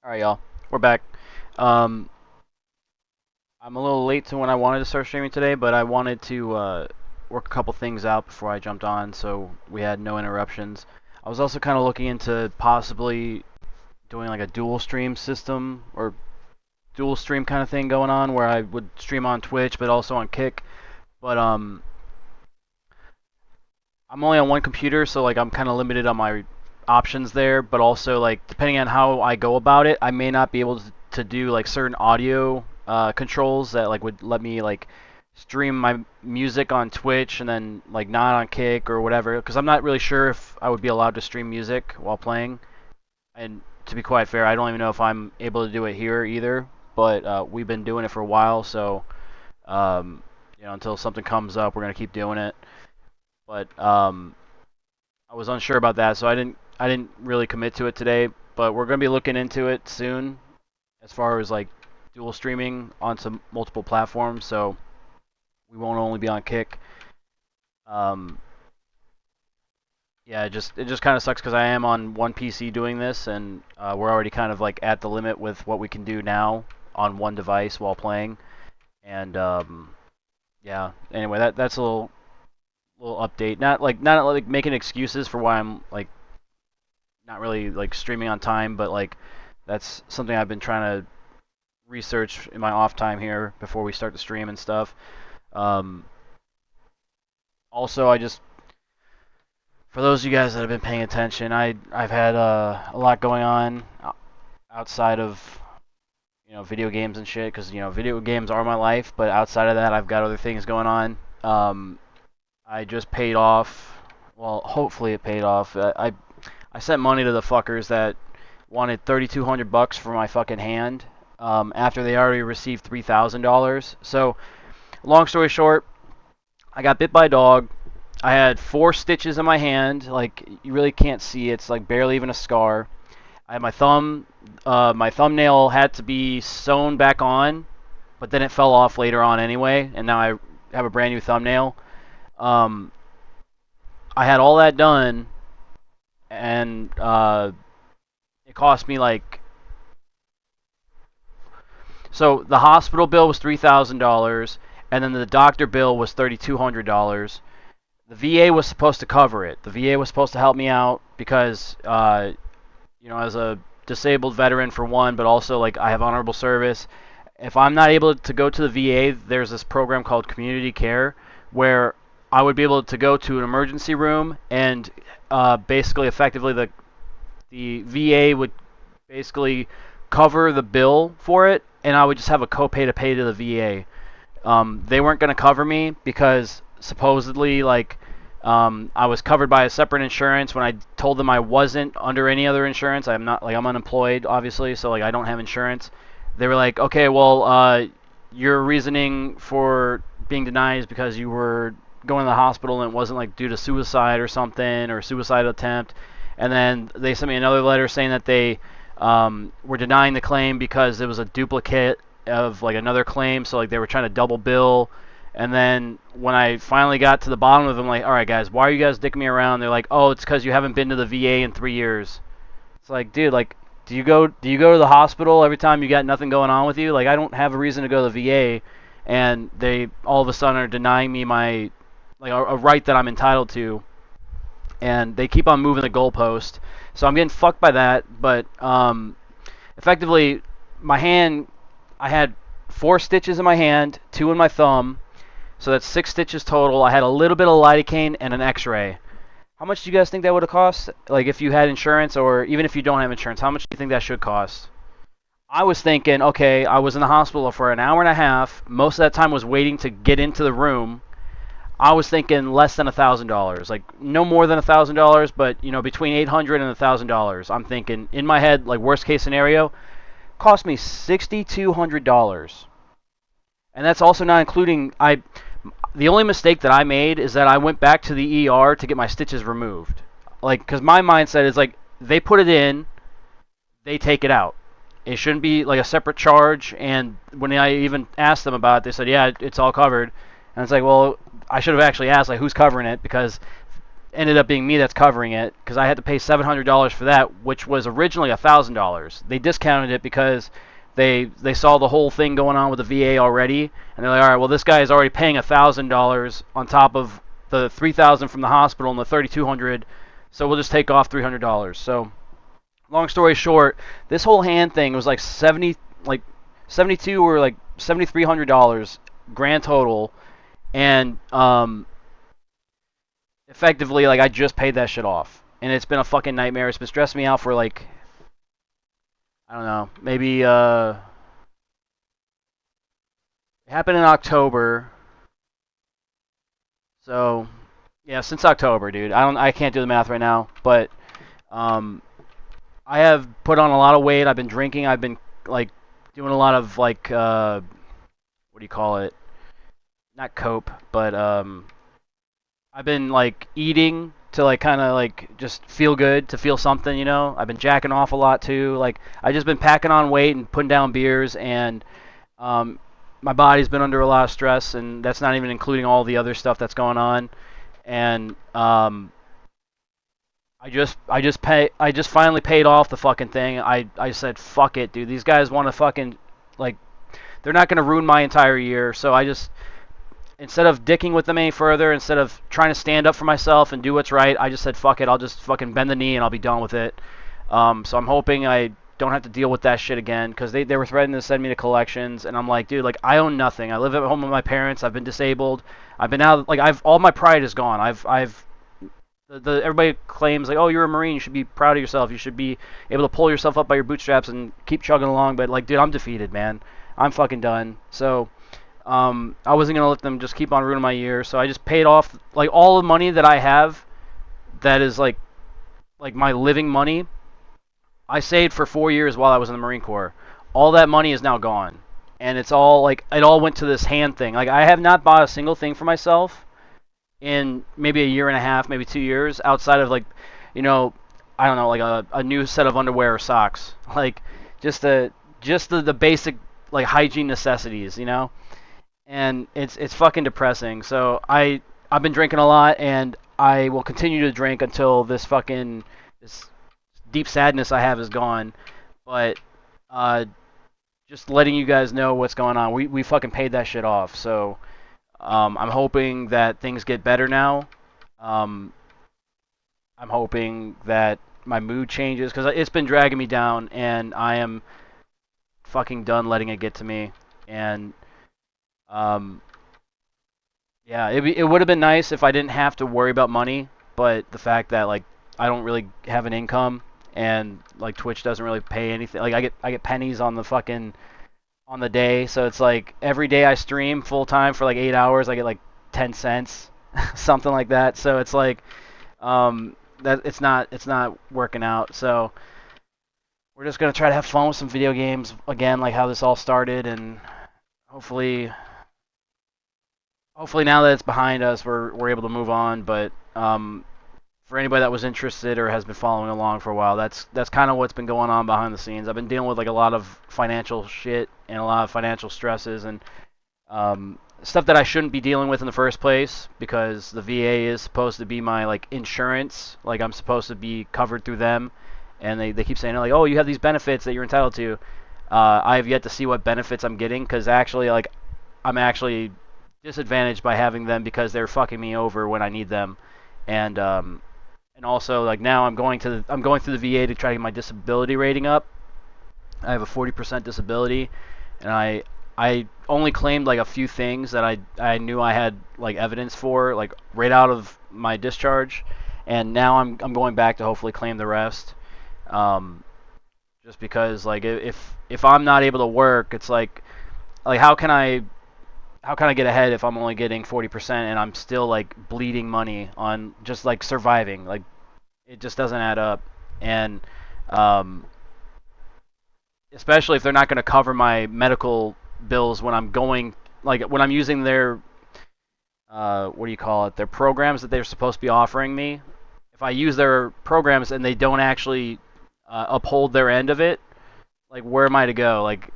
All right, y'all. We're back. Um, I'm a little late to when I wanted to start streaming today, but I wanted to work a couple things out before I jumped on, so we had no interruptions. I was also kind of looking into possibly doing like a dual stream system or dual stream kind of thing going on, where I would stream on Twitch but also on Kick. But I'm only on one computer, so like I'm kind of limited on my options there. But also like depending on how I go about it, I may not be able to do like certain audio controls that like would let me like stream my music on Twitch and then like not on Kick or whatever. Because I'm not really sure if I would be allowed to stream music while playing. And to be quite fair, I don't even know if I'm able to do it here either. But we've been doing it for a while, so um, until something comes up, we're gonna keep doing it. But I was unsure about that, so I didn't really commit to it today. But we're gonna be looking into it soon, as far as like dual streaming onto multiple platforms. So we won't only be on Kick. Um, yeah, it just kind of sucks because I am on one PC doing this, and we're already kind of like at the limit with what we can do now on one device while playing. And yeah. Anyway, that's a little update. Not like making excuses for why I'm like not really like streaming on time, but like that's something I've been trying to research in my off time here before we start the stream and stuff. Um, Also, I just for those of you guys that have been paying attention, I've had a lot going on outside of video games and shit because video games are my life, but outside of that, I've got other things going on. I just paid off. Well, hopefully it paid off. I sent money to the fuckers that wanted $3,200 for my fucking hand after they already received $3,000. So, long story short, I got bit by a dog. I had 4 stitches in my hand. Like, you really can't see. It's like barely even a scar. I had my thumbnail had to be sewn back on, but then it fell off later on anyway, and now I have a brand new thumbnail. Um, I had all that done, and it cost me like so the hospital bill was $3,000, and then the doctor bill was $3,200. The VA was supposed to cover it. The VA was supposed to help me out because as a disabled veteran for one, but also like I have honorable service. If I'm not able to go to the VA, there's this program called community care where I would be able to go to an emergency room and basically effectively the VA would basically cover the bill for it, and I would just have a copay to pay to the VA. They weren't going to cover me because supposedly, like, I was covered by a separate insurance. When I told them I wasn't under any other insurance, I'm not, like, I'm unemployed, obviously, so like I don't have insurance. They were like, okay, well, your reasoning for being denied is because you were going to the hospital and it wasn't like due to suicide or something or suicide attempt. And then they sent me another letter saying that they were denying the claim because it was a duplicate of like another claim, so like they were trying to double bill. And then when I finally got to the bottom of them, like, all right, guys, why are you guys dicking me around? They're like, oh, it's because you haven't been to the VA in 3 years. It's like, dude, like, do you go to the hospital every time you got nothing going on with you? Like, I don't have a reason to go to the VA, and they all of a sudden are denying me my like a right that I'm entitled to, and they keep on moving the goalpost. So I'm getting fucked by that, but effectively, my hand, I had 4 stitches in my hand, 2 in my thumb, so that's 6 stitches total. I had a little bit of lidocaine and an X-ray. How much do you guys think that would have cost? Like if you had insurance, or even if you don't have insurance, how much do you think that should cost? I was thinking, okay, I was in the hospital for an hour and a half. Most of that time was waiting to get into the room. I was thinking less than $1,000, like no more than $1,000, but between $800 and $1,000. I'm thinking in my head, like worst case scenario, cost me $6,200, and that's also not including I. The only mistake that I made is that I went back to the ER to get my stitches removed, like because my mindset is like they put it in, they take it out. It shouldn't be like a separate charge. And when I even asked them about it, they said, yeah, it's all covered. And it's like, well, I should have actually asked like who's covering it because ended up being me that's covering it because I had to pay $700 for that, which was originally $1,000. They discounted it because they saw the whole thing going on with the VA already, and they're like, all right, well this guy is already paying $1,000 on top of the $3,000 from the hospital and the $3,200, so we'll just take off $300. So long story short, this whole hand thing was like 72 or like $7,300 grand total, and effectively, like, I just paid that shit off. And it's been a fucking nightmare. It's been stressing me out for, like, I don't know, maybe, it happened in October. So, yeah, since October, dude. I can't do the math right now. But, um, I have put on a lot of weight. I've been drinking. I've been, like, doing a lot of, like, what do you call it? Not cope, but, I've been like eating to like kind of like just feel good, to feel something, you know. I've been jacking off a lot too. Like I just been packing on weight and putting down beers, and um, my body's been under a lot of stress, and that's not even including all the other stuff that's going on. And I just finally paid off the fucking thing. I said fuck it, dude. These guys want to fucking like they're not gonna ruin my entire year, so I just instead of dicking with them any further, instead of trying to stand up for myself and do what's right, I just said, fuck it, I'll just fucking bend the knee and I'll be done with it. So I'm hoping I don't have to deal with that shit again, because they were threatening to send me to collections, and I'm like, dude, like, I own nothing. I live at home with my parents. I've been disabled. I've been out, like, all my pride is gone. Everybody claims, like, oh, you're a Marine, you should be proud of yourself. You should be able to pull yourself up by your bootstraps and keep chugging along, but, like, dude, I'm defeated, man. I'm fucking done. So, I wasn't gonna let them just keep on ruining my year, so I just paid off like all the money that I have. That is like my living money. I saved for 4 years while I was in the Marine Corps. All that money is now gone, and it's all like it all went to this hand thing. Like I have not bought a single thing for myself in maybe a year and a half, maybe 2 years, outside of like, you know, I don't know, like a new set of underwear or socks, like just the basic like hygiene necessities, you know. And it's fucking depressing. So I've been drinking a lot, and I will continue to drink until this deep sadness I have is gone. But uh, just letting you guys know what's going on. We fucking paid that shit off. So I'm hoping that things get better now. Um, I'm hoping that my mood changes because it's been dragging me down, and I am fucking done letting it get to me. And um, yeah, it would have been nice if I didn't have to worry about money, but the fact that like I don't really have an income, and like Twitch doesn't really pay anything. Like I get pennies on the fucking on the day, so it's like every day I stream full time for like 8 hours, I get like 10 cents, something like that. So it's like that it's not working out. So we're just gonna try to have fun with some video games again, like how this all started, and hopefully now that it's behind us, we're able to move on. But for anybody that was interested or has been following along for a while, that's kind of what's been going on behind the scenes. I've been dealing with like a lot of financial shit and a lot of financial stresses, and stuff that I shouldn't be dealing with in the first place, because the VA is supposed to be my like insurance. Like I'm supposed to be covered through them, and they keep saying like, oh, you have these benefits that you're entitled to. I have yet to see what benefits I'm getting, because actually like I'm actually disadvantaged by having them, because they're fucking me over when I need them. And also like now I'm going through the VA to try to get my disability rating up. I have a 40% disability, and I only claimed like a few things that I knew I had like evidence for, like right out of my discharge, and now I'm going back to hopefully claim the rest. Um, just because like if I'm not able to work, it's like how can I get ahead if I'm only getting 40% and I'm still like bleeding money on just like surviving? Like it just doesn't add up. And um, especially if they're not going to cover my medical bills when I'm going, like when I'm using their what do you call it? Their programs that they're supposed to be offering me. If I use their programs and they don't actually uphold their end of it, like where am I to go? Like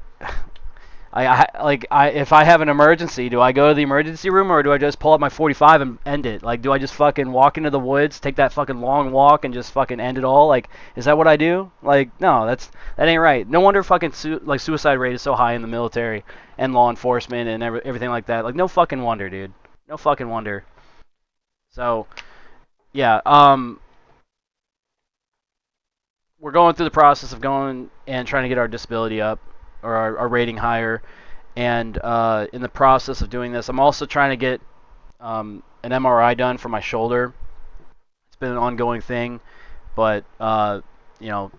If I have an emergency, do I go to the emergency room or do I just pull up my 45 and end it? Like, do I just fucking walk into the woods, take that fucking long walk, and just fucking end it all? Like, is that what I do? Like, no, that ain't right. No wonder fucking suicide rate is so high in the military and law enforcement and everything like that. Like, no fucking wonder, dude. No fucking wonder. So, yeah, we're going through the process of going and trying to get our disability up or our rating higher. And in the process of doing this, I'm also trying to get an MRI done for my shoulder. It's been an ongoing thing, but you know,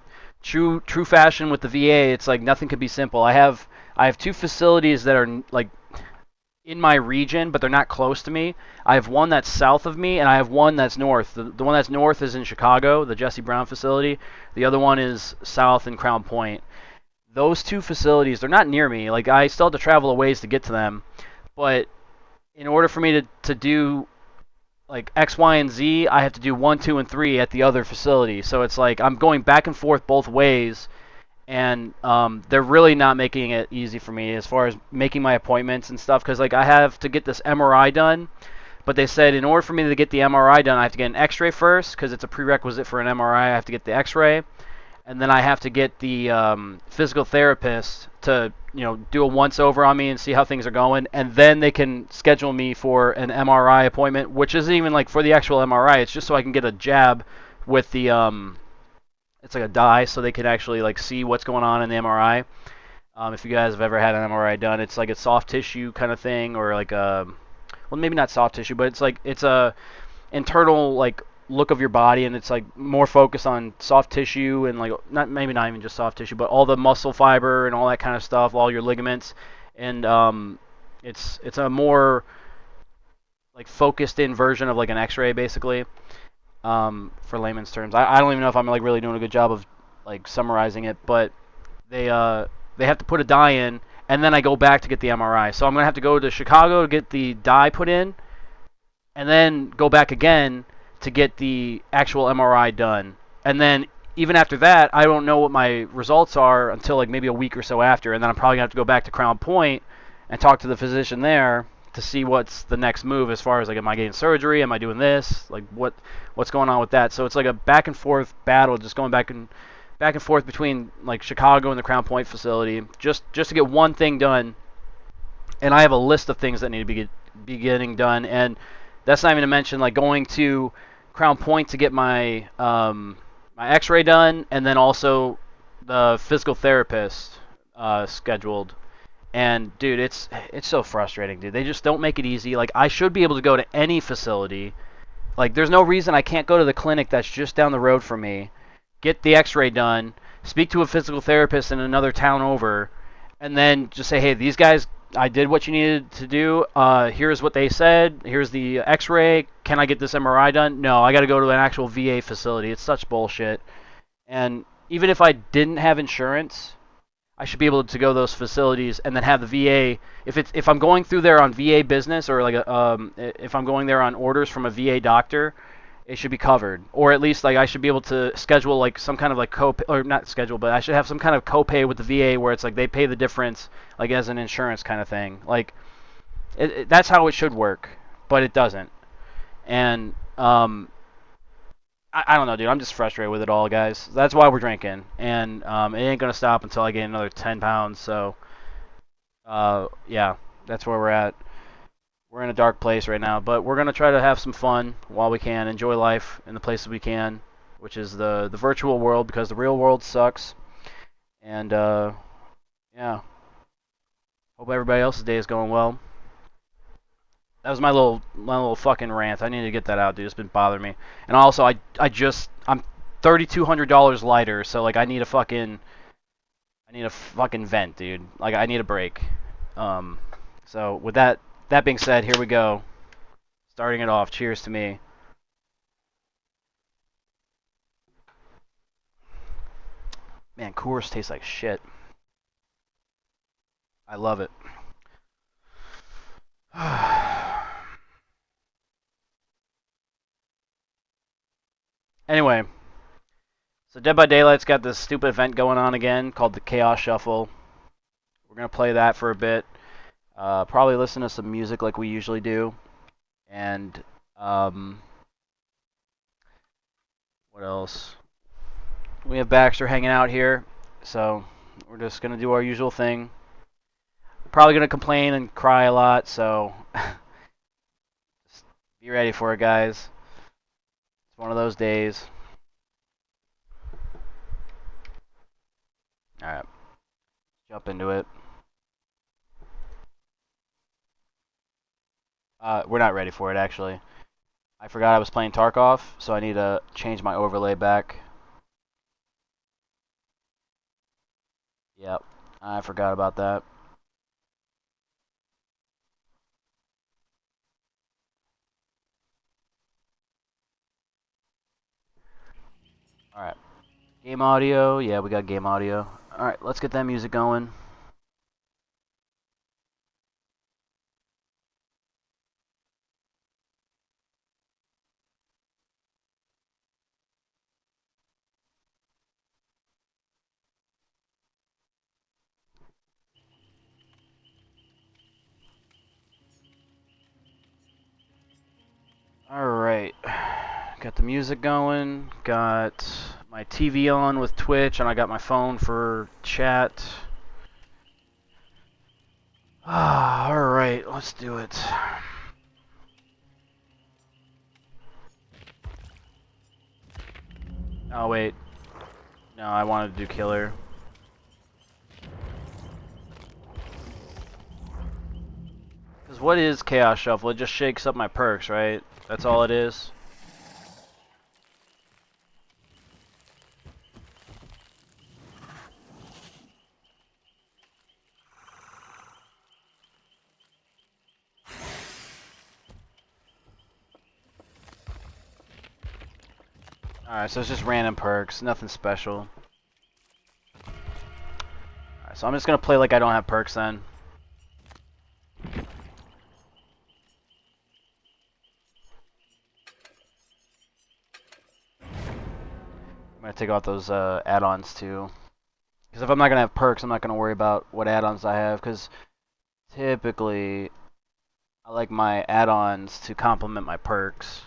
true fashion with the VA, it's like nothing could be simple. I have two facilities that are like in my region, but they're not close to me. I have one that's south of me, and I have one that's north. The one that's north is in Chicago, the Jesse Brown facility. The other one is south in Crown Point. Those two facilities, they're not near me. Like, I still have to travel a ways to get to them, but in order for me to do like X, Y, and Z, I have to do 1, 2, and 3 at the other facility. So it's like I'm going back and forth both ways, and they're really not making it easy for me as far as making my appointments and stuff. Because like I have to get this MRI done, but they said in order for me to get the MRI done, I have to get an X-ray first because it's a prerequisite for an MRI. I have to get the X-ray, and then I have to get the physical therapist to do a once over on me and see how things are going, and then they can schedule me for an MRI appointment, which isn't even like for the actual MRI. It's just so I can get a jab with the it's like a dye, so they can actually like see what's going on in the MRI. If you guys have ever had an MRI done, it's like a soft tissue kind of thing, or like a well, maybe not soft tissue, but it's a internal like look of your body, and it's like more focused on soft tissue and like not even just soft tissue, but all the muscle fiber and all that kind of stuff, all your ligaments, and it's a more like focused in version of like an X-ray basically, for layman's terms. I don't even know if I'm like really doing a good job of like summarizing it, but they have to put a dye in, and then I go back to get the MRI. So I'm gonna have to go to Chicago to get the dye put in, and then go back again to get the actual MRI done. And then even after that, I don't know what my results are until like maybe a week or so after, and then I'm probably gonna have to go back to Crown Point and talk to the physician there to see what's the next move as far as like am I getting surgery, am I doing this, like what's going on with that. So it's like a back and forth battle, just going back and forth between like Chicago and the Crown Point facility, just to get one thing done. And I have a list of things that need to be getting done, and that's not even to mention like going to Crown Point to get my my X-ray done, and then also the physical therapist scheduled. And dude, it's so frustrating, dude. They just don't make it easy. Like I should be able to go to any facility. Like there's no reason I can't go to the clinic that's just down the road from me, get the X-ray done, speak to a physical therapist in another town over, and then just say, hey, these guys, I did what you needed to do. Here's what they said. Here's the X-ray. Can I get this MRI done? No, I got to go to an actual VA facility. It's such bullshit. And even if I didn't have insurance, I should be able to go to those facilities and then have the VA. If I'm going through there on VA business, or like if I'm going there on orders from a VA doctor, it should be covered, or at least like I should be able to schedule like some kind of like copay, or not schedule, but I should have some kind of copay with the VA where it's like they pay the difference like as an insurance kind of thing. Like that's how it should work, but it doesn't. And I don't know, dude. I'm just frustrated with it all, guys. That's why we're drinking, and it ain't gonna stop until I gain another 10 pounds. So yeah, that's where we're at. We're in a dark place right now, but we're gonna try to have some fun while we can, enjoy life in the places we can, which is the virtual world, because the real world sucks. And yeah, hope everybody else's day is going well. That was my little fucking rant. I need to get that out, dude. It's been bothering me. And also, I'm $3,200 lighter, so like I need a fucking vent, dude. Like I need a break. So with that being said, here we go. Starting it off. Cheers to me. Man, Coors tastes like shit. I love it. Anyway, so Dead by Daylight's got this stupid event going on again called the Chaos Shuffle, we're gonna play that for a bit. Probably listen to some music like we usually do, and what else? We have Baxter hanging out here, so we're just gonna do our usual thing. Probably gonna complain and cry a lot, so just be ready for it, guys. It's one of those days. All right, jump into it. We're not ready for it, actually. I forgot I was playing Tarkov, so I need to change my overlay back. Yep, I forgot about that. Alright, game audio. Yeah, we got game audio. Alright, let's get that music going. Alright, got the music going, got my TV on with Twitch, and I got my phone for chat. Alright, let's do it. Oh, wait. No, I wanted to do killer. Because what is Chaos Shuffle? It just shakes up my perks, right? That's all it is? Alright, so it's just random perks, nothing special. Alright, so I'm just gonna play like I don't have perks then. I'm gonna take out those add-ons too. Because if I'm not gonna have perks, I'm not gonna worry about what add-ons I have, because typically I like my add-ons to complement my perks.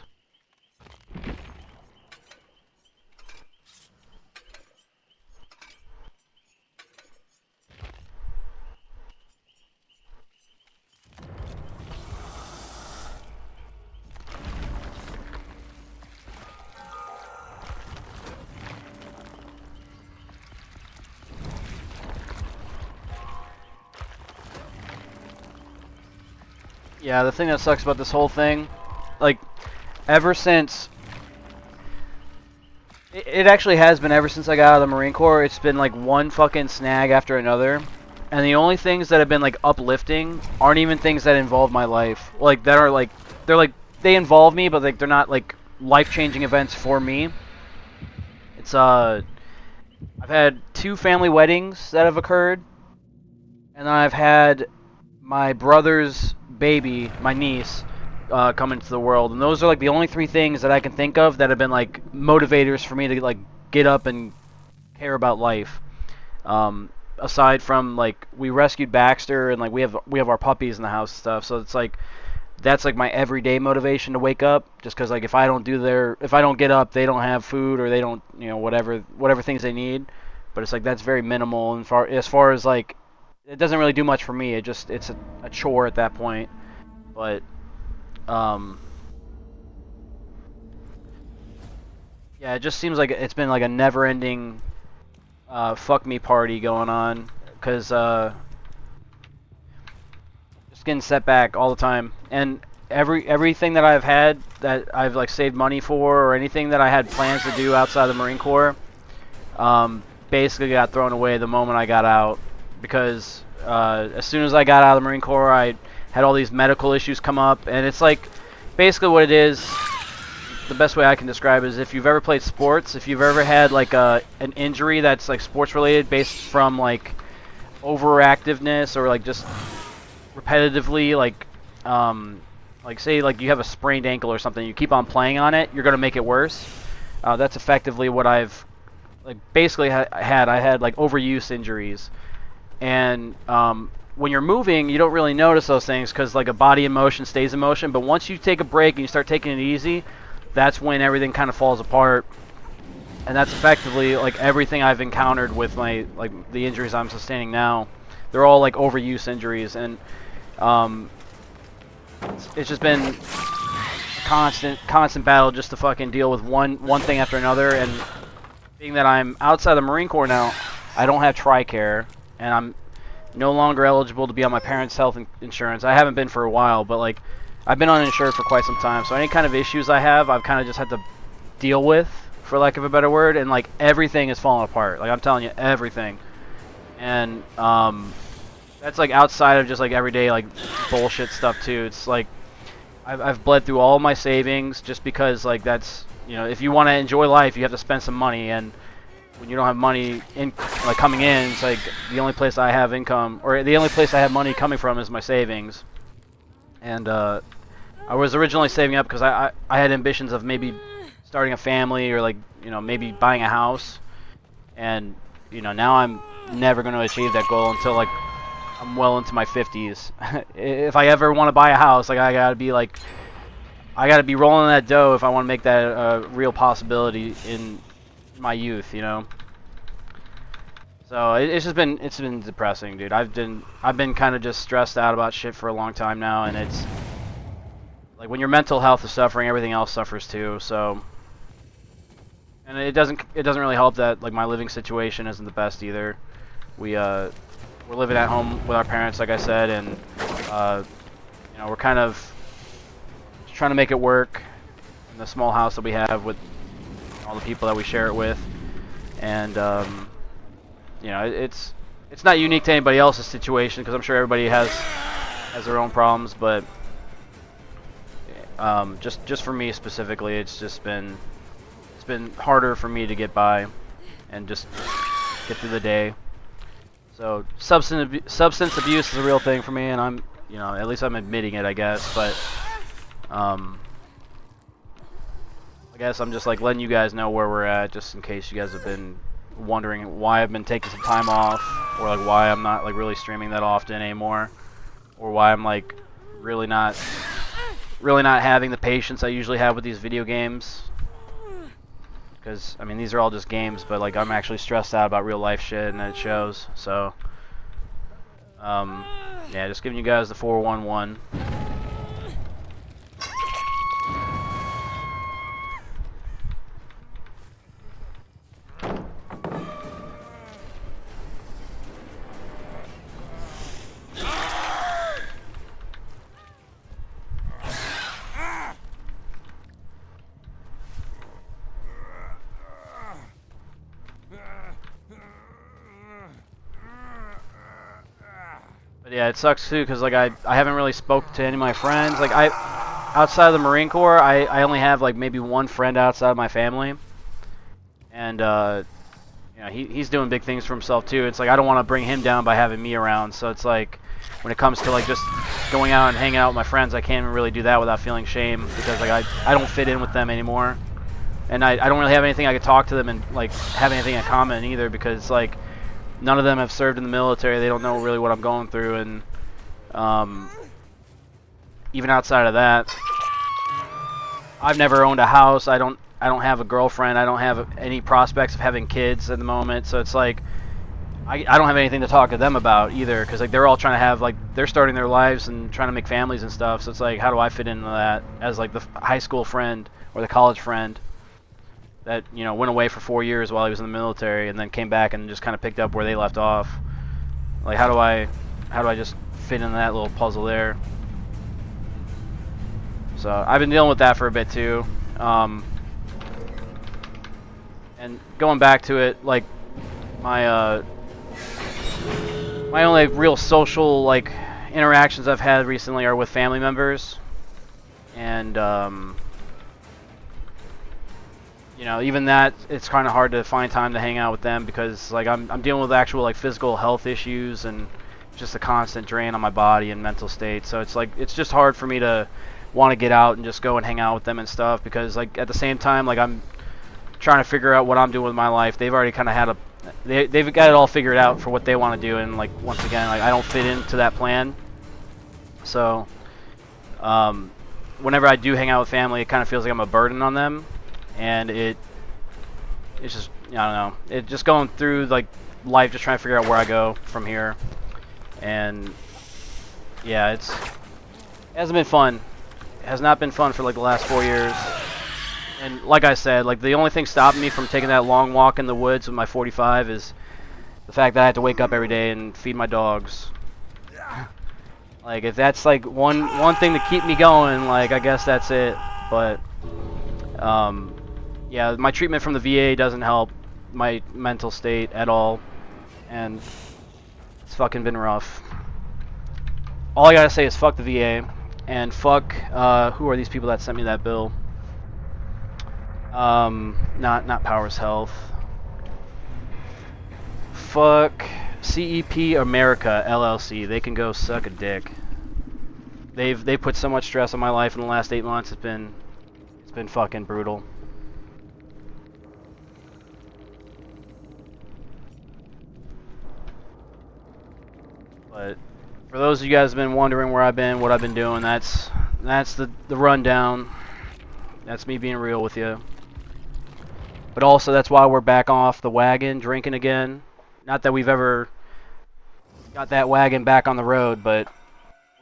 Yeah, the thing that sucks about this whole thing, like, ever since... It actually has been ever since I got out of the Marine Corps. It's been like one fucking snag after another. And the only things that have been like uplifting aren't even things that involve my life. Like, that are like... They involve me, but like they're not like life-changing events for me. It's, I've had 2 family weddings that have occurred. And then I've had my brother's baby, my niece, come into the world, and those are like the only 3 things that I can think of that have been like motivators for me to like get up and care about life. Aside from like we rescued Baxter and like we have our puppies in the house and stuff, so it's like that's like my everyday motivation to wake up. Just because like if I don't get up, they don't have food or they don't whatever things they need. But it's like that's very minimal and as far as like it doesn't really do much for me. It's a chore at that point. But yeah, it just seems like it's been like a never-ending fuck me party going on, cause just getting set back all the time, and everything that I've had that I've like saved money for or anything that I had plans to do outside the Marine Corps, basically got thrown away the moment I got out, because as soon as I got out of the Marine Corps, I had all these medical issues come up, and it's like basically what it is. The best way I can describe it is if you've ever played sports, if you've ever had like an injury that's like sports related, based from like overactiveness or like just repetitively like say like you have a sprained ankle or something, you keep on playing on it, you're gonna make it worse. That's effectively what I've like basically had. I had like overuse injuries, And when you're moving, you don't really notice those things because like a body in motion stays in motion. But once you take a break and you start taking it easy, that's when everything kind of falls apart. And that's effectively like everything I've encountered with my like the injuries I'm sustaining now. They're all like overuse injuries, and it's just been a constant battle just to fucking deal with one thing after another. And being that I'm outside the Marine Corps now, I don't have TRICARE, and I'm no longer eligible to be on my parents' health insurance. I haven't been for a while, but like I've been uninsured for quite some time. So any kind of issues I have, I've kind of just had to deal with, for lack of a better word, and like everything is falling apart. Like I'm telling you, everything. And that's like outside of just like everyday like bullshit stuff too. It's like I've bled through all my savings just because like that's, you know, if you want to enjoy life, you have to spend some money, and when you don't have money in like coming in, it's like the only place I have income, or the only place I have money coming from is my savings. And I was originally saving up because I had ambitions of maybe starting a family, or like, you know, maybe buying a house. And you know, now I'm never going to achieve that goal until like I'm well into my 50s. If I ever want to buy a house, like I gotta be rolling that dough if I want to make that a real possibility in my youth, you know. So it's been depressing, dude. I've been kind of just stressed out about shit for a long time now, and it's like when your mental health is suffering, everything else suffers too. So, and it doesn't really help that like my living situation isn't the best either. We're living at home with our parents, like I said, and you know, we're kind of just trying to make it work in the small house that we have with all the people that we share it with. And you know, it's not unique to anybody else's situation, because I'm sure everybody has their own problems, but just for me specifically, it's been harder for me to get by and just get through the day. So substance abuse is a real thing for me, and I'm, you know, at least I'm admitting it, I guess. But I guess I'm just like letting you guys know where we're at, just in case you guys have been wondering why I've been taking some time off, or like why I'm not like really streaming that often anymore, or why I'm like really not having the patience I usually have with these video games. Because I mean, these are all just games, but like I'm actually stressed out about real life shit, and it shows. So yeah, just giving you guys the 411. But yeah, it sucks too, because like I haven't really spoke to any of my friends. Like outside of the Marine Corps, I only have like maybe one friend outside of my family, and you know, he's doing big things for himself too. It's like I don't want to bring him down by having me around. So it's like when it comes to like just going out and hanging out with my friends, I can't really do that without feeling shame, because like I don't fit in with them anymore, and I don't really have anything I could talk to them and like have anything in common either, because like none of them have served in the military. They don't know really what I'm going through, and even outside of that, I've never owned a house. I don't have a girlfriend. I don't have any prospects of having kids at the moment. So it's like I don't have anything to talk to them about either, because like they're all trying to have like they're starting their lives and trying to make families and stuff. So it's like, how do I fit into that as like the high school friend or the college friend that, you know, went away for 4 years while he was in the military and then came back and just kind of picked up where they left off? Like, how do I just fit into that little puzzle there? So I've been dealing with that for a bit too. And going back to it, like my only real social like interactions I've had recently are with family members, and you know, even that, it's kind of hard to find time to hang out with them, because like I'm dealing with actual like physical health issues and just a constant drain on my body and mental state. So it's like it's just hard for me to want to get out and just go and hang out with them and stuff, because like at the same time, like I'm trying to figure out what I'm doing with my life. They've already kind of had a they've got it all figured out for what they want to do, and like once again, like I don't fit into that plan. So, whenever I do hang out with family, it kind of feels like I'm a burden on them, and it's just I don't know. It just going through like life, just trying to figure out where I go from here, and yeah, it hasn't been fun. It has not been fun for like the last 4 years. And like I said, like the only thing stopping me from taking that long walk in the woods with my 45 is the fact that I have to wake up every day and feed my dogs. Like if that's like one thing to keep me going, like I guess that's it. But yeah, my treatment from the VA doesn't help my mental state at all, and it's fucking been rough. All I gotta say is fuck the VA, and fuck who are these people that sent me that bill? Not Powers Health. Fuck CEP America LLC. They can go suck a dick. They put so much stress on my life in the last 8 months. It's been fucking brutal. But for those of you guys who've been wondering where I've been, what I've been doing, that's the rundown. That's me being real with you. But also that's why we're back off the wagon drinking again. Not that we've ever got that wagon back on the road, but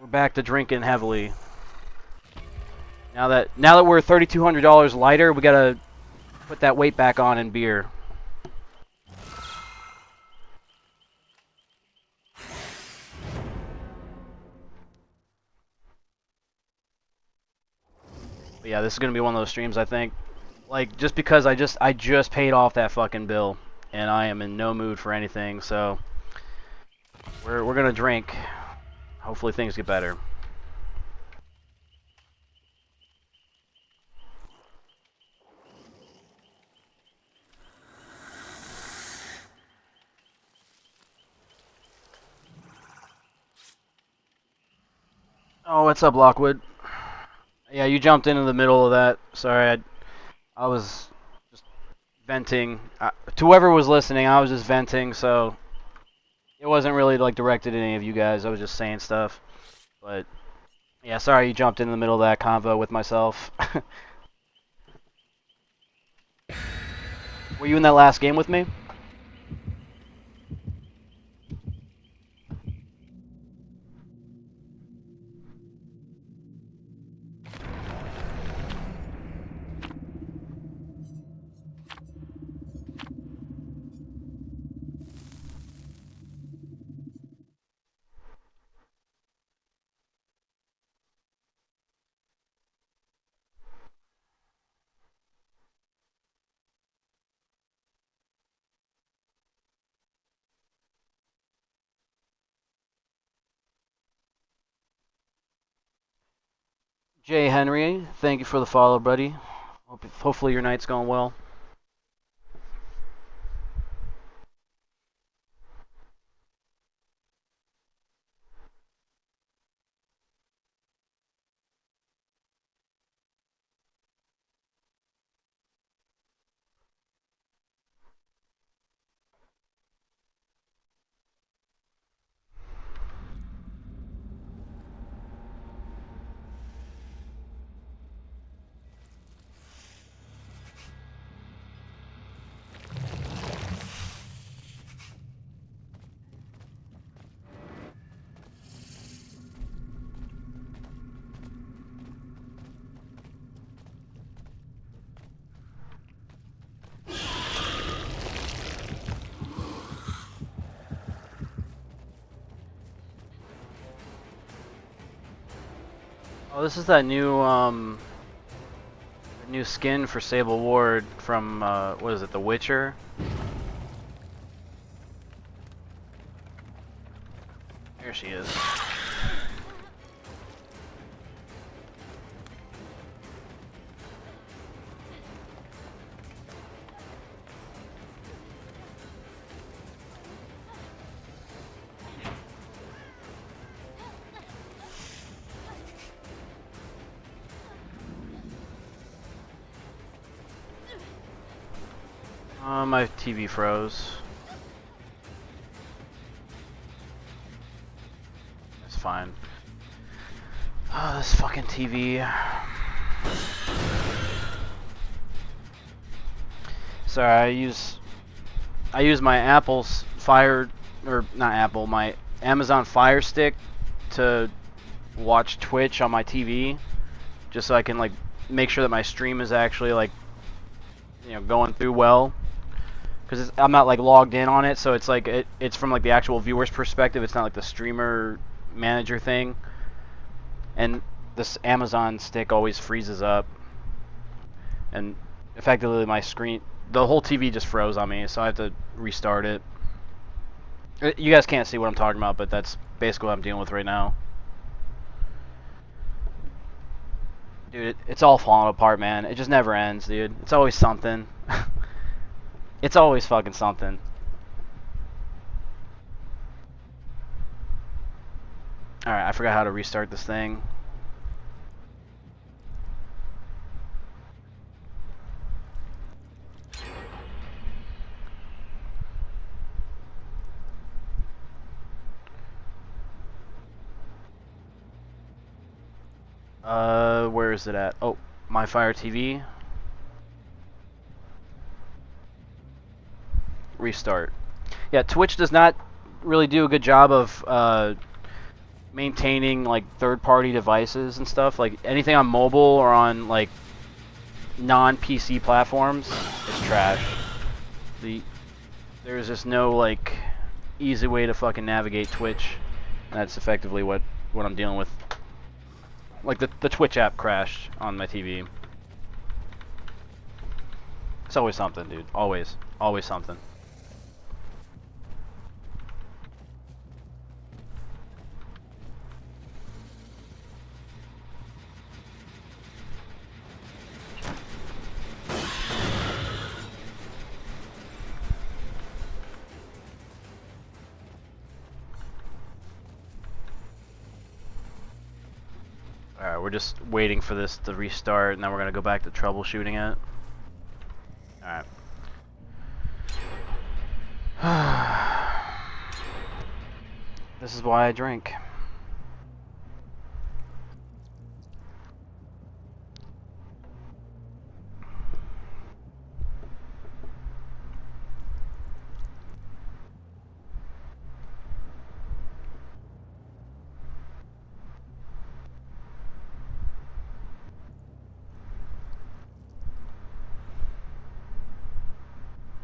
we're back to drinking heavily. Now that we're $3,200 lighter, we gotta put that weight back on in beer. But yeah, this is gonna be one of those streams, I think. Like just because I just paid off that fucking bill, and I am in no mood for anything, so we're gonna drink. Hopefully things get better. Oh, what's up, Lockwood? Yeah, you jumped into the middle of that. Sorry, I was just venting. To whoever was listening, I was just venting, so it wasn't really like directed at any of you guys. I was just saying stuff. But yeah, sorry you jumped in the middle of that convo with myself. Were you in that last game with me? Jay Henry, thank you for the follow, buddy. Hopefully your night's going well. Oh, this is that new skin for Sable Ward from what is it, The Witcher? Here she is. My TV froze. fine. Oh, this fucking TV. Sorry, I use my Apple's Fire, or not Apple, my Amazon Fire Stick to watch Twitch on my TV, just so I can like make sure that my stream is actually like, you know, going through well. Because I'm not like logged in on it, so it's like it's from like the actual viewer's perspective. It's not like the streamer manager thing. And this Amazon stick always freezes up, and effectively my screen, the whole TV just froze on me, so I have to restart it. You guys can't see what I'm talking about, but that's basically what I'm dealing with right now. Dude, it's all falling apart, man. It just never ends, dude. It's always something. It's always fucking something. Alright, I forgot how to restart this thing. Where is it at? Oh, my Fire TV. Restart. Yeah, Twitch does not really do a good job of maintaining like third-party devices and stuff. Like anything on mobile or on like non-PC platforms is trash. There's just no like easy way to fucking navigate Twitch. That's effectively what I'm dealing with. Like the Twitch app crashed on my TV. It's always something, dude. Always something. Alright, we're just waiting for this to restart, and then we're going to go back to troubleshooting it. Alright. This is why I drink.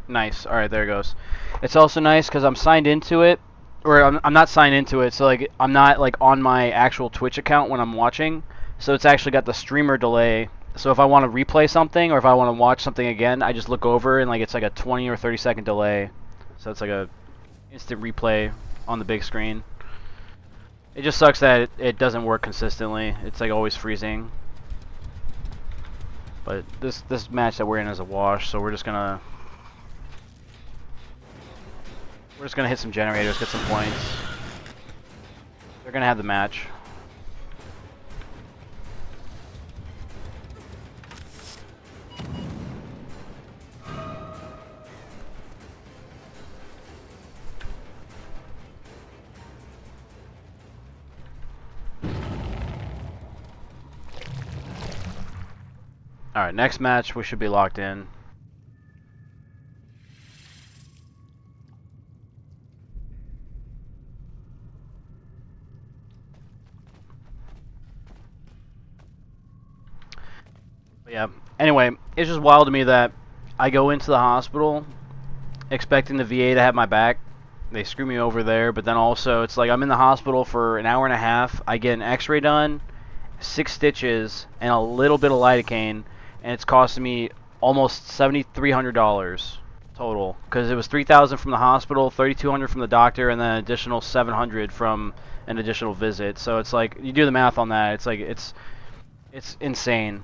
Nice. All right, there it goes. It's also nice because I'm signed into it, or I'm not signed into it, so like I'm not like on my actual Twitch account when I'm watching. So it's actually got the streamer delay. So if I want to replay something or if I want to watch something again, I just look over and like it's like a 20 or 30-second delay. So it's like a instant replay on the big screen. It just sucks that it doesn't work consistently. It's like always freezing. But this match that we're in is a wash, so we're just gonna hit some generators, get some points. They're gonna have the match. Alright, next match we should be locked in. Yeah. Anyway, it's just wild to me that I go into the hospital expecting the VA to have my back. They screw me over there, but then also it's like I'm in the hospital for an hour and a half. I get an x-ray done, 6 stitches, and a little bit of lidocaine, and it's costing me almost $7,300 total. Because it was $3,000 from the hospital, $3,200 from the doctor, and then an additional $700 from an additional visit. So it's like, you do the math on that, it's like, it's insane.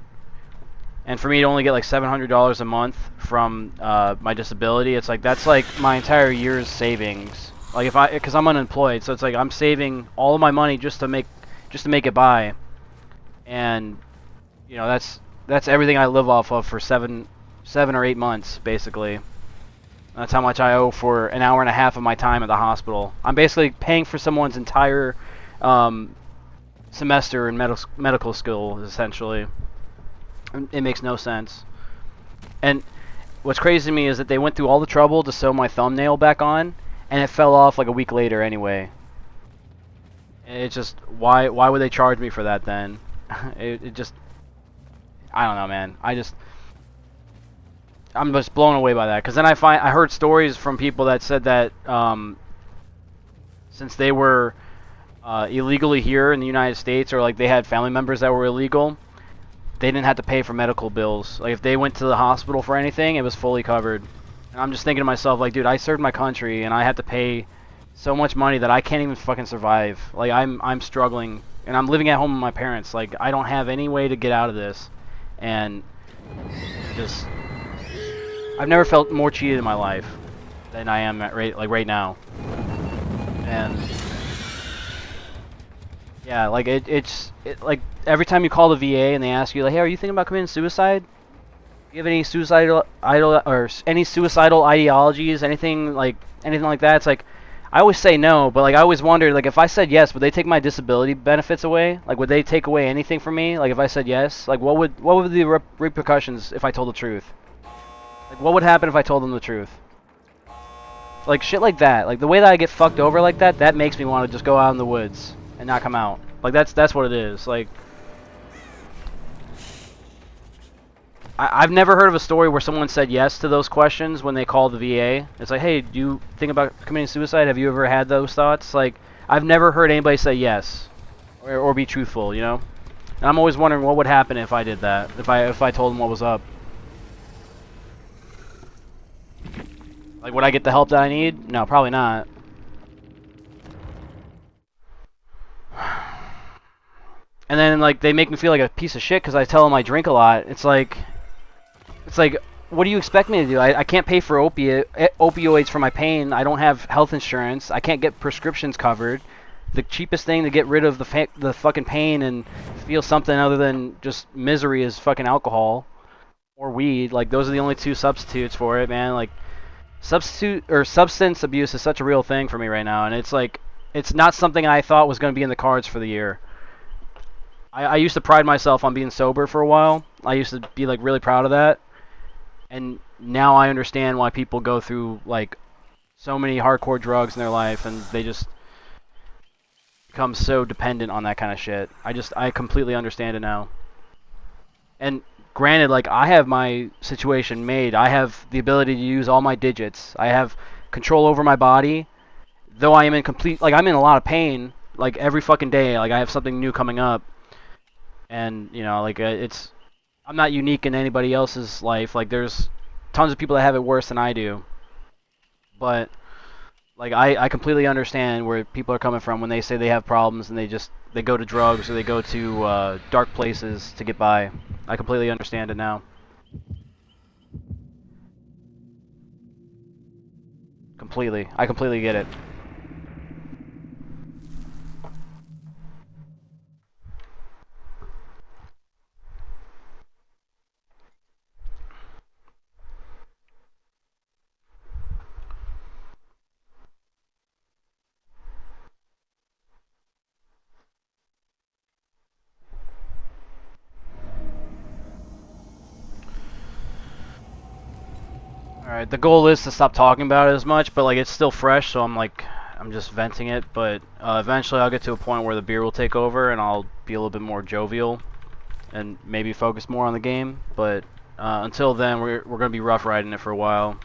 And for me to only get like $700 a month from my disability, it's like that's like my entire year's savings. Like because I'm unemployed, so it's like I'm saving all of my money just to make it by. And you know that's everything I live off of for seven or 8 months basically. That's how much I owe for an hour and a half of my time at the hospital. I'm basically paying for someone's entire um, semester in medical school, essentially. It makes no sense. And what's crazy to me is that they went through all the trouble to sew my thumbnail back on, and it fell off like a week later anyway. And it's just, why would they charge me for that then? it just, I don't know, man. I'm just blown away by that. Because then I heard stories from people that said that since they were illegally here in the United States, or like they had family members that were illegal, they didn't have to pay for medical bills. Like if they went to the hospital for anything, it was fully covered. And I'm just thinking to myself, like, dude, I served my country and I have to pay so much money that I can't even fucking survive. Like I'm struggling and I'm living at home with my parents. Like I don't have any way to get out of this, and just I've never felt more cheated in my life than I am right now. And yeah, like it's like every time you call the VA and they ask you like, hey, are you thinking about committing suicide? Do you have any any suicidal ideologies, anything like that? It's like I always say no, but like I always wondered, like if I said yes, would they take my disability benefits away? Like would they take away anything from me? Like if I said yes, like what would the repercussions if I told the truth? Like what would happen if I told them the truth? Like shit like that. Like the way that I get fucked over like that, that makes me want to just go out in the woods and not come out. Like that's what it is. Like I've never heard of a story where someone said yes to those questions when they called the VA. It's like, hey, do you think about committing suicide? Have you ever had those thoughts? Like I've never heard anybody say yes or be truthful, you know? And I'm always wondering what would happen if I did that. If I told them what was up. Like would I get the help that I need? No, probably not. And then like they make me feel like a piece of shit because I tell them I drink a lot. It's like, what do you expect me to do? I can't pay for opioids for my pain. I don't have health insurance. I can't get prescriptions covered. The cheapest thing to get rid of the fucking pain and feel something other than just misery is fucking alcohol or weed. Like those are the only two substitutes for it, man. Like substance abuse is such a real thing for me right now, and it's like it's not something I thought was going to be in the cards for the year. I used to pride myself on being sober for a while. I used to be like really proud of that. And now I understand why people go through like so many hardcore drugs in their life and they just become so dependent on that kind of shit. I completely understand it now. And granted, like I have my situation made. I have the ability to use all my digits. I have control over my body. Though I am in complete, like I'm in a lot of pain like every fucking day. Like I have something new coming up. And you know, like I'm not unique in anybody else's life. Like there's tons of people that have it worse than I do. But like I completely understand where people are coming from when they say they have problems and they go to drugs or they go to dark places to get by. I completely understand it now. Completely. I completely get it. Alright, the goal is to stop talking about it as much, but like it's still fresh, so I'm just venting it, but eventually I'll get to a point where the beer will take over and I'll be a little bit more jovial and maybe focus more on the game, but until then we're going to be rough riding it for a while.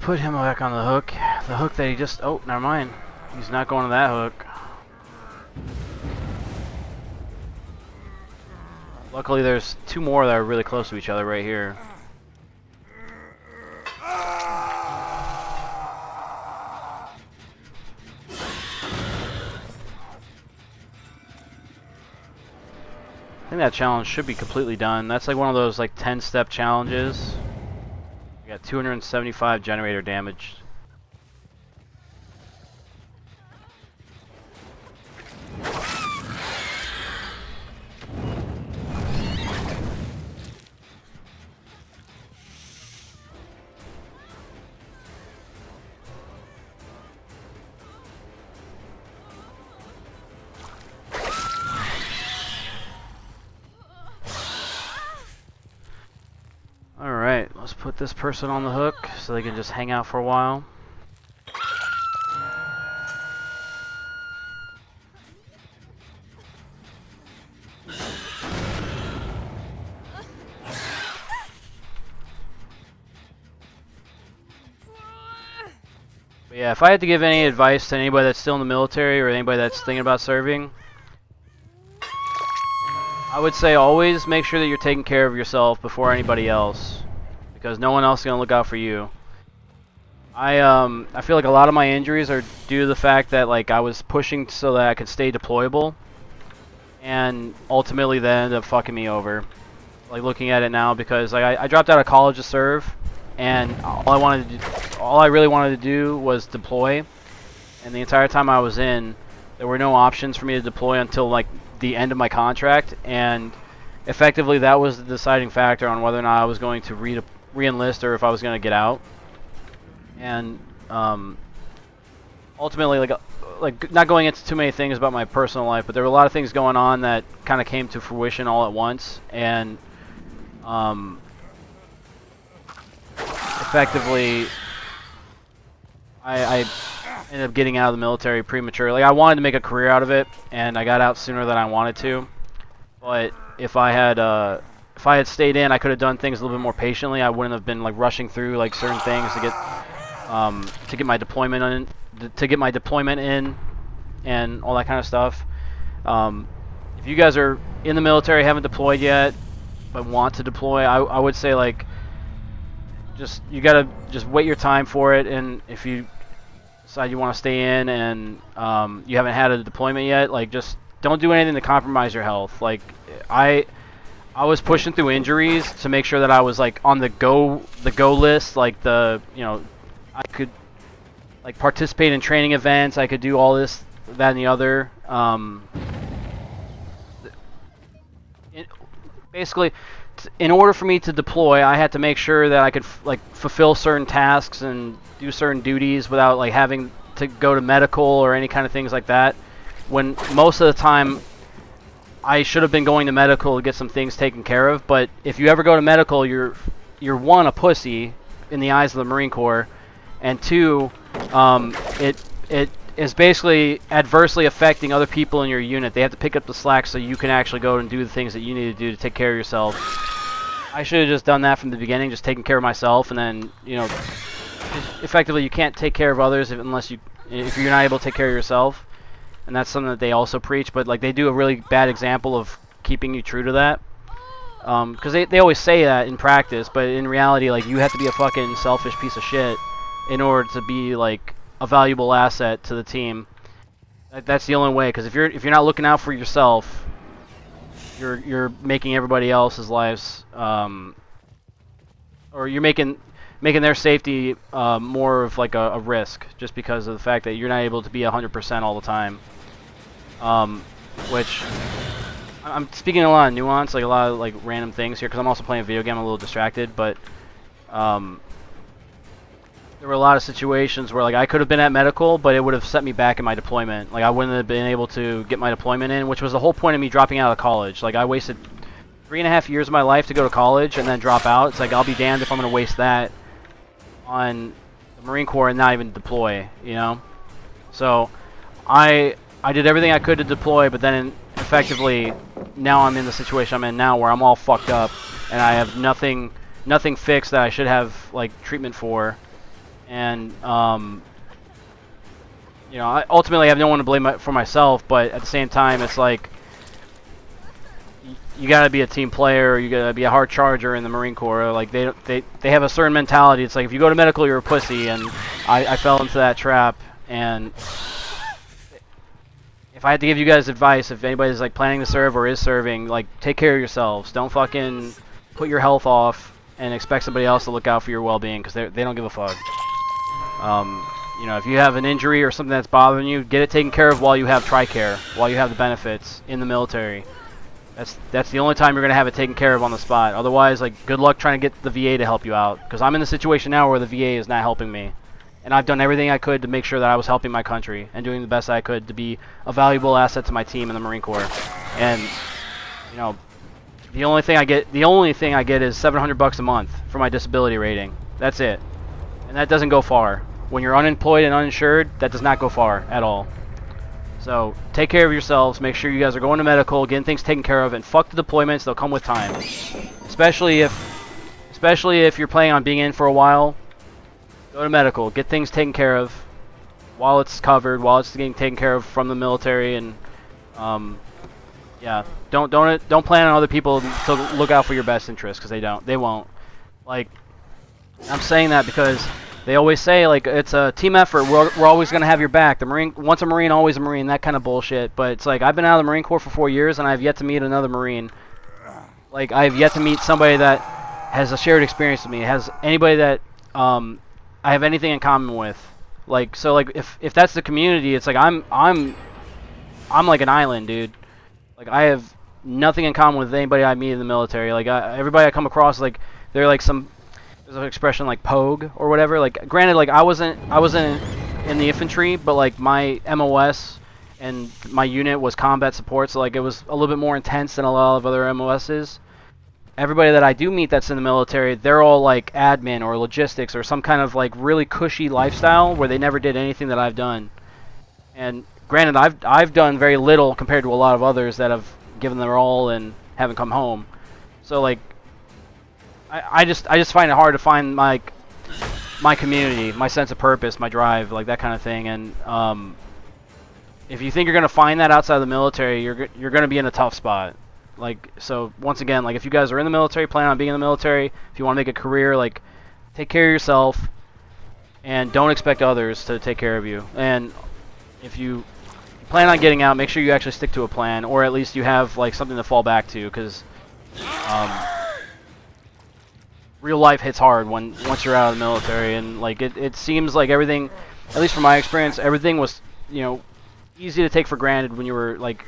put him back on the hook. The hook that he just... Oh, never mind. He's not going to that hook. Luckily, there's two more that are really close to each other right here. I think that challenge should be completely done. That's like one of those like 10-step challenges. We got 275 generator damage. Alright, let's put this person on the hook so they can just hang out for a while. But yeah, if I had to give any advice to anybody that's still in the military or anybody that's thinking about serving, I would say always make sure that you're taking care of yourself before anybody else, because no one else is going to look out for you. I feel like a lot of my injuries are due to the fact that like I was pushing so that I could stay deployable, and ultimately that ended up fucking me over. Like looking at it now, because like I dropped out of college to serve, and all I really wanted to do was deploy, and the entire time I was in, there were no options for me to deploy until like the end of my contract, and effectively that was the deciding factor on whether or not I was going to re-enlist or if I was going to get out. And ultimately, like not going into too many things about my personal life, but there were a lot of things going on that kind of came to fruition all at once, and effectively I ended up getting out of the military prematurely. I wanted to make a career out of it, and I got out sooner than I wanted to. But if I had stayed in, I could have done things a little bit more patiently. I wouldn't have been like rushing through like certain things to get my deployment in, and all that kind of stuff. If you guys are in the military, haven't deployed yet, but want to deploy, I would say like you gotta just wait your time for it, and if you decide you want to stay in and you haven't had a deployment yet, like just don't do anything to compromise your health. Like I was pushing through injuries to make sure that I was like on the go list, like I could like participate in training events, I could do all this, that, and the other. Basically, in order for me to deploy, I had to make sure that I could like fulfill certain tasks and do certain duties without like having to go to medical or any kind of things like that. When most of the time, I should have been going to medical to get some things taken care of. But if you ever go to medical, you're one, a pussy in the eyes of the Marine Corps, and two, it is basically adversely affecting other people in your unit. They have to pick up the slack so you can actually go and do the things that you need to do to take care of yourself. I should have just done that from the beginning, just taking care of myself, and then, effectively you can't take care of others if you're not able to take care of yourself. And that's something that they also preach, but like they do a really bad example of keeping you true to that. Because they always say that in practice, but in reality, like you have to be a fucking selfish piece of shit in order to be like a valuable asset to the team. That's the only way. Because if you're not looking out for yourself, you're making everybody else's lives, or you're making their safety more of like a risk, just because of the fact that you're not able to be 100% all the time. Which I'm speaking a lot of nuance, like a lot of like random things here, because I'm also playing a video game. I'm a little distracted, but there were a lot of situations where like I could have been at medical, but it would have set me back in my deployment. Like I wouldn't have been able to get my deployment in, which was the whole point of me dropping out of college. Like I wasted 3.5 years of my life to go to college and then drop out. It's like I'll be damned if I'm going to waste that on the Marine Corps and not even deploy, So I did everything I could to deploy, but then effectively now I'm in the situation I'm in now where I'm all fucked up and I have nothing fixed that I should have like treatment for. and you know, ultimately I have no one to blame for myself, but at the same time, it's like you gotta be a team player. You gotta be a hard charger in the Marine Corps. Like they have a certain mentality. It's like if you go to medical, you're a pussy, and I fell into that trap. And if I had to give you guys advice, if anybody's like planning to serve or is serving, like take care of yourselves. Don't fucking put your health off and expect somebody else to look out for your well-being, because they don't give a fuck. You know, if you have an injury or something that's bothering you, get it taken care of while you have TRICARE, while you have the benefits in the military. That's the only time you're gonna have it taken care of on the spot. Otherwise, like, good luck trying to get the VA to help you out. Because I'm in the situation now where the VA is not helping me, and I've done everything I could to make sure that I was helping my country and doing the best I could to be a valuable asset to my team in the Marine Corps. And you know, the only thing I get is $700 a month for my disability rating. That's it, and that doesn't go far. When you're unemployed and uninsured, that does not go far at all. So take care of yourselves. Make sure you guys are going to medical, getting things taken care of, and fuck the deployments. They'll come with time. Especially if you're planning on being in for a while. Go to medical. Get things taken care of while it's covered, while it's getting taken care of from the military, and yeah, don't plan on other people to look out for your best interest, because they won't. Like, I'm saying that because they always say, like, it's a team effort. We're always going to have your back. The Marine, once a Marine, always a Marine, that kind of bullshit. But it's like, I've been out of the Marine Corps for 4 years, and I've yet to meet another Marine. Like, I've yet to meet somebody that has a shared experience with me, has anybody that I have anything in common with. Like, so, like, if that's the community, it's like, I'm like an island, dude. Like, I have nothing in common with anybody I meet in the military. Like, everybody I come across, like, they're like some... There's an expression like pogue or whatever. Like, granted, like I wasn't in the infantry, but like my MOS and my unit was combat support, so like it was a little bit more intense than a lot of other MOSs. Everybody that I do meet that's in the military, they're all like admin or logistics or some kind of like really cushy lifestyle where they never did anything that I've done. And granted, I've done very little compared to a lot of others that have given their all and haven't come home. So like, I just find it hard to find my community, my sense of purpose, my drive, like that kind of thing. And if you think you're gonna find that outside of the military, you're gonna be in a tough spot. Like, so once again, like if you guys are in the military, plan on being in the military, if you want to make a career, like take care of yourself and don't expect others to take care of you. And if you plan on getting out, make sure you actually stick to a plan, or at least you have like something to fall back to, because real life hits hard once you're out of the military. And like it seems like everything, at least from my experience, everything was, you know, easy to take for granted when you were like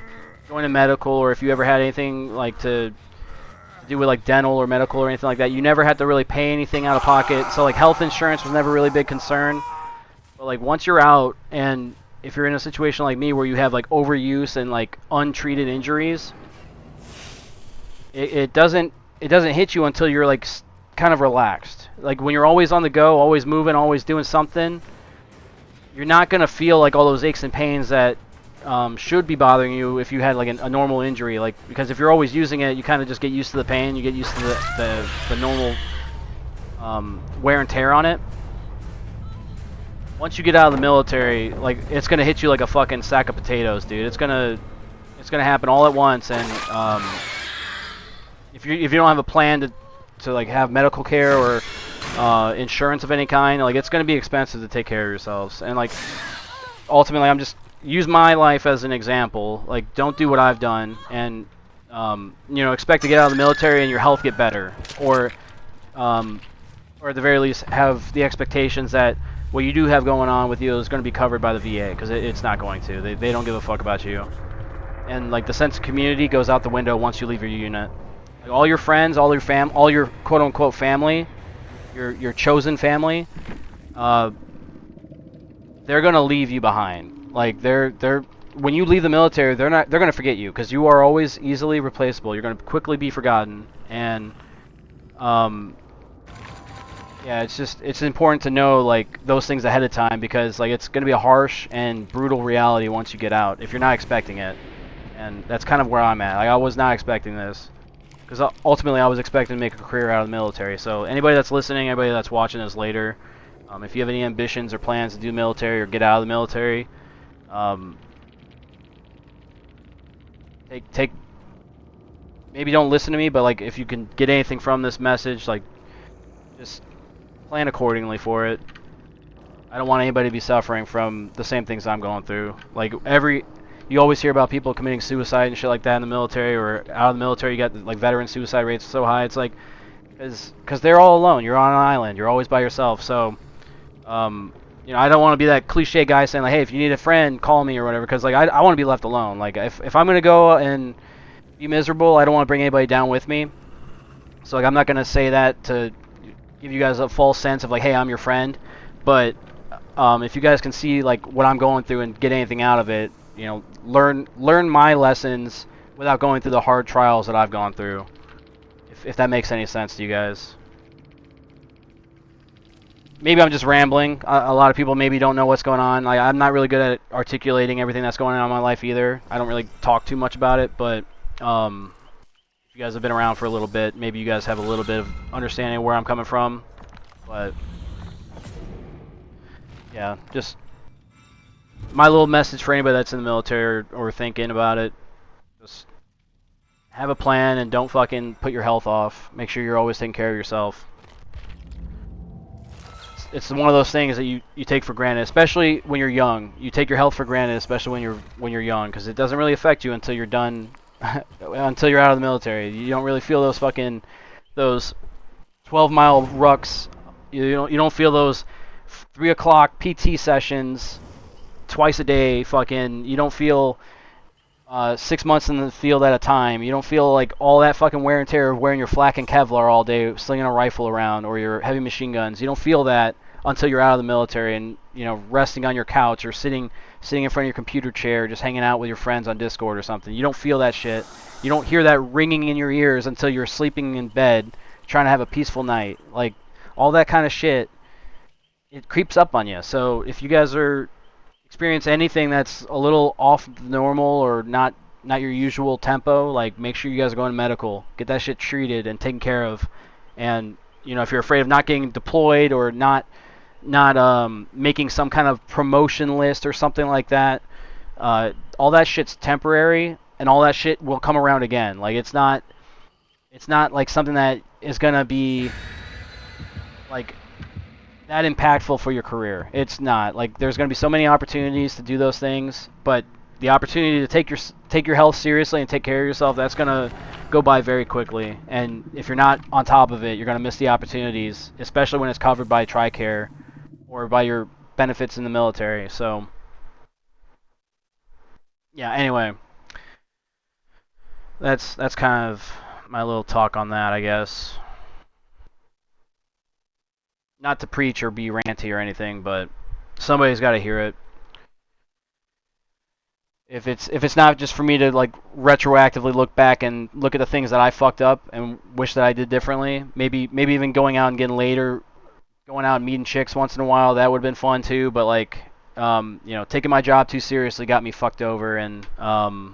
going to medical, or if you ever had anything like to do with like dental or medical or anything like that. You never had to really pay anything out of pocket, so like health insurance was never really a big concern. But like once you're out, and if you're in a situation like me where you have like overuse and like untreated injuries, it doesn't hit you until you're like kind of relaxed. Like when you're always on the go, always moving, always doing something, you're not gonna feel like all those aches and pains that should be bothering you if you had like a normal injury. Like, because if you're always using it, you kind of just get used to the pain, you get used to the normal wear and tear on it. Once you get out of the military, like it's gonna hit you like a fucking sack of potatoes, dude. It's gonna happen all at once. And if you don't have a plan to like have medical care or insurance of any kind, like it's going to be expensive to take care of yourselves. And like ultimately, I'm just use my life as an example. Like, don't do what I've done, and you know, expect to get out of the military and your health get better, or at the very least have the expectations that what you do have going on with you is going to be covered by the VA, because it's not going to. They don't give a fuck about you. And like the sense of community goes out the window once you leave your unit. Like, all your friends, all your quote-unquote family, your chosen family, they're gonna leave you behind. Like they're when you leave the military, they're gonna forget you, because you are always easily replaceable. You're gonna quickly be forgotten. And yeah, it's important to know like those things ahead of time, because like it's gonna be a harsh and brutal reality once you get out if you're not expecting it. And that's kind of where I'm at. Like, I was not expecting this. Because ultimately I was expecting to make a career out of the military. So anybody that's listening, anybody that's watching this later, If you have any ambitions or plans to do military or get out of the military, take maybe don't listen to me, but like if you can get anything from this message, like just plan accordingly for it. I don't want anybody to be suffering from the same things I'm going through. Like you always hear about people committing suicide and shit like that in the military or out of the military. You got like veteran suicide rates so high. It's like because they're all alone. You're on an island. You're always by yourself. So, I don't want to be that cliche guy saying like, hey, if you need a friend, call me or whatever. Because like I want to be left alone. Like if I'm gonna go and be miserable, I don't want to bring anybody down with me. So like I'm not gonna say that to give you guys a false sense of like, hey, I'm your friend. But if you guys can see like what I'm going through and get anything out of it, learn my lessons without going through the hard trials that I've gone through. If that makes any sense to you guys. Maybe I'm just rambling. A lot of people maybe don't know what's going on. Like I'm not really good at articulating everything that's going on in my life either. I don't really talk too much about it, but if you guys have been around for a little bit, maybe you guys have a little bit of understanding where I'm coming from. But yeah, just my little message for anybody that's in the military or thinking about it, just have a plan and don't fucking put your health off. Make sure you're always taking care of yourself. It's one of those things that you take for granted, especially when you're young. You take your health for granted, especially when you're young, because it doesn't really affect you until you're done, until you're out of the military. You don't really feel those 12-mile rucks. You don't feel those 3 o'clock PT sessions twice a day. Fucking you don't feel 6 months in the field at a time. You don't feel like all that fucking wear and tear of wearing your flak and Kevlar all day, slinging a rifle around, or your heavy machine guns. You don't feel that until you're out of the military and resting on your couch or sitting in front of your computer chair, just hanging out with your friends on Discord or something. You don't feel that shit. You don't hear that ringing in your ears until you're sleeping in bed, trying to have a peaceful night. Like all that kind of shit, it creeps up on you. So if you guys experience anything that's a little off the normal or not your usual tempo, like make sure you guys are going to medical, get that shit treated and taken care of. And if you're afraid of not getting deployed or not making some kind of promotion list or something like that, all that shit's temporary and all that shit will come around again. Like it's not like something that is gonna be like that impactful for your career. It's not. Like there's going to be so many opportunities to do those things, but the opportunity to take your health seriously and take care of yourself, that's going to go by very quickly. And if you're not on top of it, you're going to miss the opportunities, especially when it's covered by TRICARE or by your benefits in the military. So yeah, anyway, that's kind of my little talk on that, I guess. Not to preach or be ranty or anything, but somebody's got to hear it. If it's not just for me to like retroactively look back and look at the things that I fucked up and wish that I did differently, maybe even going out and getting later, going out and meeting chicks once in a while, that would have been fun too. But like, taking my job too seriously got me fucked over, and now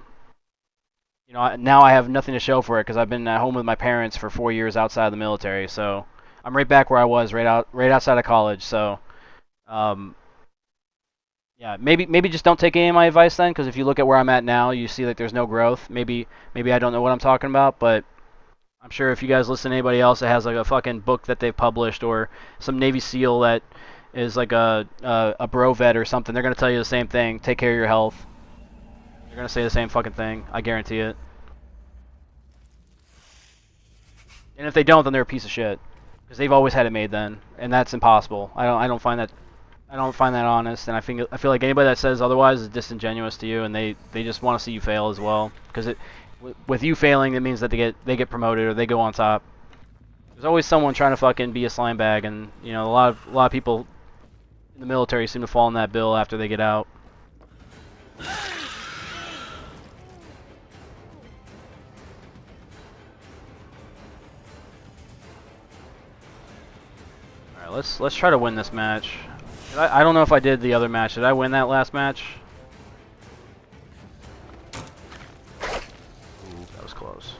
I have nothing to show for it because I've been at home with my parents for 4 years outside of the military. So I'm right back where I was right outside of college. So yeah, maybe just don't take any of my advice then, because if you look at where I'm at now, you see that there's no growth. Maybe I don't know what I'm talking about, but I'm sure if you guys listen to anybody else that has like a fucking book that they've published or some Navy SEAL that is like a bro vet or something, they're gonna tell you the same thing. Take care of your health. They're gonna say the same fucking thing. I guarantee it. And if they don't, then they're a piece of shit, because they've always had it made then, and that's impossible. I don't find that honest, and I feel like anybody that says otherwise is disingenuous to you, and they just want to see you fail as well. Because with you failing, it means that they get promoted or they go on top. There's always someone trying to fucking be a slime bag, and a lot of people in the military seem to fall in that bill after they get out. All right, let's try to win this match. I don't know if I did the other match. Did I win that last match? Ooh, that was close.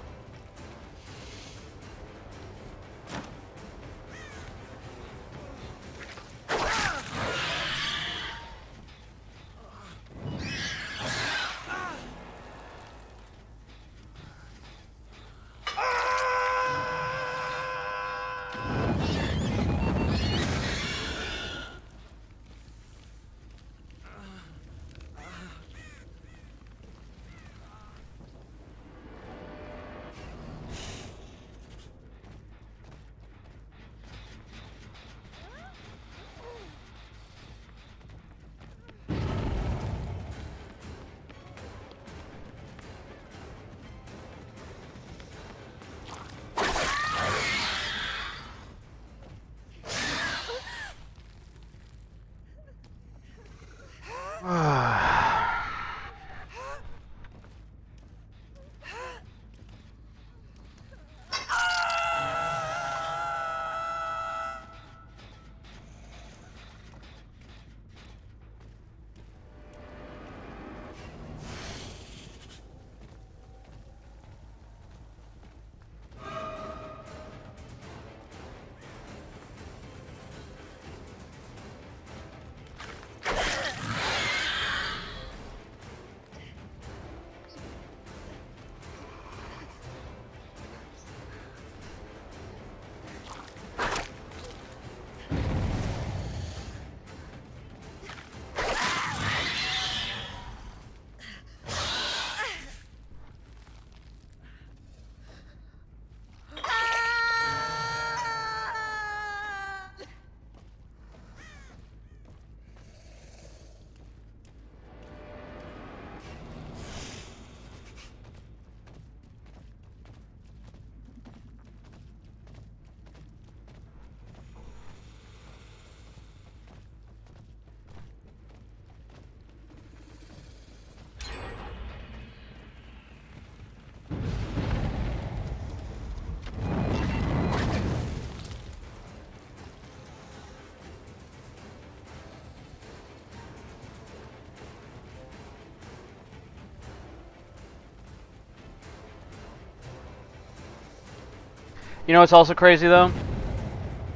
You know what's also crazy though?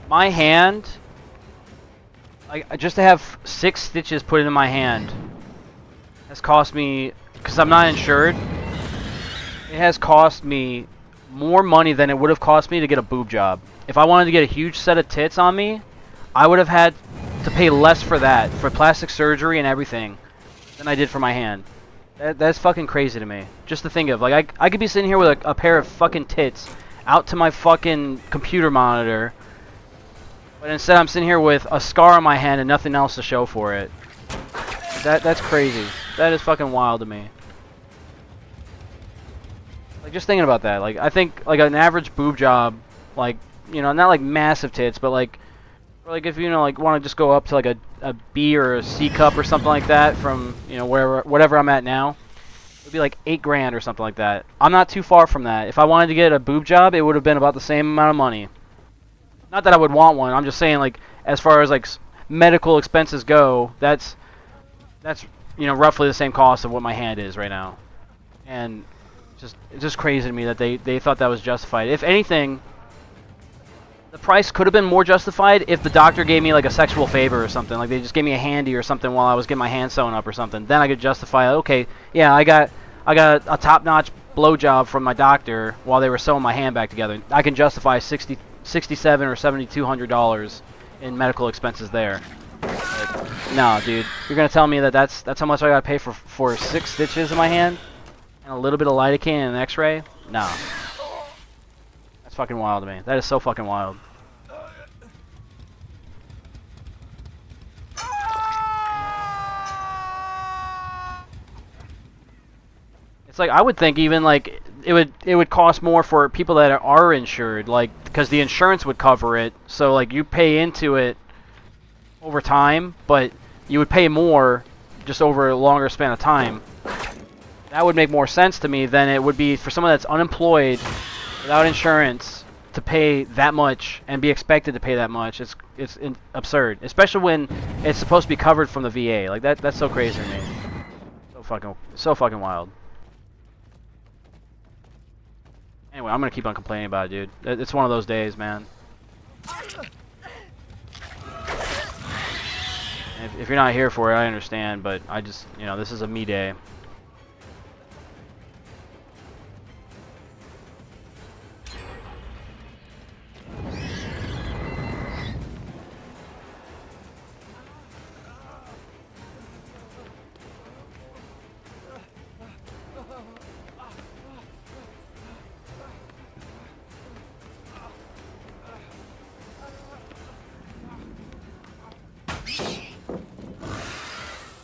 My hand, like just to have 6 stitches put into my hand, has cost me, because I'm not insured, it has cost me more money than it would have cost me to get a boob job. If I wanted to get a huge set of tits on me, I would have had to pay less for that, for plastic surgery and everything, than I did for my hand. That's fucking crazy to me. Just to think of, like, I could be sitting here with a pair of fucking tits out to my fucking computer monitor, but instead I'm sitting here with a scar on my hand and nothing else to show for it. That's crazy. That is fucking wild to me. Like, just thinking about that, like, I think, like, an average boob job, like, you know, not like massive tits, but like, or like if you know, like, want to just go up to like a B or a C cup or something like that from, you know, whatever I'm at now, it would be like 8 grand or something like that. I'm not too far from that. If I wanted to get a boob job, it would have been about the same amount of money. Not that I would want one. I'm just saying, like, as far as like medical expenses go, that's you know, roughly the same cost of what my hand is right now. And it's just crazy to me that they thought that was justified. If anything, the price could have been more justified if the doctor gave me like a sexual favor or something. Like they just gave me a handy or something while I was getting my hand sewn up or something. Then I could justify, okay, yeah, I got a top-notch blowjob from my doctor while they were sewing my hand back together. I can justify $67 or $7,200 in medical expenses there. Like, no, dude, you're gonna tell me that that's how much I gotta pay for 6 stitches in my hand and a little bit of lidocaine and an X-ray? No. That's fucking wild to me. That is so fucking wild. It's like I would think even like it would cost more for people that are insured, like because the insurance would cover it. So like you pay into it over time, but you would pay more just over a longer span of time. That would make more sense to me than it would be for someone that's unemployed without insurance to pay that much and be expected to pay that much. It's absurd, especially when it's supposed to be covered from the VA. Like that's so crazy to me. So fucking wild. Anyway, I'm gonna keep on complaining about it, dude. It's one of those days, man. If you're not here for it, I understand, but I just, you know, this is a me day.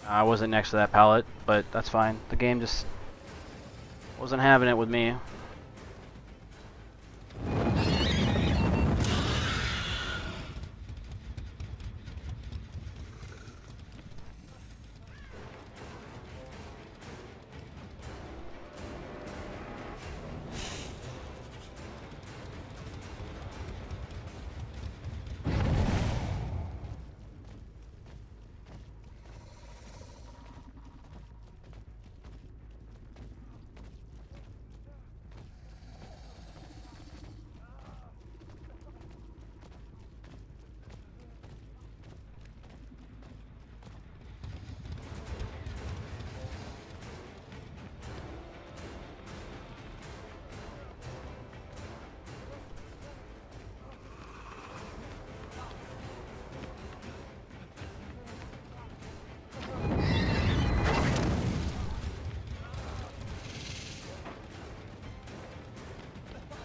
I wasn't next to that pallet, but that's fine. The game just wasn't having it with me.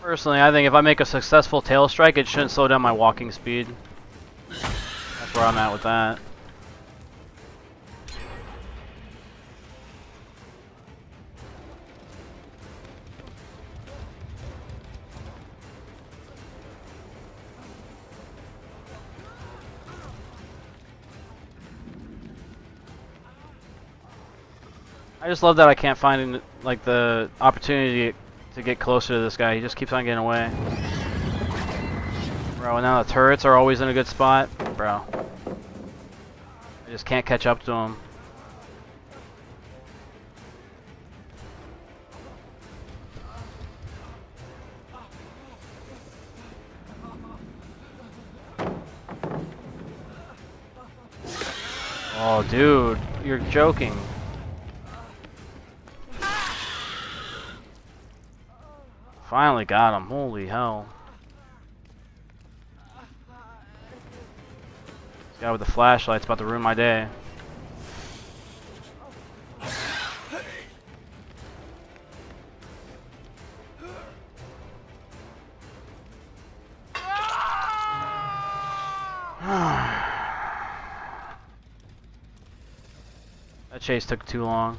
Personally, I think if I make a successful tail strike, it shouldn't slow down my walking speed. That's where I'm at with that. I just love that I can't find like the opportunity to get closer to this guy. He just keeps on getting away. Bro, and now the turrets are always in a good spot. Bro. I just can't catch up to him. Oh, dude, you're joking. Finally got him. Holy hell. This guy with the flashlight's about to ruin my day. That chase took too long.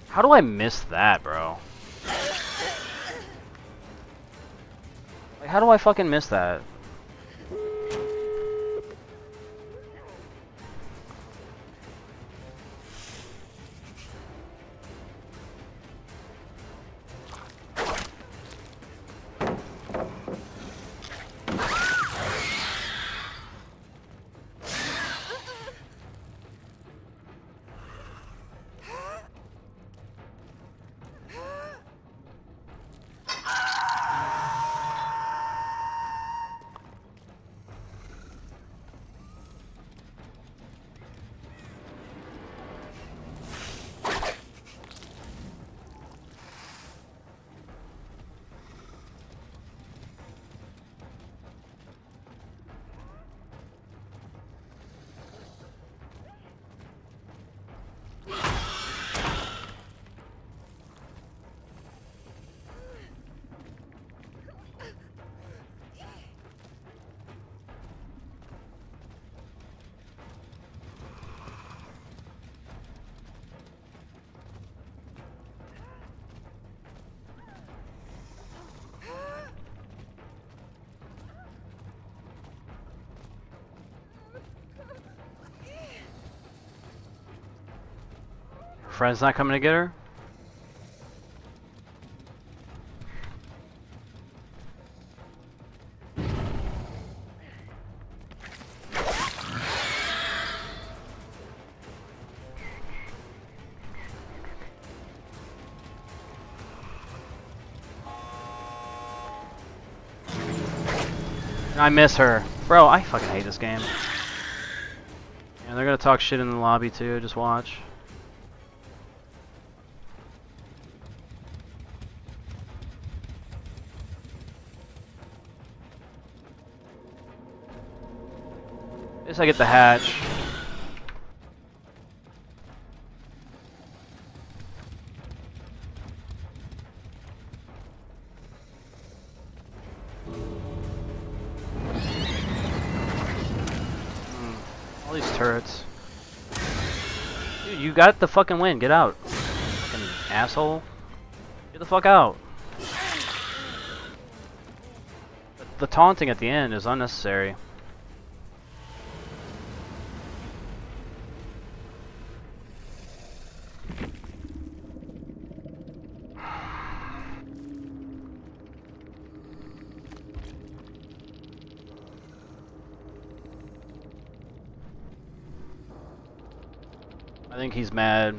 How do I miss that, bro? Like, how do I fucking miss that? Her friend's not coming to get her? I miss her. Bro, I fucking hate this game. And they're gonna talk shit in the lobby too, just watch. At least I get the hatch. All these turrets. Dude, you got the fucking win. Get out. Fucking asshole. Get the fuck out. The taunting at the end is unnecessary. I think he's mad.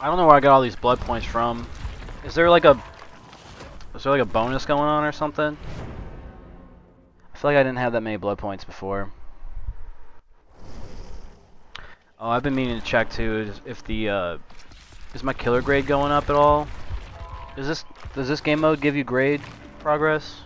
I don't know where I got all these blood points from. Is there like a bonus going on or something? I feel like I didn't have that many blood points before. Oh, I've been meaning to check too if the Is my killer grade going up at all? Does this game mode give you grade progress?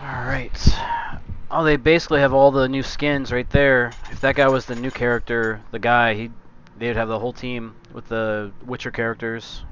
Alright. Oh, they basically have all the new skins right there. If that guy was the new character, the guy, they'd have the whole team with the Witcher characters.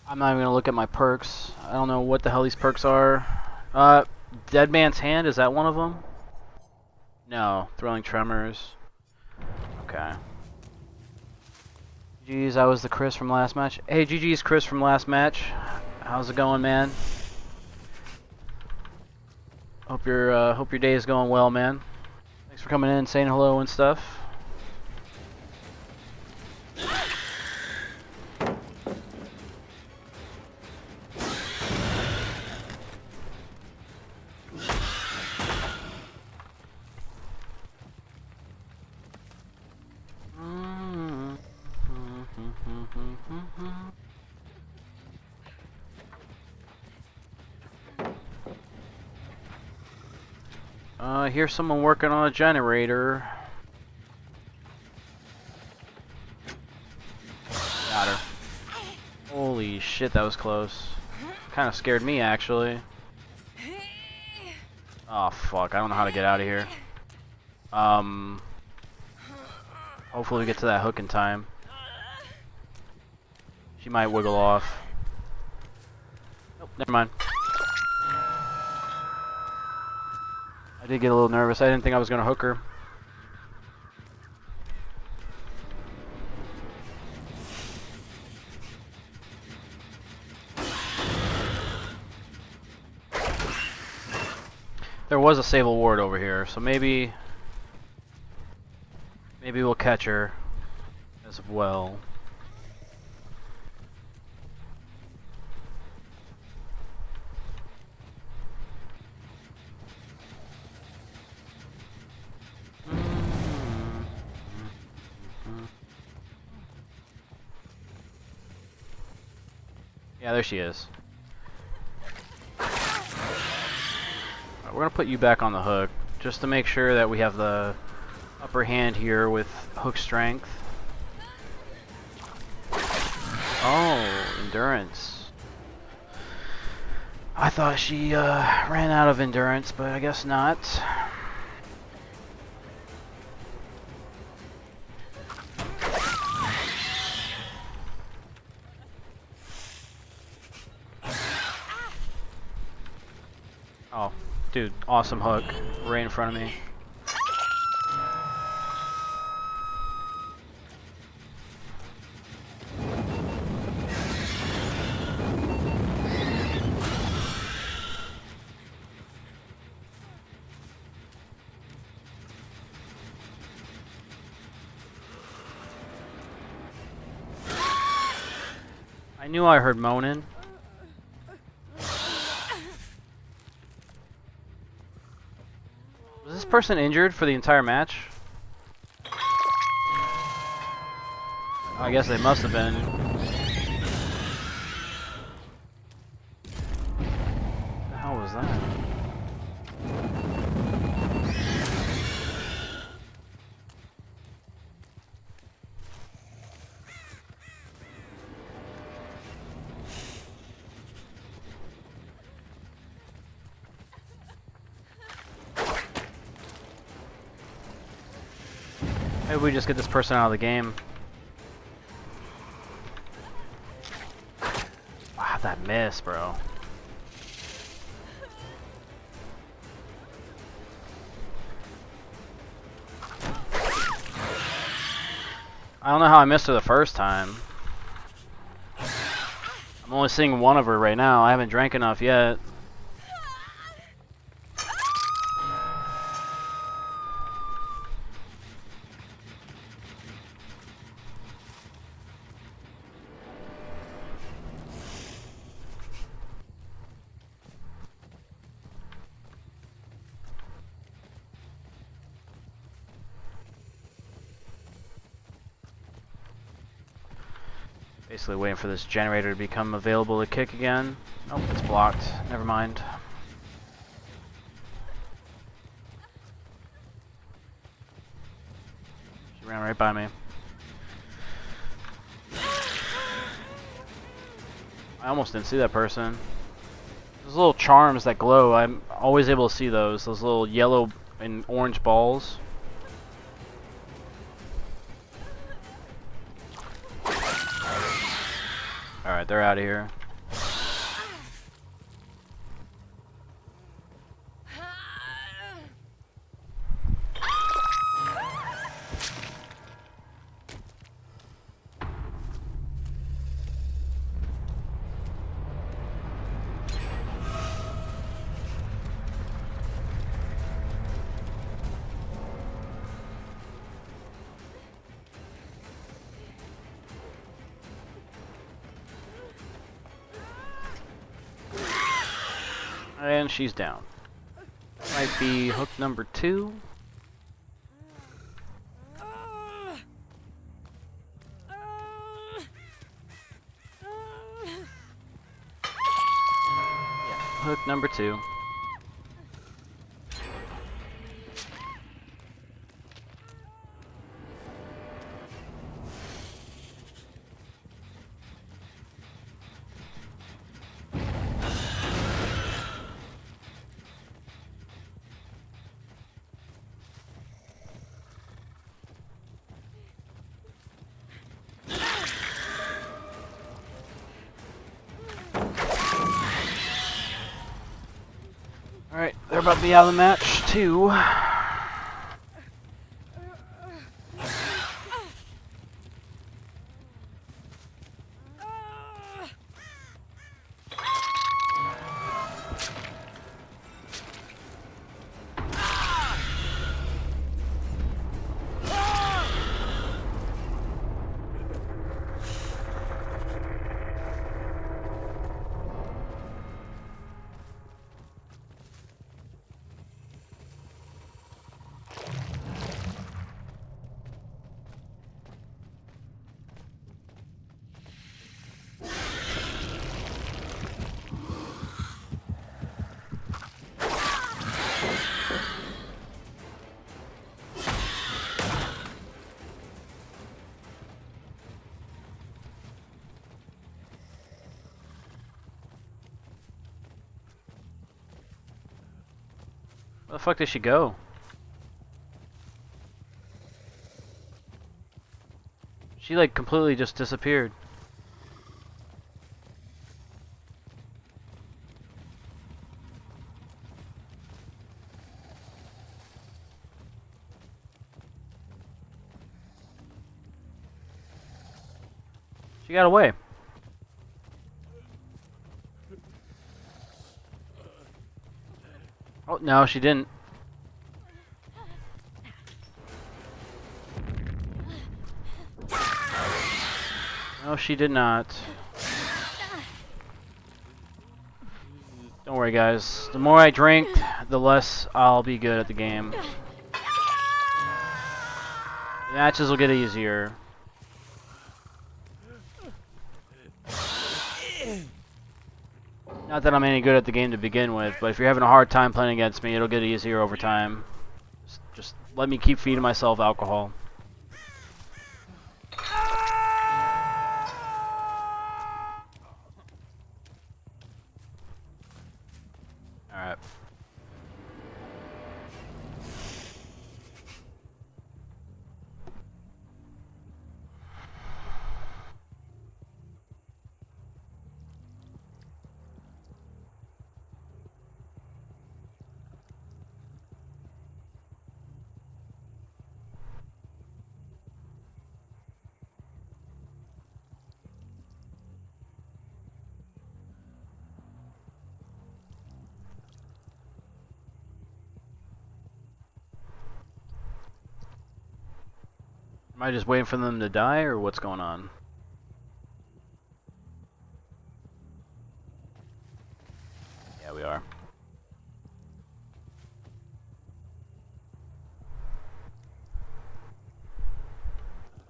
I'm not even gonna look at my perks. I don't know what the hell these perks are. Dead Man's Hand, is that one of them? No, Thrilling Tremors. Okay. GG's, I was the Chris from last match. Hey, GG's Chris from last match. How's it going, man? Hope your day is going well, man. Thanks for coming in and saying hello and stuff. I hear someone working on a generator. Got her. Holy shit, that was close. Kind of scared me, actually. Oh, fuck. I don't know how to get out of here. Hopefully we get to that hook in time. She might wiggle off. Nope, never mind. I did get a little nervous. I didn't think I was going to hook her. There was a Sable Ward over here, so maybe we'll catch her as well. Yeah, there she is. We're going to put you back on the hook, just to make sure that we have the upper hand here with hook strength. Oh, endurance. I thought she ran out of endurance, but I guess not. Oh. Dude, awesome hook. Right in front of me. I knew I heard moaning. person injured for the entire match? I guess they must have been. What the hell was that? Maybe we just get this person out of the game. Wow, that miss, bro. I don't know how I missed her the first time. I'm only seeing one of her right now. I haven't drank enough yet. Basically waiting for this generator to become available to kick again. Oh, it's blocked. Never mind. She ran right by me. I almost didn't see that person. Those little charms that glow, I'm always able to see those. Those little yellow and orange balls. Alright, they're out of here. And she's down. Might be hook number 2. Yeah, hook number 2. Alright, they're about to be out of the match, too. Where the fuck did she go? She like completely just disappeared. She got away. Oh, no, she didn't. No, she did not. Don't worry, guys. The more I drink, the less I'll be good at the game. The matches will get easier. Not that I'm any good at the game to begin with, but if you're having a hard time playing against me, it'll get easier over time. Just let me keep feeding myself alcohol. Alright. Am I just waiting for them to die, or what's going on? Yeah, we are.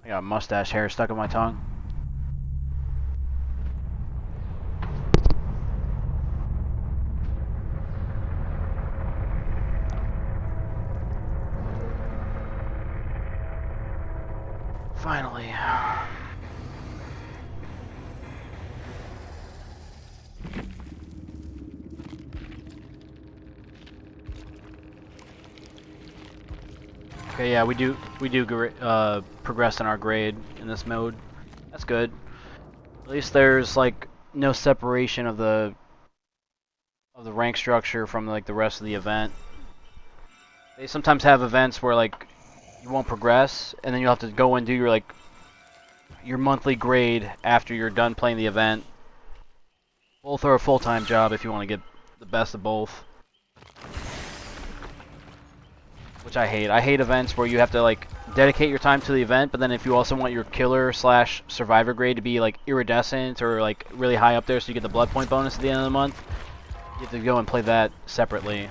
I got mustache hair stuck in my tongue. Finally. Okay, yeah, we do progress in our grade in this mode. That's good. At least there's like no separation of the rank structure from like the rest of the event. They sometimes have events where like you won't progress, and then you'll have to go and do your monthly grade after you're done playing the event. Both are a full-time job if you want to get the best of both. Which I hate. I hate events where you have to like dedicate your time to the event, but then if you also want your killer / survivor grade to be like iridescent or like really high up there so you get the blood point bonus at the end of the month, you have to go and play that separately.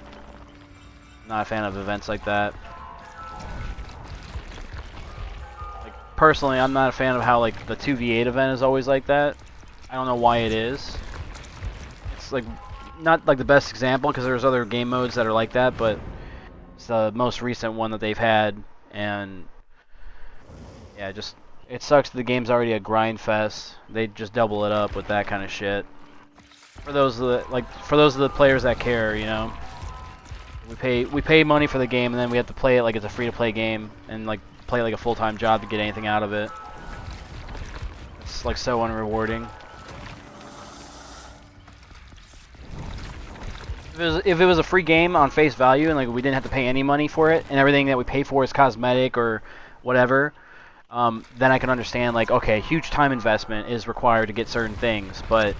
Not a fan of events like that. Like personally, I'm not a fan of how like the 2v8 event is always like that. I don't know why it is. It's like not like the best example because there's other game modes that are like that, but it's the most recent one that they've had, and yeah, just it sucks that the game's already a grind fest. They just double it up with that kind of shit. For those of the players that care, you know. We pay money for the game, and then we have to play it like it's a free-to-play game, and like play it like a full-time job to get anything out of it. It's like so unrewarding. If it was a free game on face value and like we didn't have to pay any money for it and everything that we pay for is cosmetic or whatever, then I can understand like, okay, huge time investment is required to get certain things, but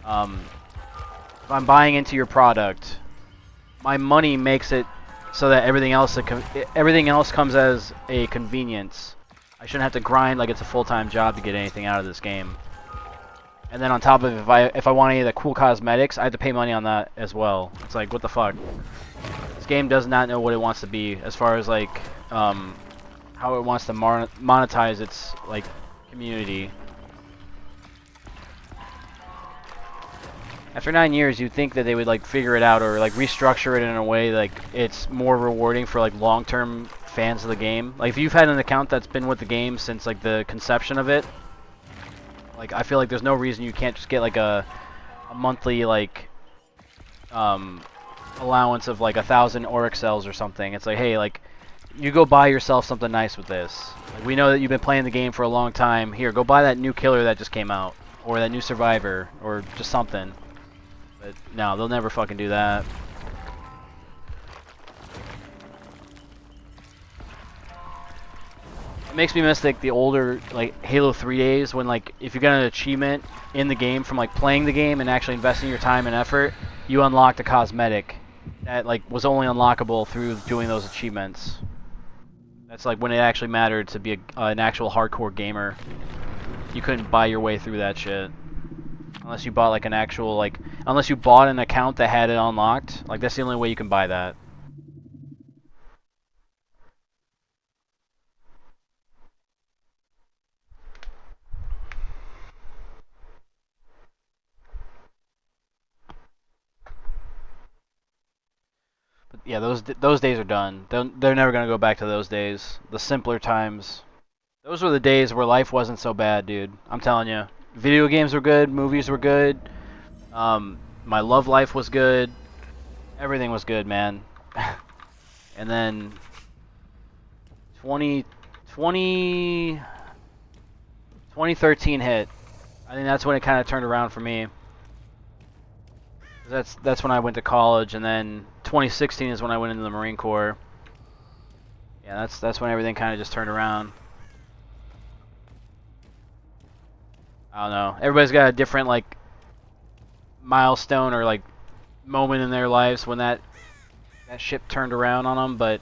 if I'm buying into your product, my money makes it so that everything else comes as a convenience. I shouldn't have to grind like it's a full-time job to get anything out of this game. And then on top of it, if I want any of the cool cosmetics, I have to pay money on that as well. It's like, what the fuck? This game does not know what it wants to be as far as like how it wants to monetize its like community. After 9 years, you'd think that they would like figure it out or like restructure it in a way like it's more rewarding for like long-term fans of the game. Like if you've had an account that's been with the game since like the conception of it, like I feel like there's no reason you can't just get like a monthly like allowance of like 1,000 Auric cells or something. It's like, hey, like you go buy yourself something nice with this. Like, we know that you've been playing the game for a long time. Here, go buy that new killer that just came out, or that new survivor, or just something. But no, they'll never fucking do that. It makes me miss like the older like Halo 3 days when like if you got an achievement in the game from like playing the game and actually investing your time and effort, you unlocked a cosmetic that like was only unlockable through doing those achievements. That's like when it actually mattered to be an actual hardcore gamer. You couldn't buy your way through that shit unless you bought like an actual like unless you bought an account that had it unlocked. Like that's the only way you can buy that. yeah, those days are done. They're never gonna go back to those days. The simpler times. Those were the days where life wasn't so bad, dude. I'm telling you. Video games were good. Movies were good. My love life was good. Everything was good, man. And then 2013 hit. I think that's when it kind of turned around for me. That's when I went to college, and then 2016 is when I went into the Marine Corps. Yeah, that's when everything kind of just turned around. I don't know. Everybody's got a different like milestone or like moment in their lives when that ship turned around on them, but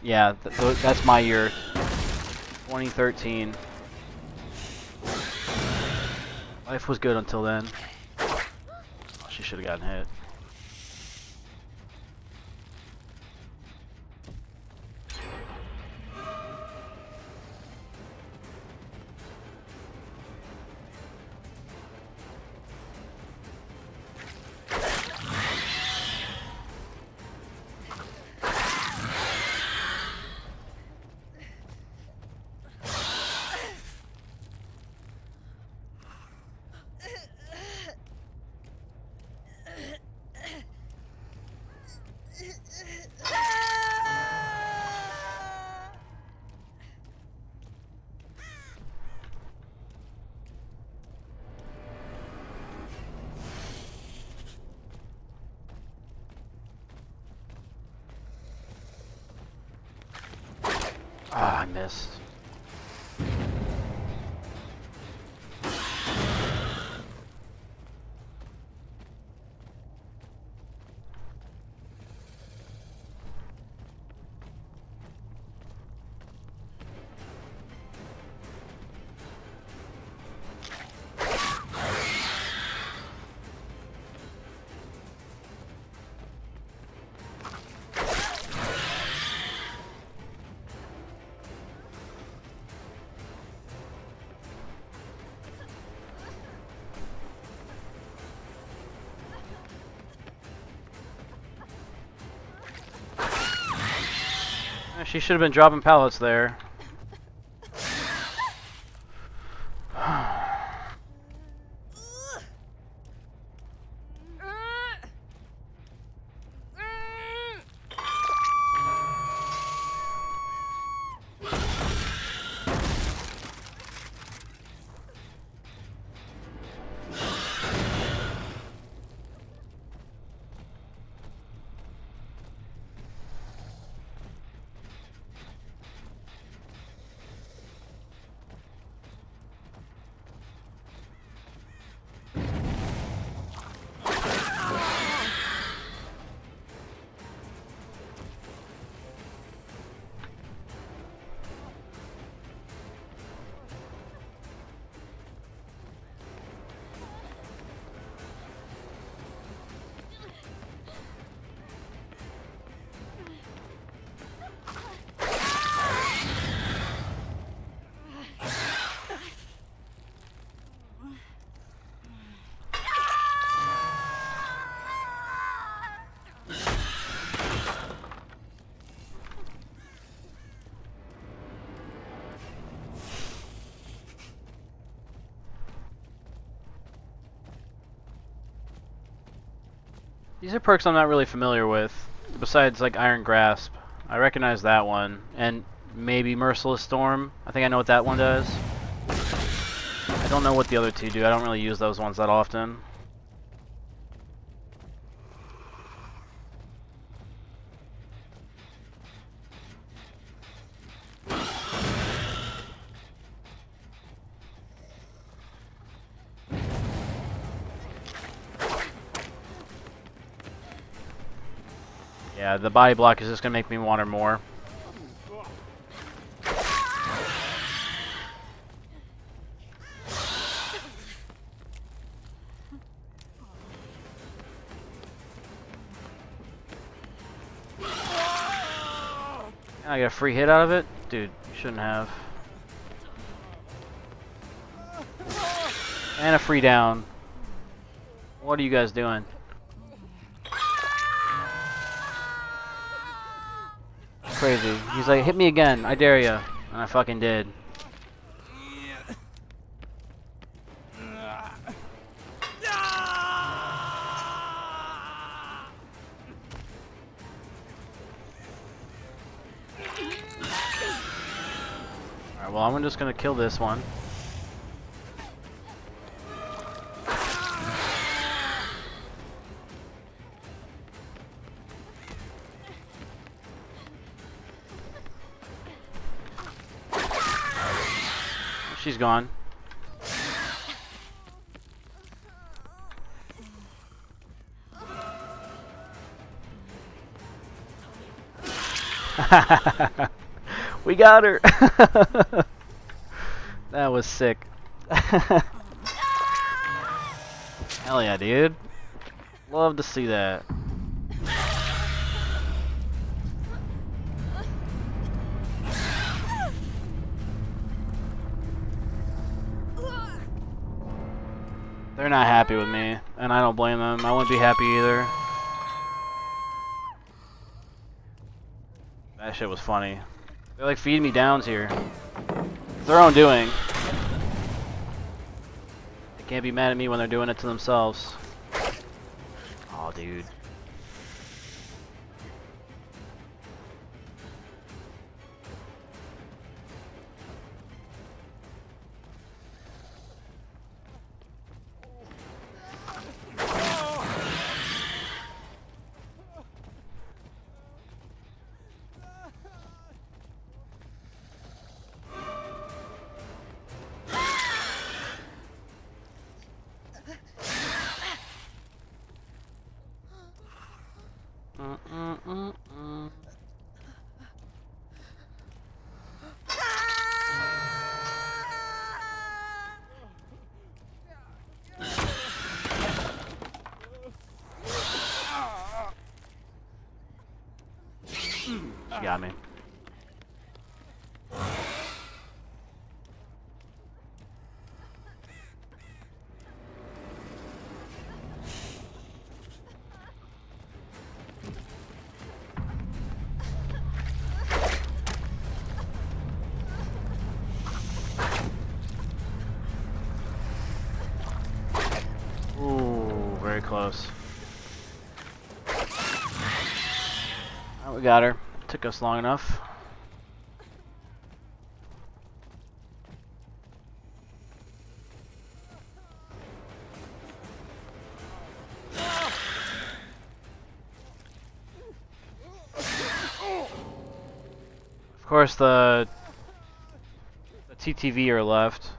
yeah, that's my year, 2013. Life was good until then. Oh, she should have gotten hit. Ah, I missed. She should have been dropping pallets there. These are perks I'm not really familiar with, besides like Iron Grasp. I recognize that one, and maybe Merciless Storm. I think I know what that one does. I don't know what the other two do. I don't really use those ones that often. Yeah, the body block is just gonna make me want her more. I got a free hit out of it? Dude, you shouldn't have. And a free down. What are you guys doing? Crazy. He's like, hit me again. I dare you. And I fucking did. Alright, well, I'm just gonna kill this one. She's gone. We got her. That was sick. Hell yeah, dude. Love to see that. They're not happy with me, and I don't blame them. I wouldn't be happy either. That shit was funny. They're like feeding me downs here. It's their own doing. They can't be mad at me when they're doing it to themselves. Aw, dude. She got me. Ooh, very close. Oh, we got her. Took us long enough. Of course, the TTV are left.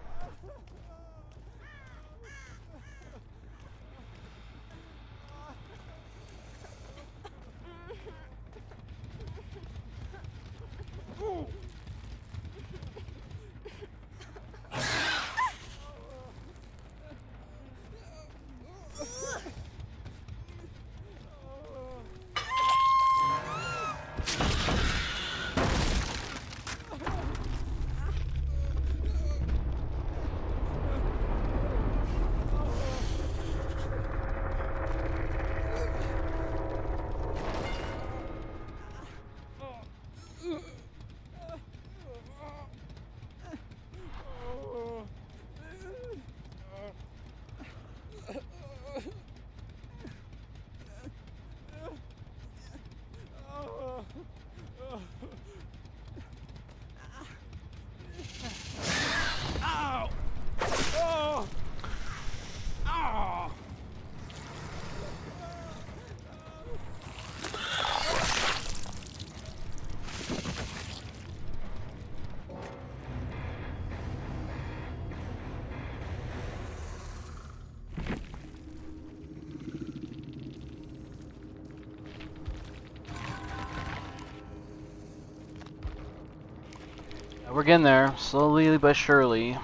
We're getting there, slowly but surely.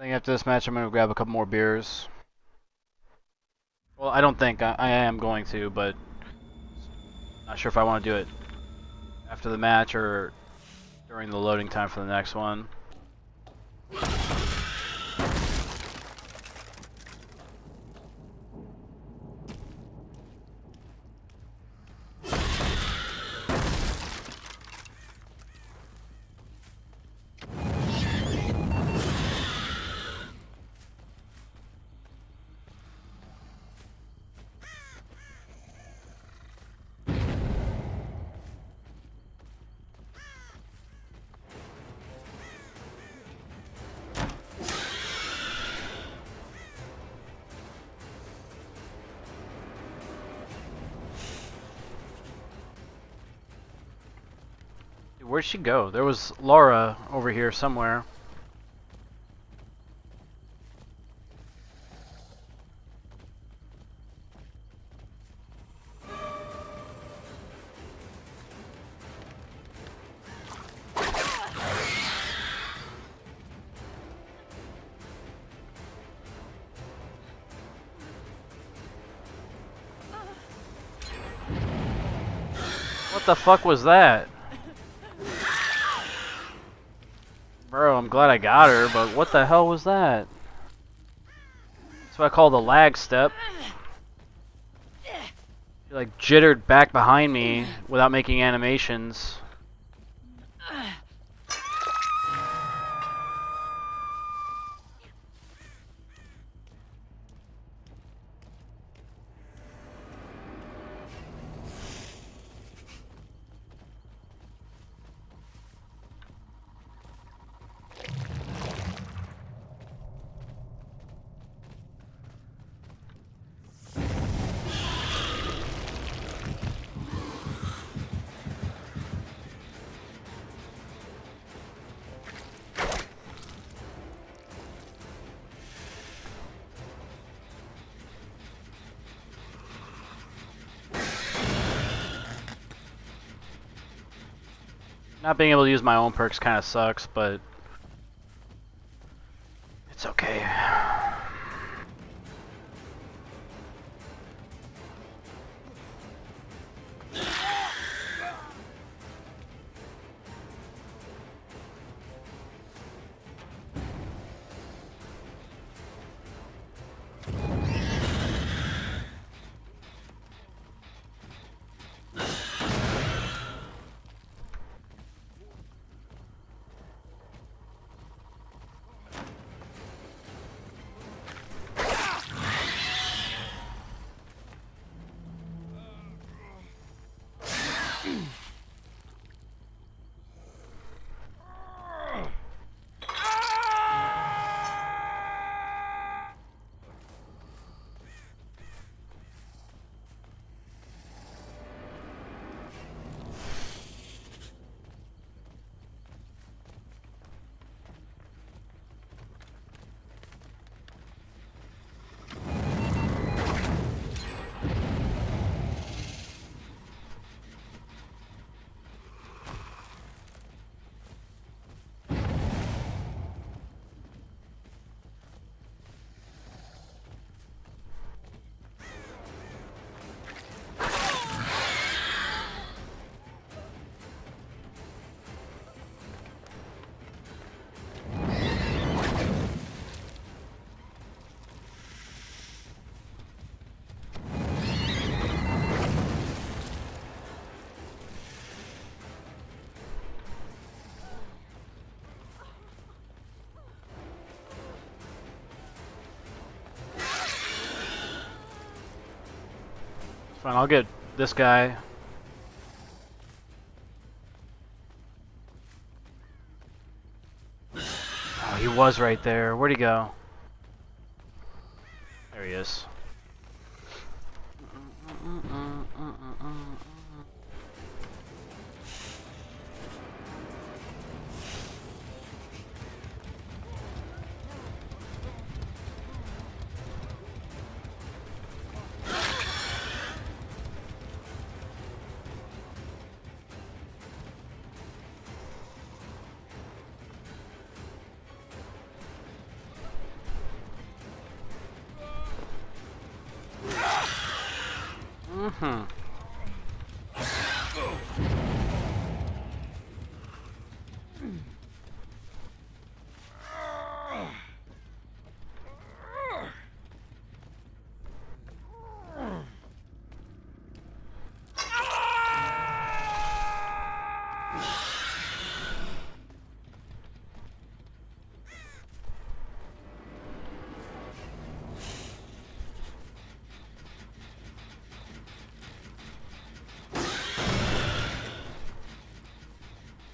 think after this match I'm going to grab a couple more beers. Well, I don't think. I am going to, but not sure if I want to do it after the match or during the loading time for the next one. Where'd she go? There was Laura over here somewhere. What the fuck was that? Bro, I'm glad I got her, but what the hell was that? That's what I call the lag step. She like jittered back behind me without making animations. Not being able to use my own perks kind of sucks, but it's okay. Fine, I'll get this guy. Oh, he was right there. Where'd he go? There he is. Hmm.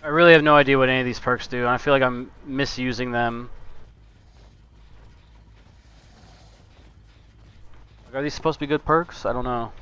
I really have no idea what any of these perks do, and I feel like I'm misusing them. Like, are these supposed to be good perks? I don't know.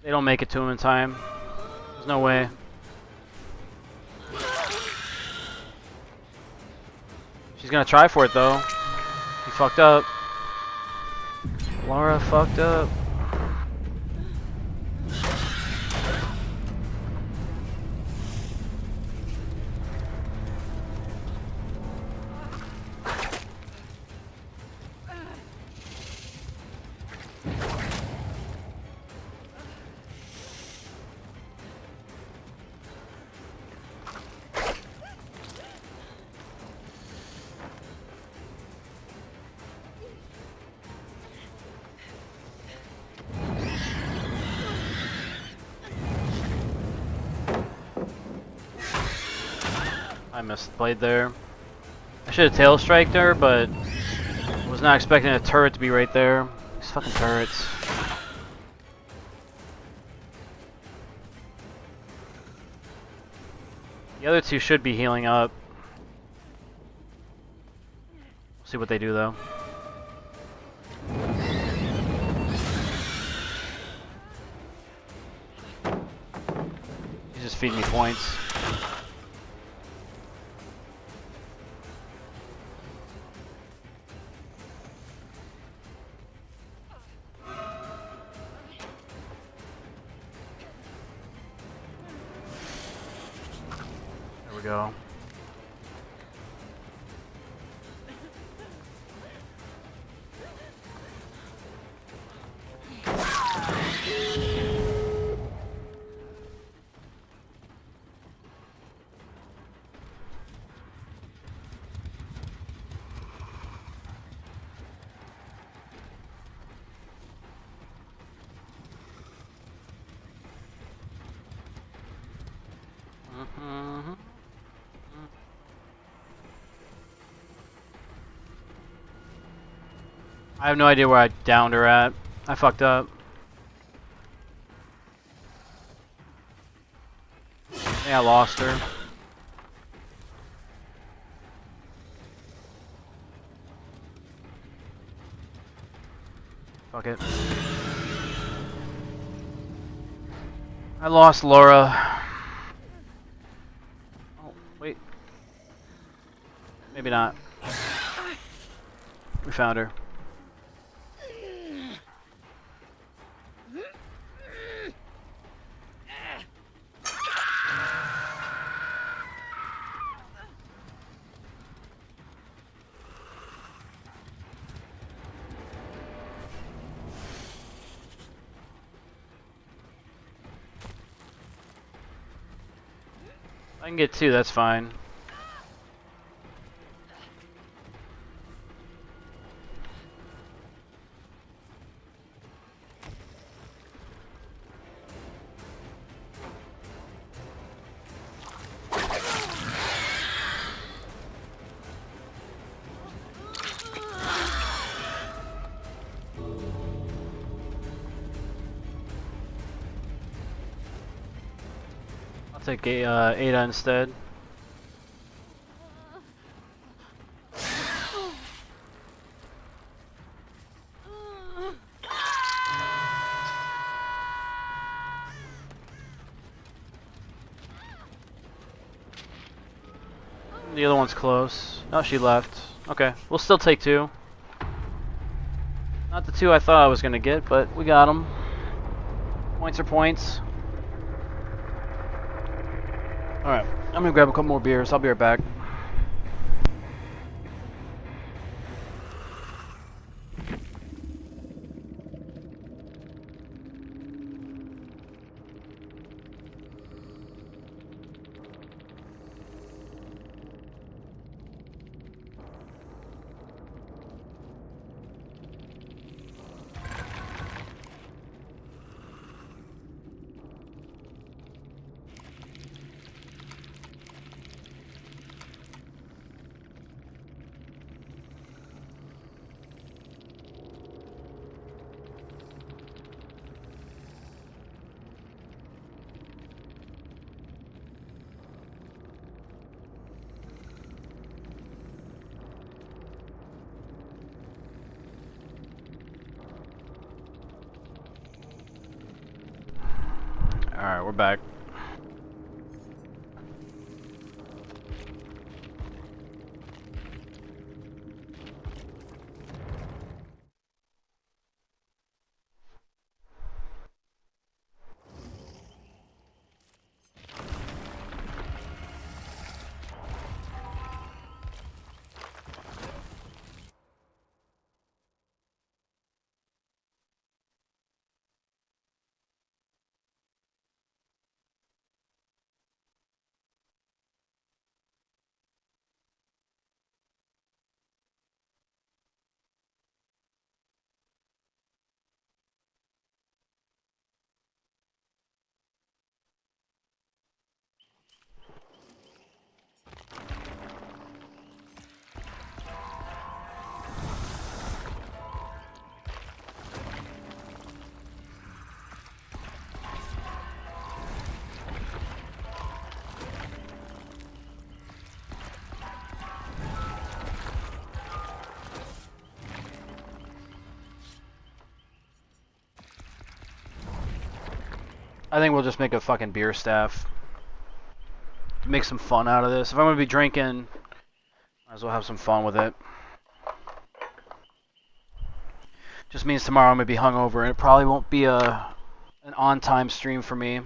They don't make it to him in time. There's no way. She's gonna try for it though. He fucked up. Laura fucked up. I missed the blade there. I should have tail striked her, but I was not expecting a turret to be right there. These fucking turrets. The other two should be healing up. We'll see what they do though. He's just feeding me points. There we go. I have no idea where I downed her at. I fucked up. Yeah, I lost her. Fuck it. I lost Laura. Oh, wait. Maybe not. We found her. I can get two, that's fine. I'll take Ada instead. The other one's close. Oh, she left. Okay, we'll still take 2. Not the 2 I thought I was going to get, but we got them. Points are points. Alright, I'm going to grab a couple more beers. I'll be right back. Alright, we're back. I think we'll just make a fucking beer staff. Make some fun out of this. If I'm going to be drinking, might as well have some fun with it. Just means tomorrow I'm going to be hungover and it probably won't be an on-time stream for me.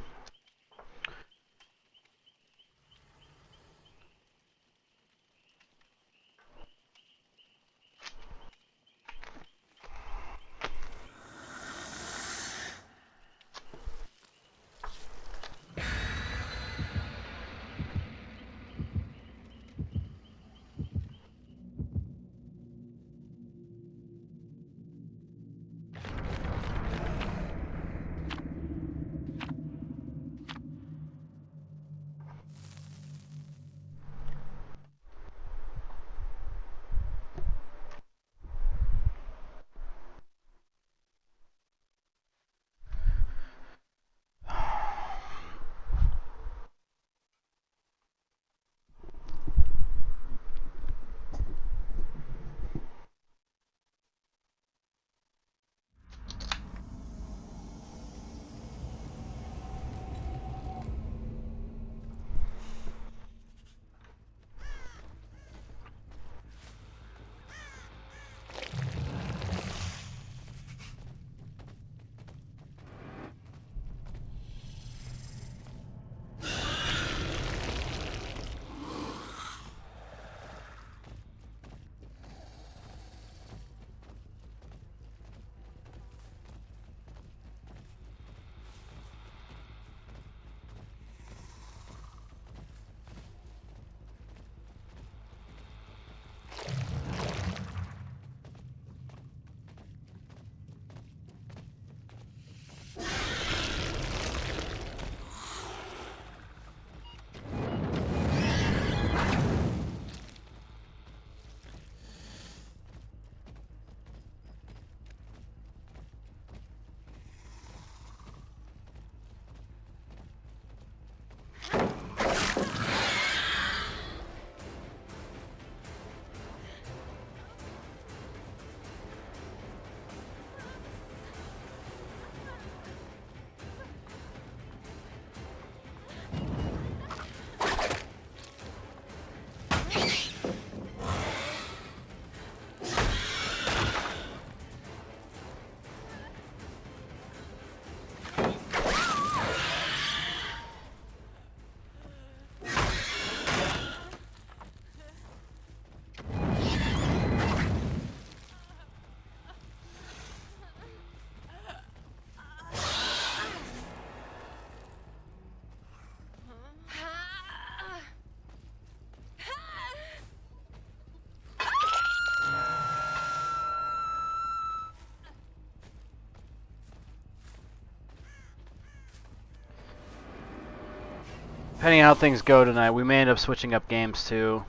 Depending on how things go tonight, we may end up switching up games too.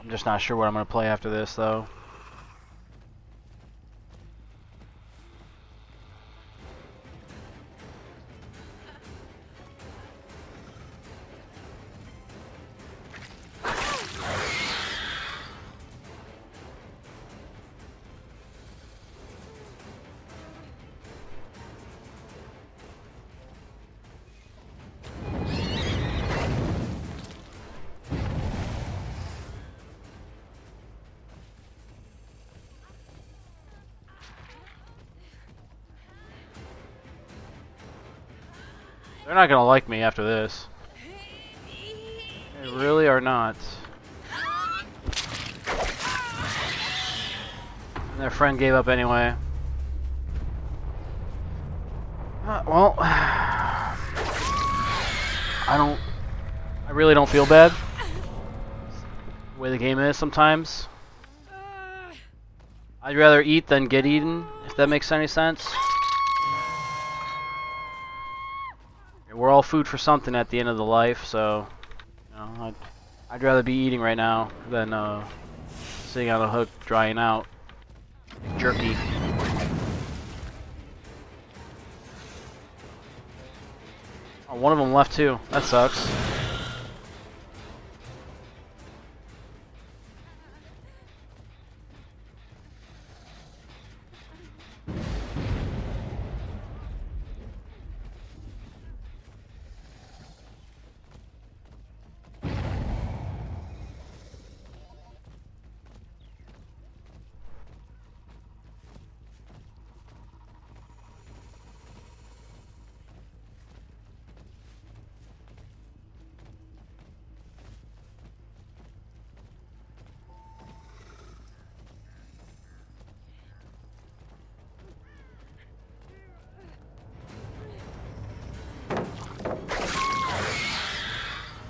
I'm just not sure what I'm going to play after this, though. They're not gonna like me after this. They really are not. And their friend gave up anyway. Well, I really don't feel bad. The way the game is sometimes. I'd rather eat than get eaten, if that makes any sense. We're all food for something at the end of the life, so you know, I'd rather be eating right now than sitting on a hook drying out. Jerky. Oh, one of them left too. That sucks.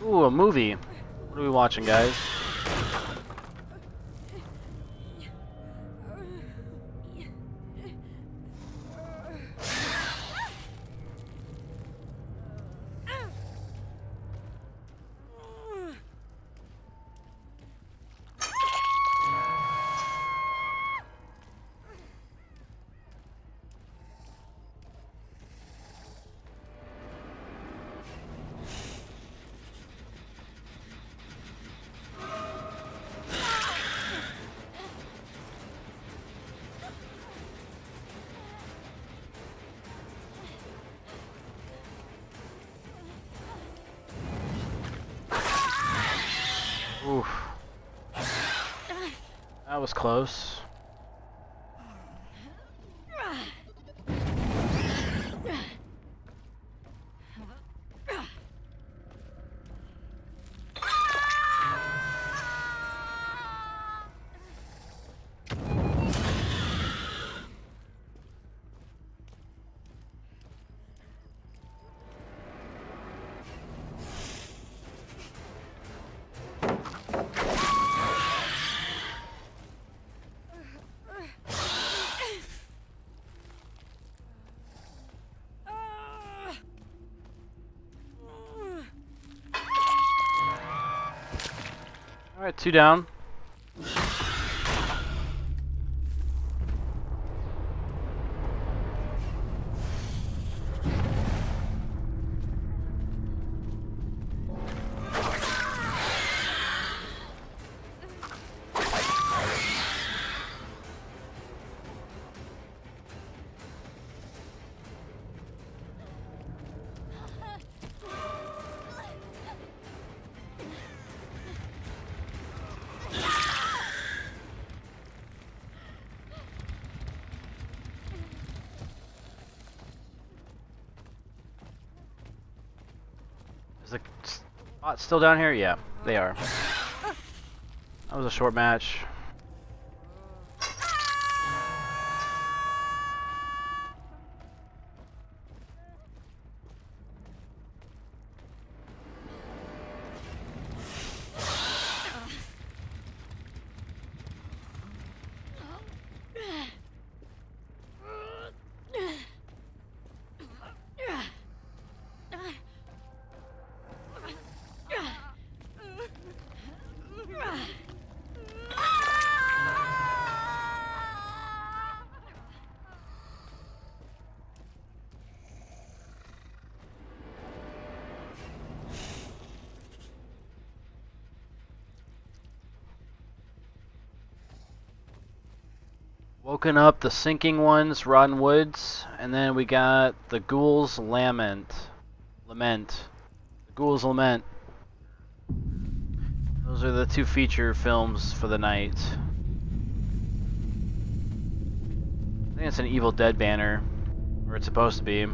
Ooh, a movie. What are we watching, guys? Oof. That was close. Alright, 2 down. Is the spot still down here? Yeah, they are. That was a short match. Woken up the sinking ones, rotten woods, and then we got the Ghoul's Lament. The Ghoul's Lament. Those are the two feature films for the night. I think it's an Evil Dead banner, or it's supposed to be.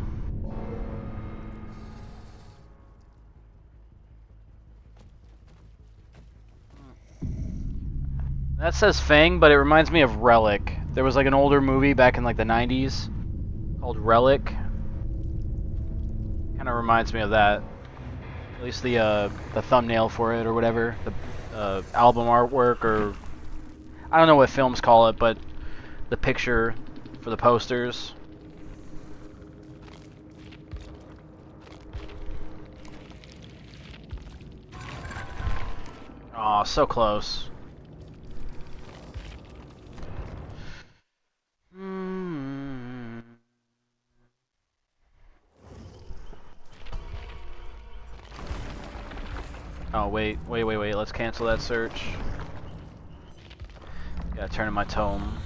That says Fang, but it reminds me of Relic. There was like an older movie back in like the 90s called Relic. Kind of reminds me of that. At least the thumbnail for it or whatever, the album artwork, or I don't know what films call it, but the picture for the posters. Aw, so close. Oh, wait. Let's cancel that search. Gotta turn in my tome.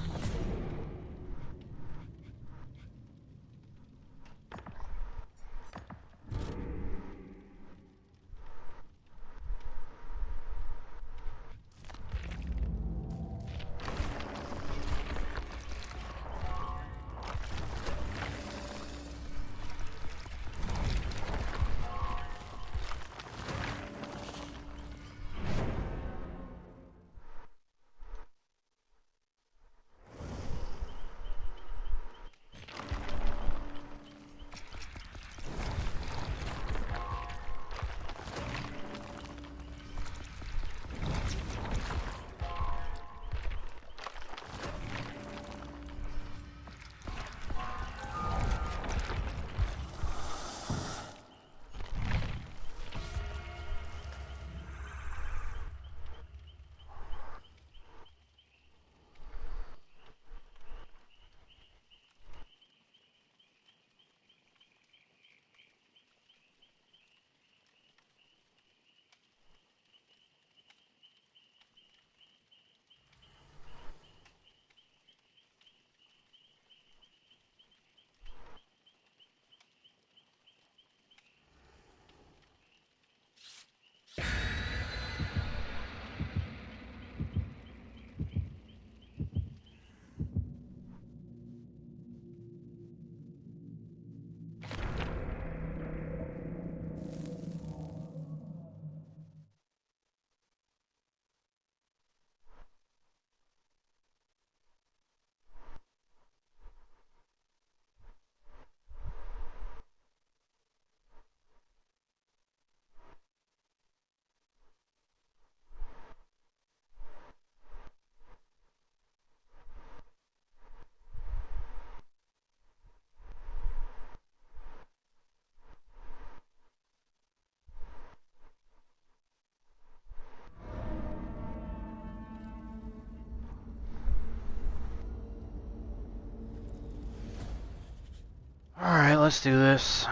Alright, let's do this.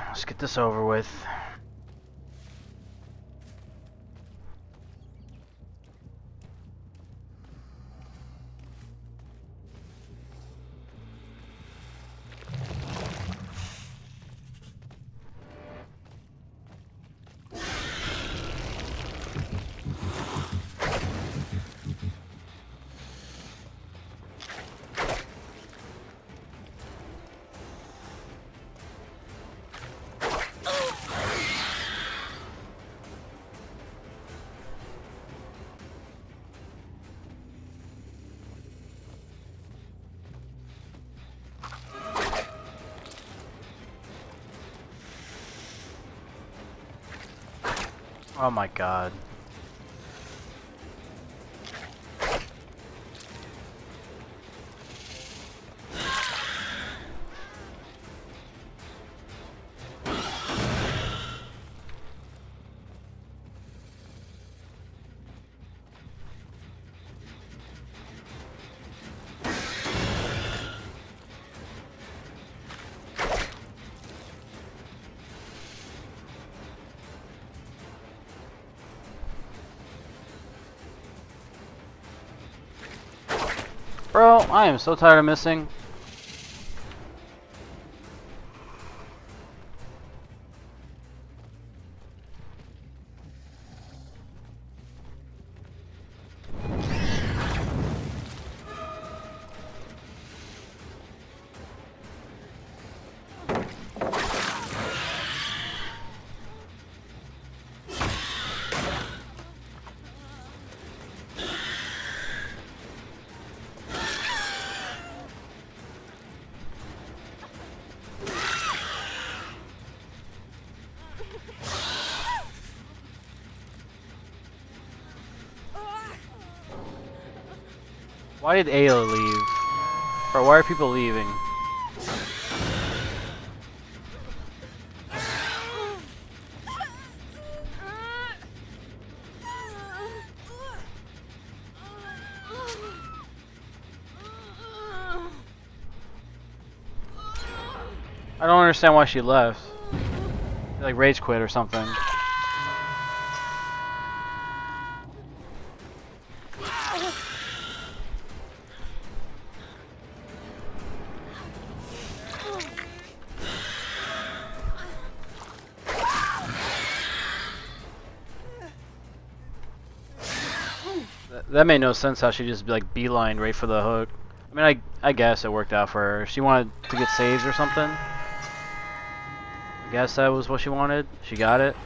Let's get this over with. Oh my god. Bro, I am so tired of missing. Why did Ayla leave? Bro, why are people leaving? I don't understand why she left. She, like rage quit or something. That made no sense how she just like beelined right for the hook. I mean, I guess it worked out for her. She wanted to get saves or something. I guess that was what she wanted. She got it.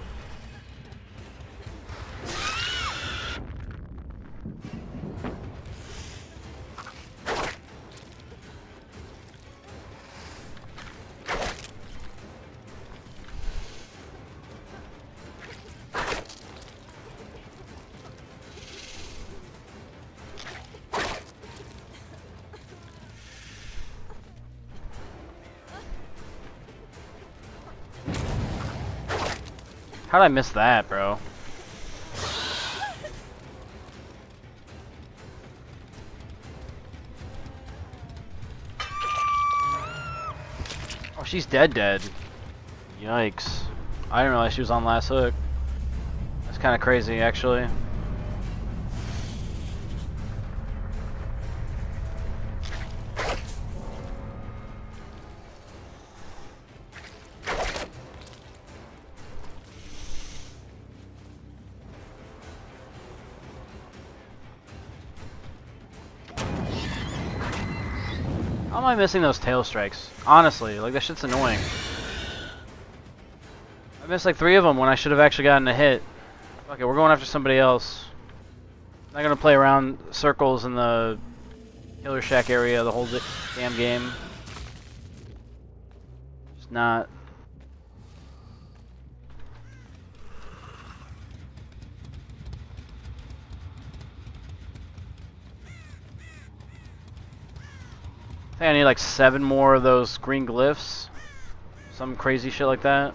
How did I miss that, bro? Oh, she's dead. Yikes. I didn't realize she was on last hook. That's kind of crazy, actually. How am I missing those tail strikes? Honestly, like that shit's annoying. I missed like 3 of them when I should have actually gotten a hit. Okay, we're going after somebody else. I'm not gonna play around circles in the Killer Shack area the whole damn game. Just not. I think I need like 7 more of those green glyphs. Some crazy shit like that.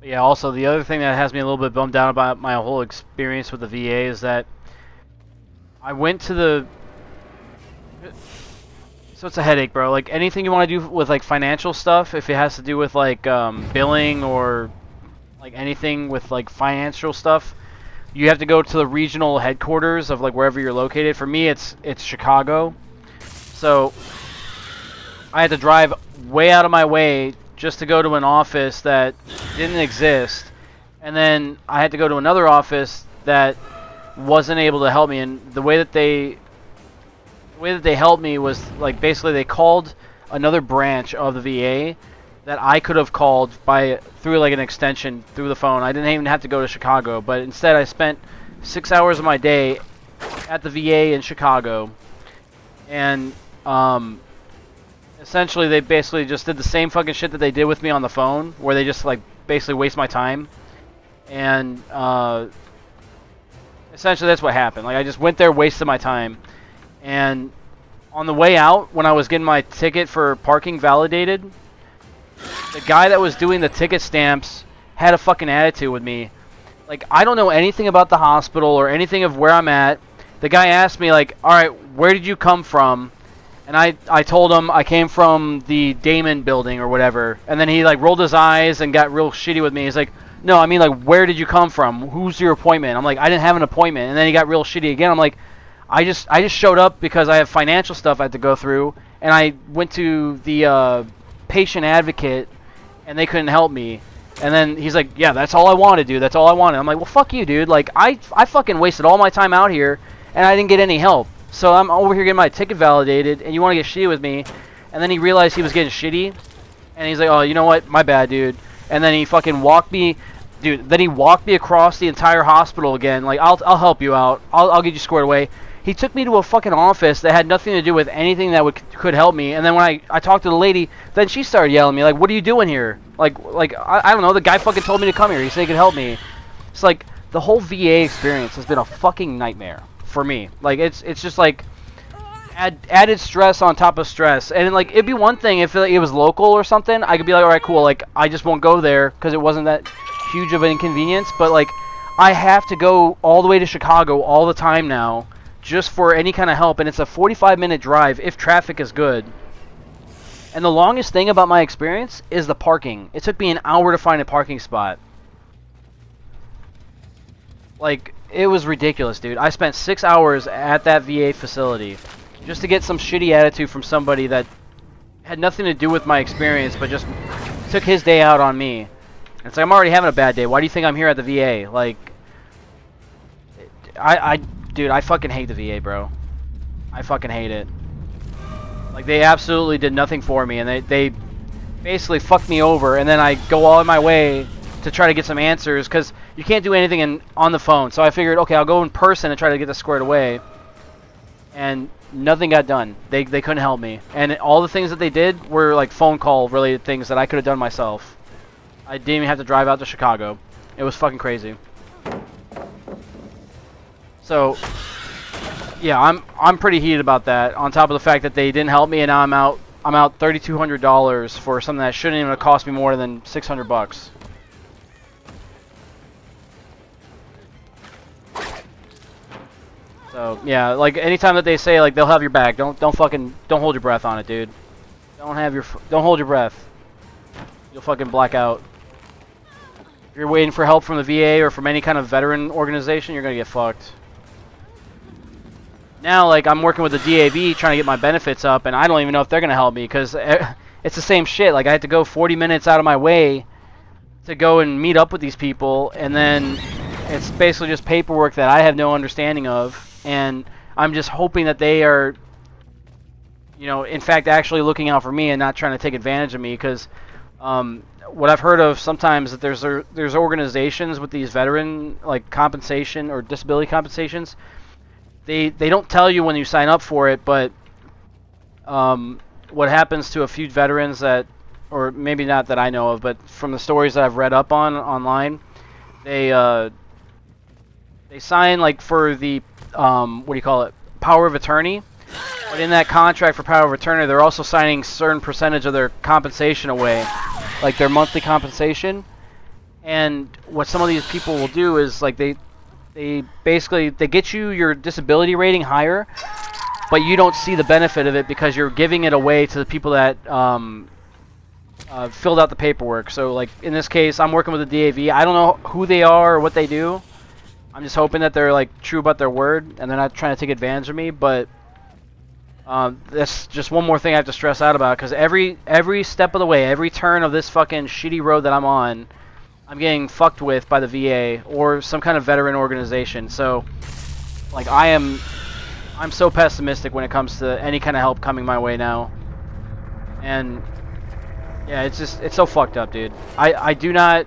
Yeah, also the other thing that has me a little bit bummed out about my whole experience with the VA is that I went to the... So it's a headache, bro. Like anything you want to do with like financial stuff, if it has to do with like billing or like anything with like financial stuff, you have to go to the regional headquarters of like wherever you're located. For me, it's Chicago. So I had to drive way out of my way just to go to an office that didn't exist, and then I had to go to another office that wasn't able to help me. And the way that they helped me was like basically they called another branch of the VA that I could have called through like an extension through the phone. I didn't even have to go to Chicago, but instead I spent 6 hours of my day at the VA in Chicago, and as essentially they basically just did the same fucking shit that they did with me on the phone, where they just like basically waste my time. And essentially that's what happened. Like I just went there, wasted my time, and on the way out, when I was getting my ticket for parking validated, the guy that was doing the ticket stamps had a fucking attitude with me. Like, I don't know anything about the hospital or anything of where I'm at. The guy asked me, like, alright, where did you come from? And I told him I came from the Damon building or whatever. And then he, like, rolled his eyes and got real shitty with me. He's like, no, I mean, like, where did you come from? Who's your appointment? I'm like, I didn't have an appointment. And then he got real shitty again. I'm like, I just showed up because I have financial stuff I had to go through. And I went to the patient advocate, and they couldn't help me. And then he's like, yeah, that's all I wanted, dude. That's all I wanted. I'm like, well, fuck you, dude. Like, I fucking wasted all my time out here, and I didn't get any help. So I'm over here getting my ticket validated, and you want to get shitty with me. And then he realized he was getting shitty, and he's like, oh, you know what? My bad, dude. And then he fucking walked me, dude. Then he walked me across the entire hospital again. Like, I'll help you out. I'll get you squared away. He took me to a fucking office that had nothing to do with anything that could help me. And then when I talked to the lady, then she started yelling at me, like, what are you doing here? Like I don't know, the guy fucking told me to come here. He said he could help me. It's like, the whole VA experience has been a fucking nightmare for me. Like, it's just like, added stress on top of stress. And, like, it'd be one thing if it was local or something. I could be like, alright, cool, like, I just won't go there because it wasn't that huge of an inconvenience. But, like, I have to go all the way to Chicago all the time now, just for any kind of help, and it's a 45-minute drive if traffic is good. And the longest thing about my experience is the parking. It took me an hour to find a parking spot. Like, it was ridiculous, dude. I spent 6 hours at that VA facility just to get some shitty attitude from somebody that had nothing to do with my experience, but just took his day out on me. It's like, I'm already having a bad day. Why do you think I'm here at the VA? Like, dude, I fucking hate the VA, bro. I fucking hate it. Like, they absolutely did nothing for me, and they basically fucked me over, and then I go all my way to try to get some answers, because you can't do anything on the phone. So I figured, okay, I'll go in person and try to get this squared away. And nothing got done. They couldn't help me. And all the things that they did were, like, phone call related things that I could have done myself. I didn't even have to drive out to Chicago. It was fucking crazy. So, yeah, I'm pretty heated about that. On top of the fact that they didn't help me, and now I'm out $3,200 for something that shouldn't even have cost me more than $600. So yeah, like anytime that they say like they'll have your back, don't hold your breath on it, dude. Don't hold your breath. You'll fucking black out. If you're waiting for help from the VA or from any kind of veteran organization, you're gonna get fucked. Now, like, I'm working with the DAV trying to get my benefits up, and I don't even know if they're going to help me, because it's the same shit. Like, I had to go 40 minutes out of my way to go and meet up with these people, and then it's basically just paperwork that I have no understanding of, and I'm just hoping that they are, you know, in fact, actually looking out for me and not trying to take advantage of me, because what I've heard of sometimes that there's organizations with these veteran, like, compensation or disability compensations. They don't tell you when you sign up for it, but what happens to a few veterans that, or maybe not that I know of, but from the stories that I've read up on online, they sign like for the what do you call it, power of attorney. But in that contract for power of attorney, they're also signing certain percentage of their compensation away, like their monthly compensation. And what some of these people will do is like they basically get you your disability rating higher, but you don't see the benefit of it because you're giving it away to the people that filled out the paperwork. So like in this case, I'm working with the DAV. I don't know who they are or what they do. I'm just hoping that they're like true about their word and they're not trying to take advantage of me. But that's just one more thing I have to stress out about, because every step of the way, every turn of this fucking shitty road that I'm on, I'm getting fucked with by the VA or some kind of veteran organization. So, like, I'm so pessimistic when it comes to any kind of help coming my way now. And yeah, it's so fucked up, dude. I do not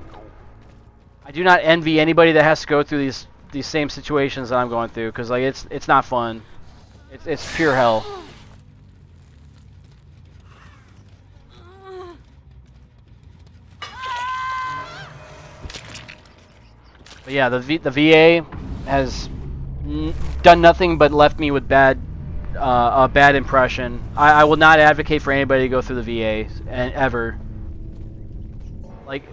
envy anybody that has to go through these same situations that I'm going through, because like it's not fun. It's pure hell. But yeah, the VA has done nothing but left me with a bad impression. I will not advocate for anybody to go through the VA ever. Like,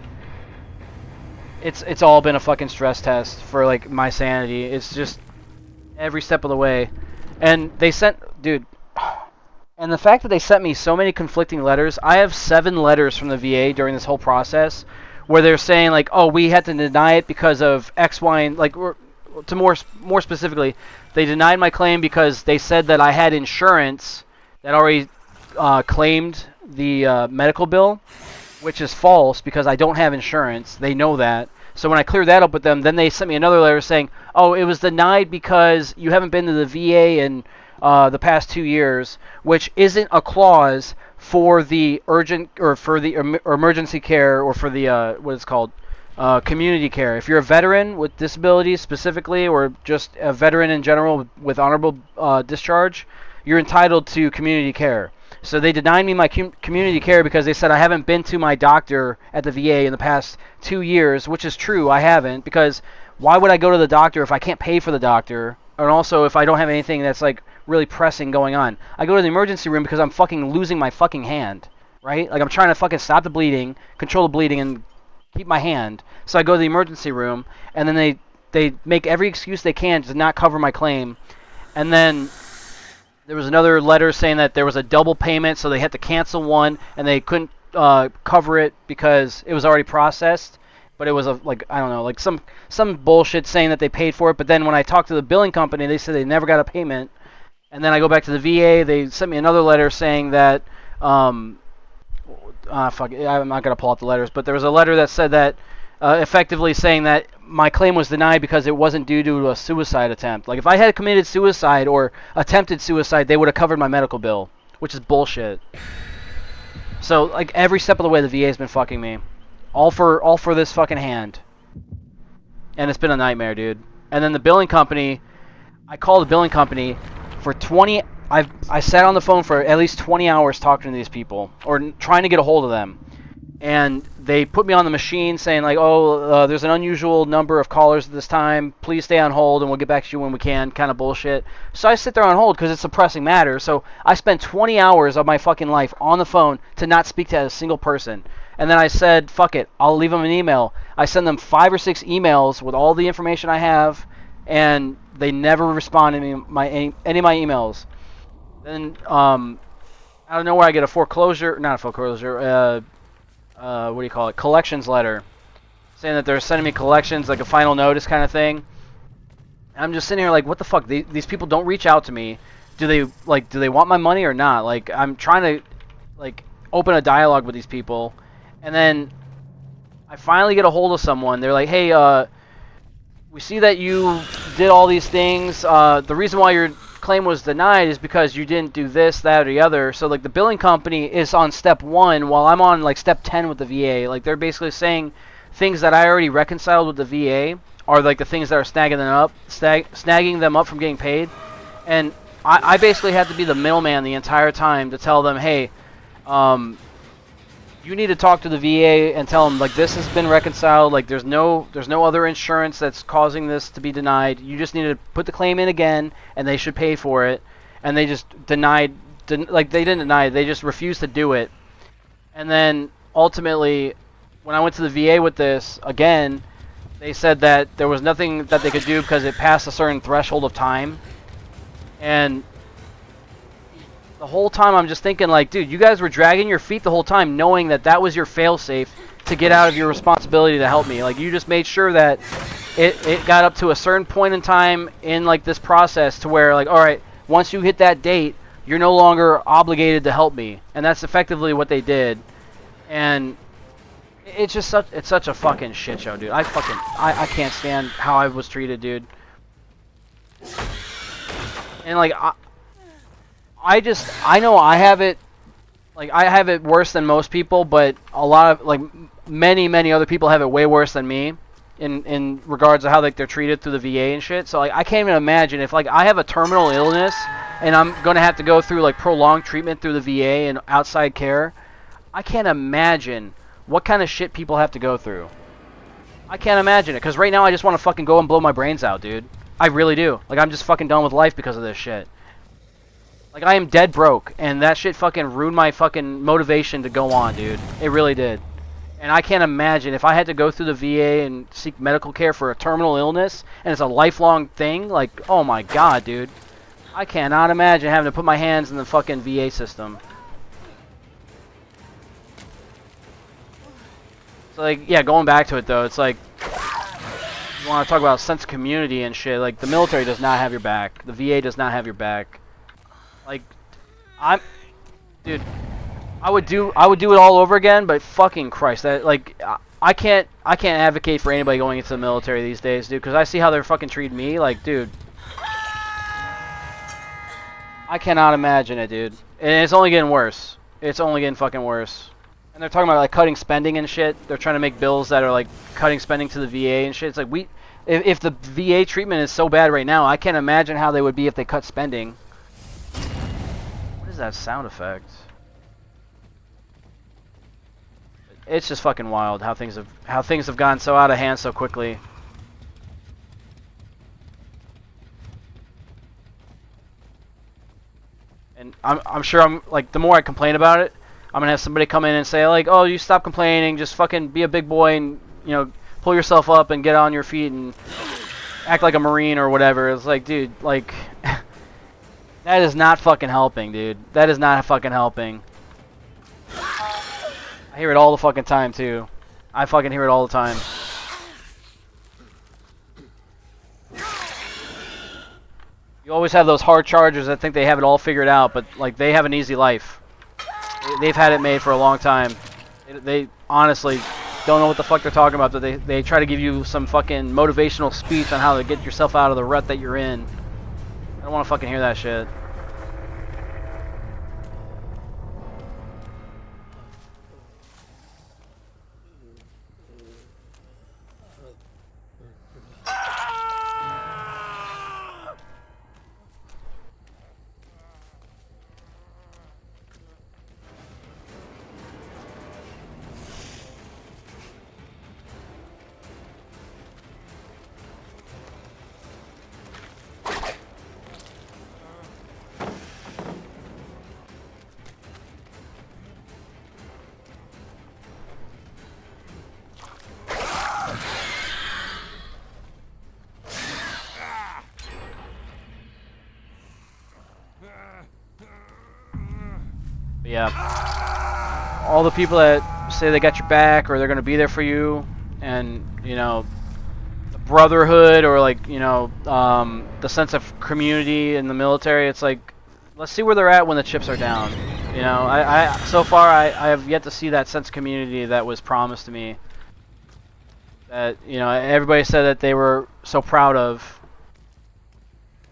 it's all been a fucking stress test for like my sanity. It's just every step of the way. And they sent, dude, and the fact that they sent me so many conflicting letters. I have 7 letters from the VA during this whole process where they're saying like, oh, we had to deny it because of X, Y, and like, to more specifically, they denied my claim because they said that I had insurance that already claimed the medical bill, which is false because I don't have insurance. They know that. So when I cleared that up with them, then they sent me another letter saying, oh, it was denied because you haven't been to the VA in the past 2 years, which isn't a clause for the urgent or for the emergency care or for the what it's called, community care. If you're a veteran with disabilities specifically, or just a veteran in general with honorable discharge, you're entitled to community care. So they denied me my community care because they said I haven't been to my doctor at the VA in the past 2 years, which is true, I haven't, because why would I go to the doctor if I can't pay for the doctor, and also if I don't have anything that's like really pressing going on? I go to the emergency room because I'm fucking losing my fucking hand, right? Like I'm trying to fucking stop the bleeding, control the bleeding, and keep my hand. So I go to the emergency room, and then they make every excuse they can to not cover my claim, and then there was another letter saying that there was a double payment, so they had to cancel one, and they couldn't cover it because it was already processed. But it was like, I don't know, like some bullshit saying that they paid for it. But then when I talked to the billing company, they said they never got a payment. And then I go back to the VA. They sent me another letter saying that fuck, I'm not gonna pull out the letters, but there was a letter that said that effectively saying that my claim was denied because it wasn't due to a suicide attempt. Like if I had committed suicide or attempted suicide, they would have covered my medical bill, which is bullshit. So like every step of the way, the VA's been fucking me, all for this fucking hand, and it's been a nightmare, dude. And then the billing company, I called the billing company for 20. I sat on the phone for at least 20 hours talking to these people or trying to get a hold of them. And they put me on the machine saying like, oh, there's an unusual number of callers at this time. Please stay on hold and we'll get back to you when we can, kind of bullshit. So I sit there on hold because it's a pressing matter. So I spent 20 hours of my fucking life on the phone to not speak to a single person. And then I said, fuck it, I'll leave them an email. I send them 5 or 6 emails with all the information I have, and they never respond to any of my emails. Then I don't know where I get a foreclosure, not a foreclosure, what do you call it, collections letter, saying that they're sending me collections, like a final notice kind of thing. And I'm just sitting here like, what the fuck? These people don't reach out to me. Do they want my money or not? Like, I'm trying to like open a dialogue with these people, and then I finally get a hold of someone. They're like, hey, we see that you did all these things. The reason why your claim was denied is because you didn't do this, that, or the other. So like the billing company is on step 1 while I'm on like step 10 with the VA. Like they're basically saying things that I already reconciled with the VA are like the things that are snagging them up from getting paid. And I basically had to be the middleman the entire time to tell them, hey, you need to talk to the VA and tell them like this has been reconciled. Like there's no other insurance that's causing this to be denied. You just need to put the claim in again, and they should pay for it. And they just like they didn't deny it. They just refused to do it. And then ultimately, when I went to the VA with this again, they said that there was nothing that they could do because it passed a certain threshold of time. And the whole time I'm just thinking like, dude, you guys were dragging your feet the whole time knowing that that was your fail-safe to get out of your responsibility to help me. Like, you just made sure that it got up to a certain point in time in, like, this process to where, like, all right, once you hit that date, you're no longer obligated to help me. And that's effectively what they did. And it's just such a fucking shit show, dude. I can't stand how I was treated, dude. And, like, I know I have it, like, I have it worse than most people, but a lot of, like, many other people have it way worse than me in regards to how, like, they're treated through the VA and shit. So, like, I can't even imagine if, like, I have a terminal illness and I'm going to have to go through, like, prolonged treatment through the VA and outside care. I can't imagine what kind of shit people have to go through. I can't imagine it, because right now I just want to fucking go and blow my brains out, dude. I really do. Like, I'm just fucking done with life because of this shit. Like, I am dead broke, and that shit fucking ruined my fucking motivation to go on, dude. It really did. And I can't imagine if I had to go through the VA and seek medical care for a terminal illness, and it's a lifelong thing, like, oh my god, dude. I cannot imagine having to put my hands in the fucking VA system. So, like, yeah, going back to it, though, it's like, you want to talk about sense of community and shit, like, the military does not have your back. The VA does not have your back. Like, dude, I would do it all over again, but fucking Christ, that, like, I can't advocate for anybody going into the military these days, dude, because I see how they're fucking treating me, like, dude. I cannot imagine it, dude. And it's only getting worse. It's only getting fucking worse. And they're talking about, like, cutting spending and shit. They're trying to make bills that are, like, cutting spending to the VA and shit. It's like, if the VA treatment is so bad right now, I can't imagine how they would be if they cut spending. What is that sound effect? It's just fucking wild how things have gone so out of hand so quickly. And I'm sure I'm like, the more I complain about it, I'm gonna have somebody come in and say like, oh, you stop complaining, just fucking be a big boy and, you know, pull yourself up and get on your feet and act like a Marine or whatever. It's like, dude, like, that is not fucking helping, dude. That is not fucking helping. I hear it all the fucking time too. I fucking hear it all the time. You always have those hard chargers that think they have it all figured out, but like, they have an easy life. They've had it made for a long time. They honestly don't know what the fuck they're talking about. But they try to give you some fucking motivational speech on how to get yourself out of the rut that you're in. I don't want to fucking hear that shit. But yeah, all the people that say they got your back or they're gonna be there for you, and you know, the brotherhood or like, you know, the sense of community in the military. It's like, let's see where they're at when the chips are down. You know, so far I have yet to see that sense of community that was promised to me. That, you know, everybody said that they were so proud of.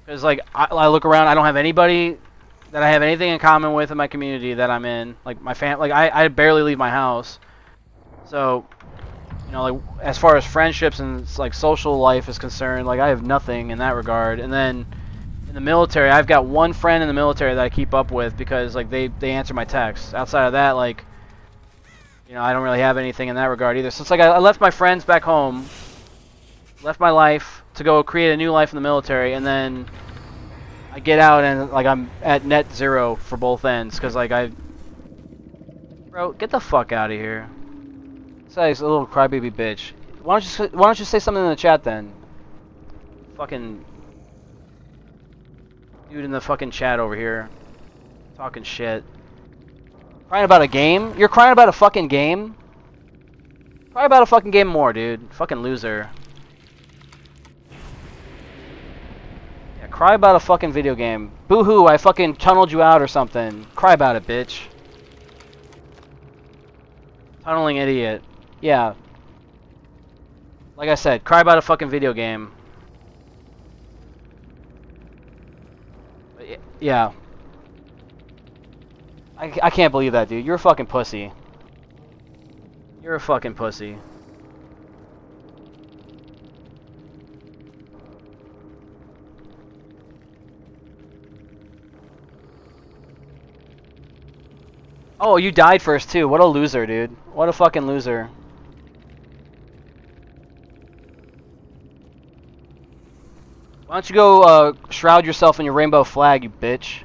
Because like, I look around, I don't have anybody that I have anything in common with in my community that I'm in. Like my like I barely leave my house. So, you know, like as far as friendships and like social life is concerned, like I have nothing in that regard. And then in the military, I've got one friend in the military that I keep up with because like they answer my texts. Outside of that, like, you know, I don't really have anything in that regard either. So it's like I left my friends back home, left my life to go create a new life in the military, and then I get out and like I'm at net zero for both ends because like bro, get the fuck out of here. This guy's a little crybaby bitch. Why don't you say something in the chat then? Fucking dude in the fucking chat over here, talking shit. Crying about a game? You're crying about a fucking game? Cry about a fucking game more, dude. Fucking loser. Yeah, cry about a fucking video game. Boo-hoo, I fucking tunneled you out or something. Cry about it, bitch. Tunneling idiot. Yeah. Like I said, cry about a fucking video game. Yeah. I can't believe that, dude. You're a fucking pussy. You're a fucking pussy. Oh, you died first too. What a loser, dude. What a fucking loser. Why don't you go shroud yourself in your rainbow flag, you bitch?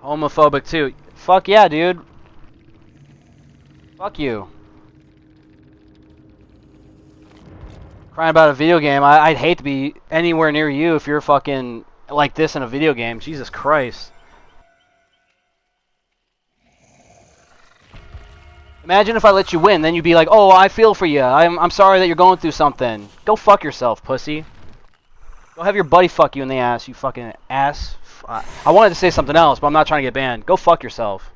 Homophobic too. Fuck yeah, dude. Fuck you. Crying about a video game. I'd hate to be anywhere near you if you're fucking like this in a video game. Jesus Christ. Imagine if I let you win, then you'd be like, oh, I feel for you. I'm sorry that you're going through something. Go fuck yourself, pussy. Go have your buddy fuck you in the ass, you fucking ass. I wanted to say something else, but I'm not trying to get banned. Go fuck yourself.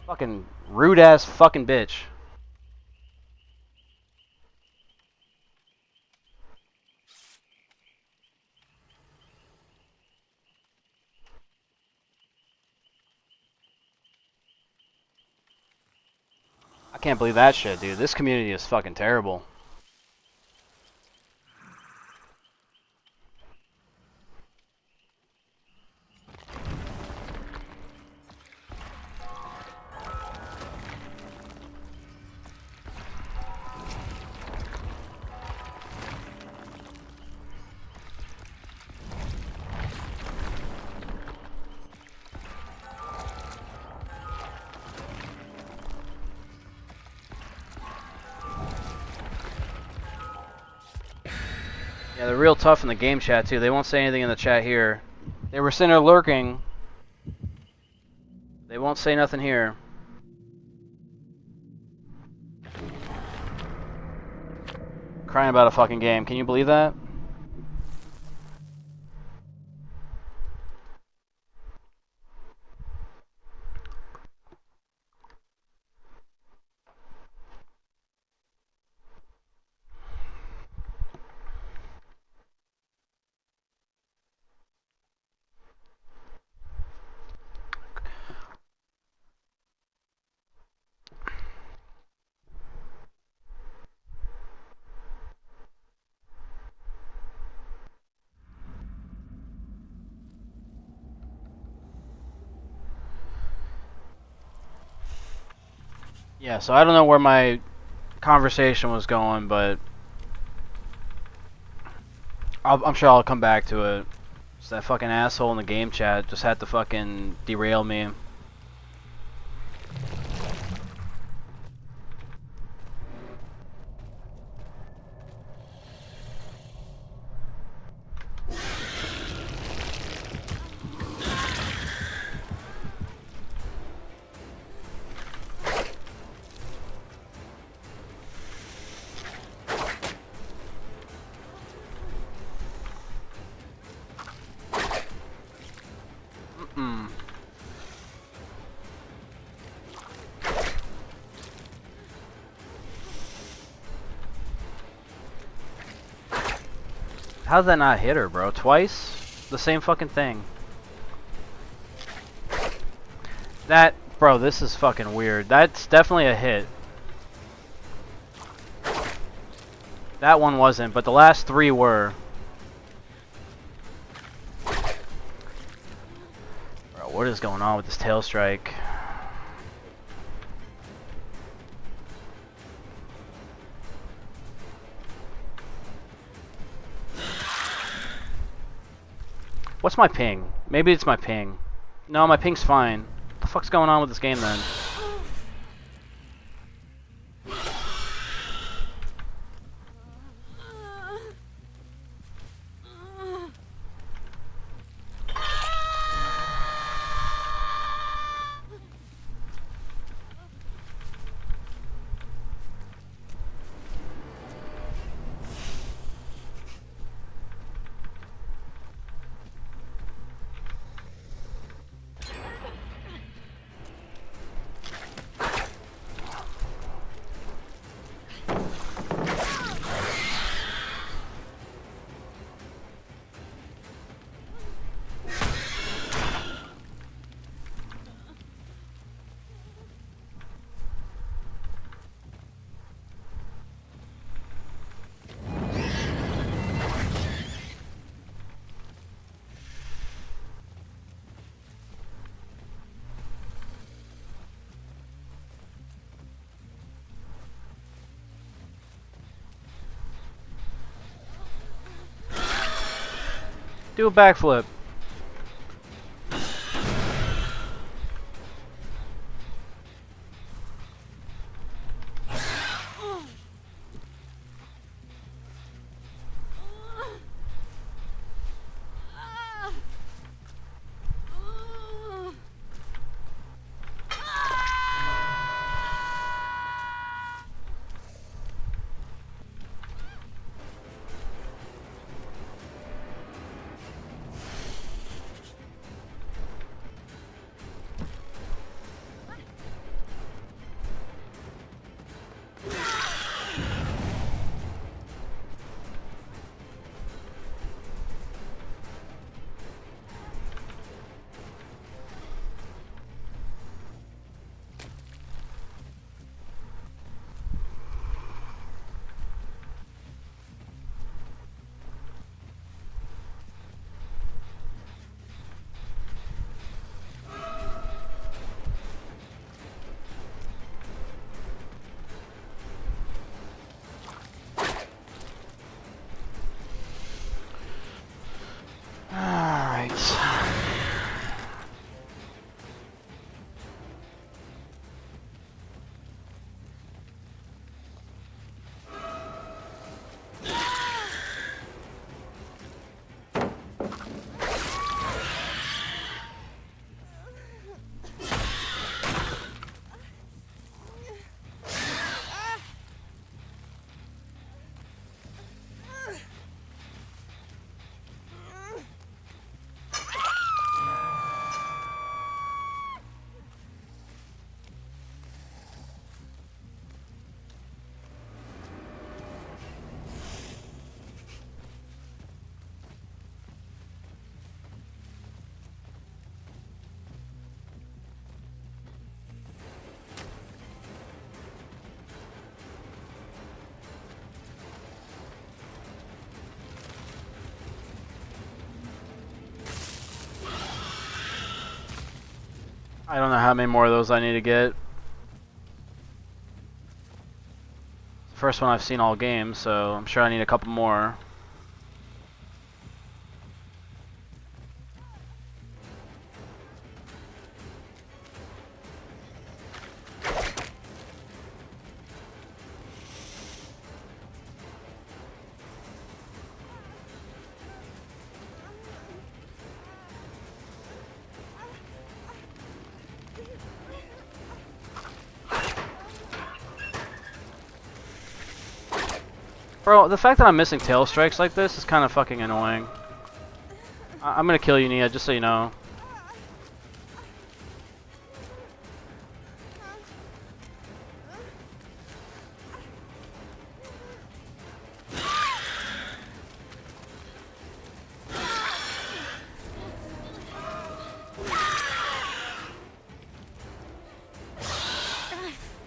Fucking rude ass fucking bitch. I can't believe that shit, dude. This community is fucking terrible. Yeah, they're real tough in the game chat, too. They won't say anything in the chat here. They were sitting there lurking. They won't say nothing here. Crying about a fucking game. Can you believe that? Yeah, so I don't know where my conversation was going, but I'm sure I'll come back to it. Just that fucking asshole in the game chat just had to fucking derail me. How's that not hit her, bro? Twice? The same fucking thing. That, bro, this is fucking weird. That's definitely a hit. That one wasn't, but the last three were. Bro, what is going on with this tail strike? What's my ping? Maybe it's my ping. No, my ping's fine. What the fuck's going on with this game then? Do a backflip. I don't know how many more of those I need to get. First one I've seen all game, so I'm sure I need a couple more. Bro, the fact that I'm missing tail strikes like this is kind of fucking annoying. I'm gonna kill you, Nia, just so you know.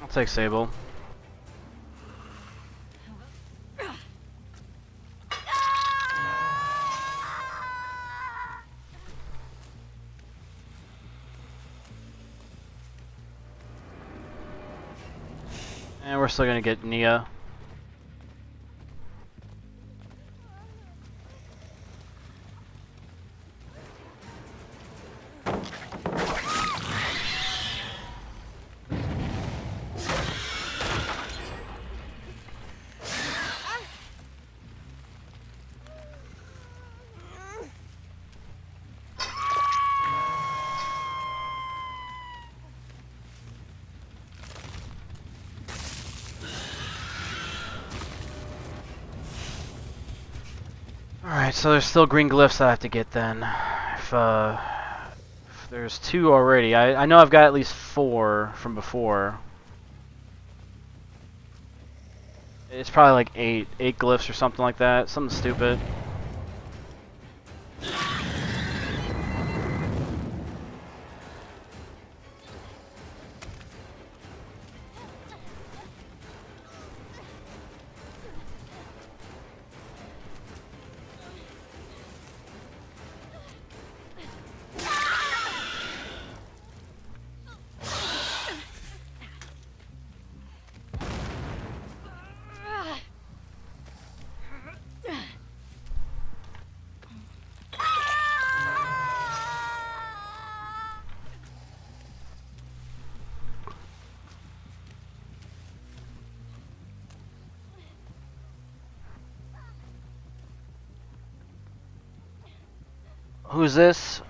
I'll take Sable. And we're still gonna get Nia. Alright, so there's still green glyphs that I have to get then. If there's 2 already, I know I've got at least 4 from before. It's probably like 8 glyphs or something like that, something stupid. Who's this?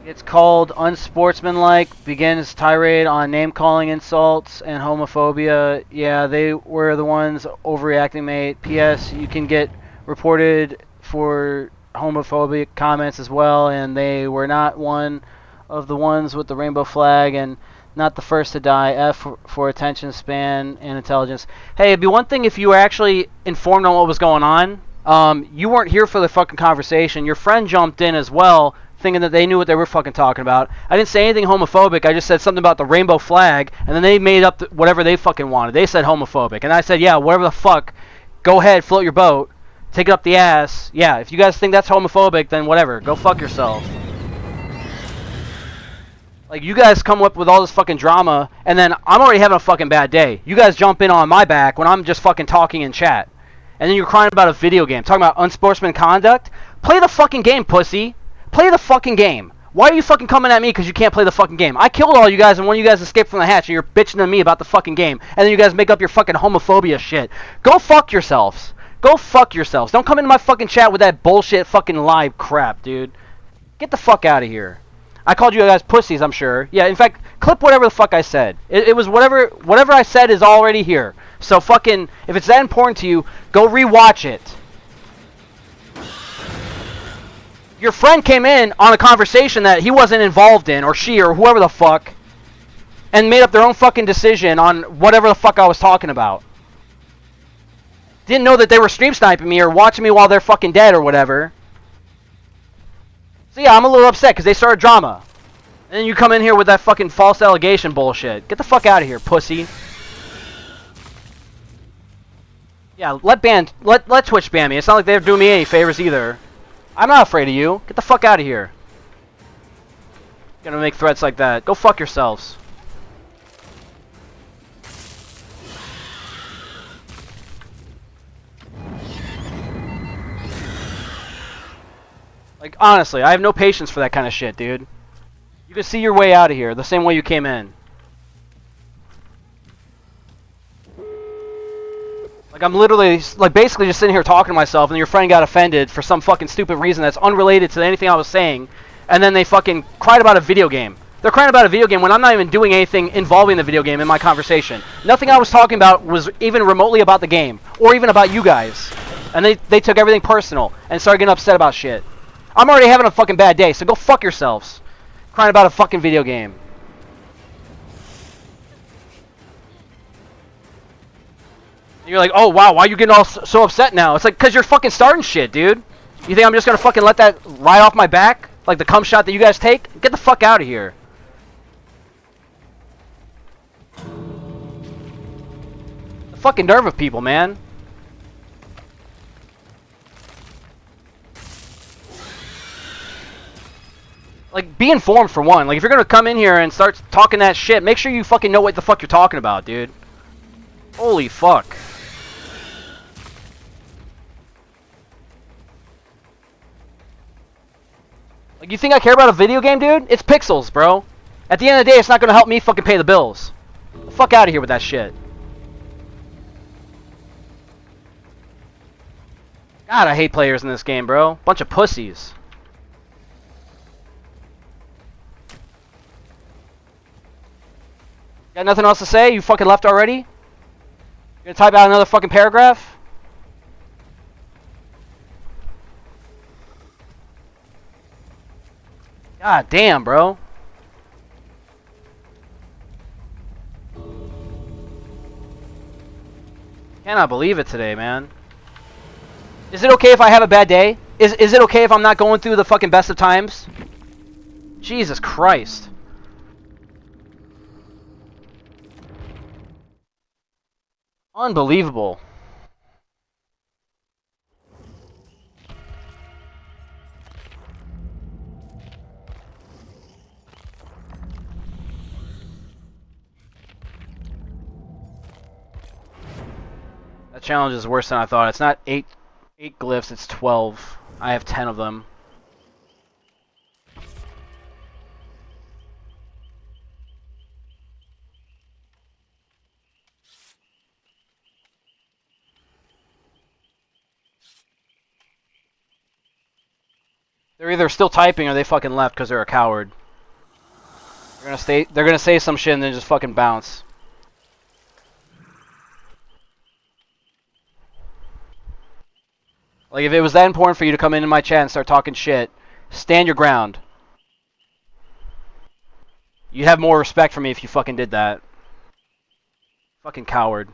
It's called unsportsmanlike, begins tirade on name-calling insults and homophobia. Yeah, they were the ones overreacting, mate. P.S. You can get reported for homophobic comments as well, and they were not one of the ones with the rainbow flag and not the first to die. F for attention span and intelligence. Hey, it'd be one thing if you were actually informed on what was going on. You weren't here for the fucking conversation. Your friend jumped in as well, thinking that they knew what they were fucking talking about. I didn't say anything homophobic. I just said something about the rainbow flag, and then they made up whatever they fucking wanted. They said homophobic, and I said, yeah, whatever the fuck. Go ahead, float your boat, take it up the ass. Yeah, if you guys think that's homophobic, then whatever. Go fuck yourself. Like, you guys come up with all this fucking drama, and then I'm already having a fucking bad day. You guys jump in on my back when I'm just fucking talking in chat. And then you're crying about a video game, talking about unsportsman conduct. Play the fucking game, pussy. Play the fucking game. Why are you fucking coming at me because you can't play the fucking game? I killed all you guys and one of you guys escaped from the hatch and you're bitching to me about the fucking game. And then you guys make up your fucking homophobia shit. Go fuck yourselves. Go fuck yourselves. Don't come into my fucking chat with that bullshit fucking live crap, dude. Get the fuck out of here. I called you guys pussies, I'm sure. Yeah, in fact, clip whatever the fuck I said. It was whatever I said is already here. So fucking, if it's that important to you, go rewatch it. Your friend came in on a conversation that he wasn't involved in, or she, or whoever the fuck, and made up their own fucking decision on whatever the fuck I was talking about. Didn't know that they were stream sniping me or watching me while they're fucking dead or whatever. So yeah, I'm a little upset because they started drama. And then you come in here with that fucking false allegation bullshit. Get the fuck out of here, pussy. Yeah, let Twitch ban me. It's not like they're doing me any favors either. I'm not afraid of you. Get the fuck out of here. Gonna make threats like that. Go fuck yourselves. Like, honestly, I have no patience for that kind of shit, dude. You can see your way out of here the same way you came in. Like, I'm literally, like, basically just sitting here talking to myself, and your friend got offended for some fucking stupid reason that's unrelated to anything I was saying, and then they fucking cried about a video game. They're crying about a video game when I'm not even doing anything involving the video game in my conversation. Nothing I was talking about was even remotely about the game, or even about you guys. And they took everything personal, and started getting upset about shit. I'm already having a fucking bad day, so go fuck yourselves. Crying about a fucking video game. You're like, oh wow, why are you getting all so upset now? It's like, cause you're fucking starting shit, dude. You think I'm just gonna fucking let that ride off my back? Like the cum shot that you guys take? Get the fuck out of here. The fucking nerve of people, man. Like, be informed for one. Like, if you're gonna come in here and start talking that shit, make sure you fucking know what the fuck you're talking about, dude. Holy fuck. Like, you think I care about a video game, dude? It's pixels, bro. At the end of the day, it's not gonna help me fucking pay the bills. Get the fuck out of here with that shit. God, I hate players in this game, bro. Bunch of pussies. Got nothing else to say? You fucking left already? You gonna type out another fucking paragraph? God damn, bro. Cannot believe it today, man. Is it okay if I have a bad day? Is it okay if I'm not going through the fucking best of times? Jesus Christ. Unbelievable. That challenge is worse than I thought. It's not eight glyphs, it's 12. I have 10 of them. They're either still typing or they fucking left because they're a coward. They're gonna say some shit and then just fucking bounce. Like, if it was that important for you to come into my chat and start talking shit, stand your ground. You'd have more respect for me if you fucking did that. Fucking coward.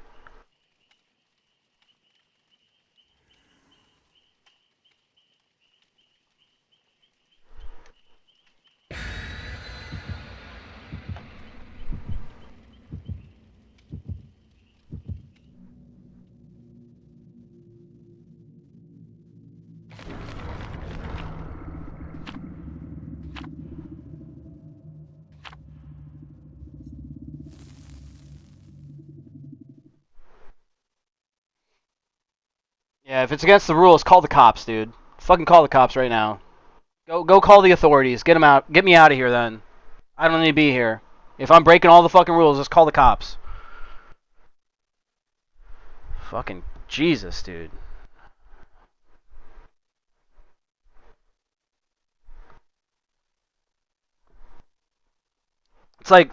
Yeah, if it's against the rules, call the cops, dude. Fucking call the cops right now. Go call the authorities. Get them out. Get me out of here then. I don't need to be here. If I'm breaking all the fucking rules, just call the cops. Fucking Jesus, dude. It's like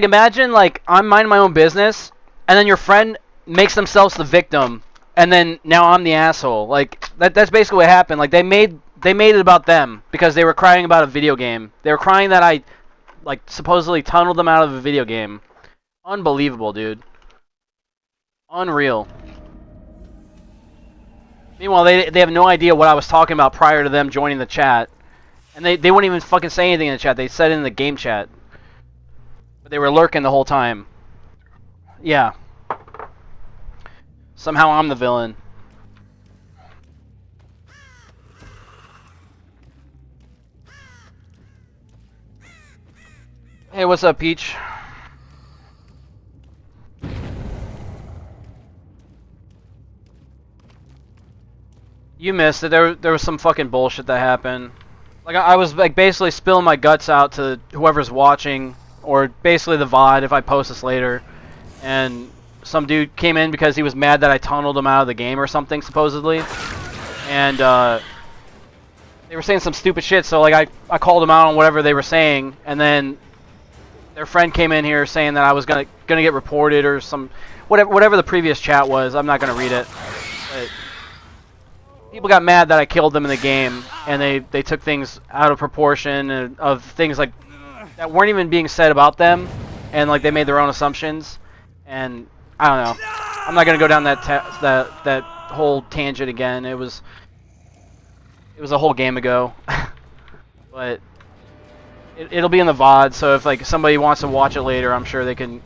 imagine like I'm minding my own business and then your friend makes themselves the victim and then now I'm the asshole. Like that's basically what happened. Like they made it about them because they were crying about a video game. They were crying that I like supposedly tunneled them out of a video game. Unbelievable, dude. Unreal. Meanwhile, they have no idea what I was talking about prior to them joining the chat. And they wouldn't even fucking say anything in the chat. They said it in the game chat. But they were lurking the whole time. Yeah. Somehow I'm the villain. Hey, what's up, Peach? You missed it. There was some fucking bullshit that happened. Like I was like basically spilling my guts out to whoever's watching, or basically the VOD if I post this later. And some dude came in because he was mad that I tunneled him out of the game or something supposedly. And they were saying some stupid shit. So like I called them out on whatever they were saying, and then their friend came in here saying that I was gonna get reported or some whatever the previous chat was. I'm not gonna read it. But people got mad that I killed them in the game, and they took things out of proportion and of things like that weren't even being said about them, and like they made their own assumptions. And I don't know. I'm not gonna go down that whole tangent again. It was a whole game ago, but. It'll be in the VOD, so if like somebody wants to watch it later, I'm sure they can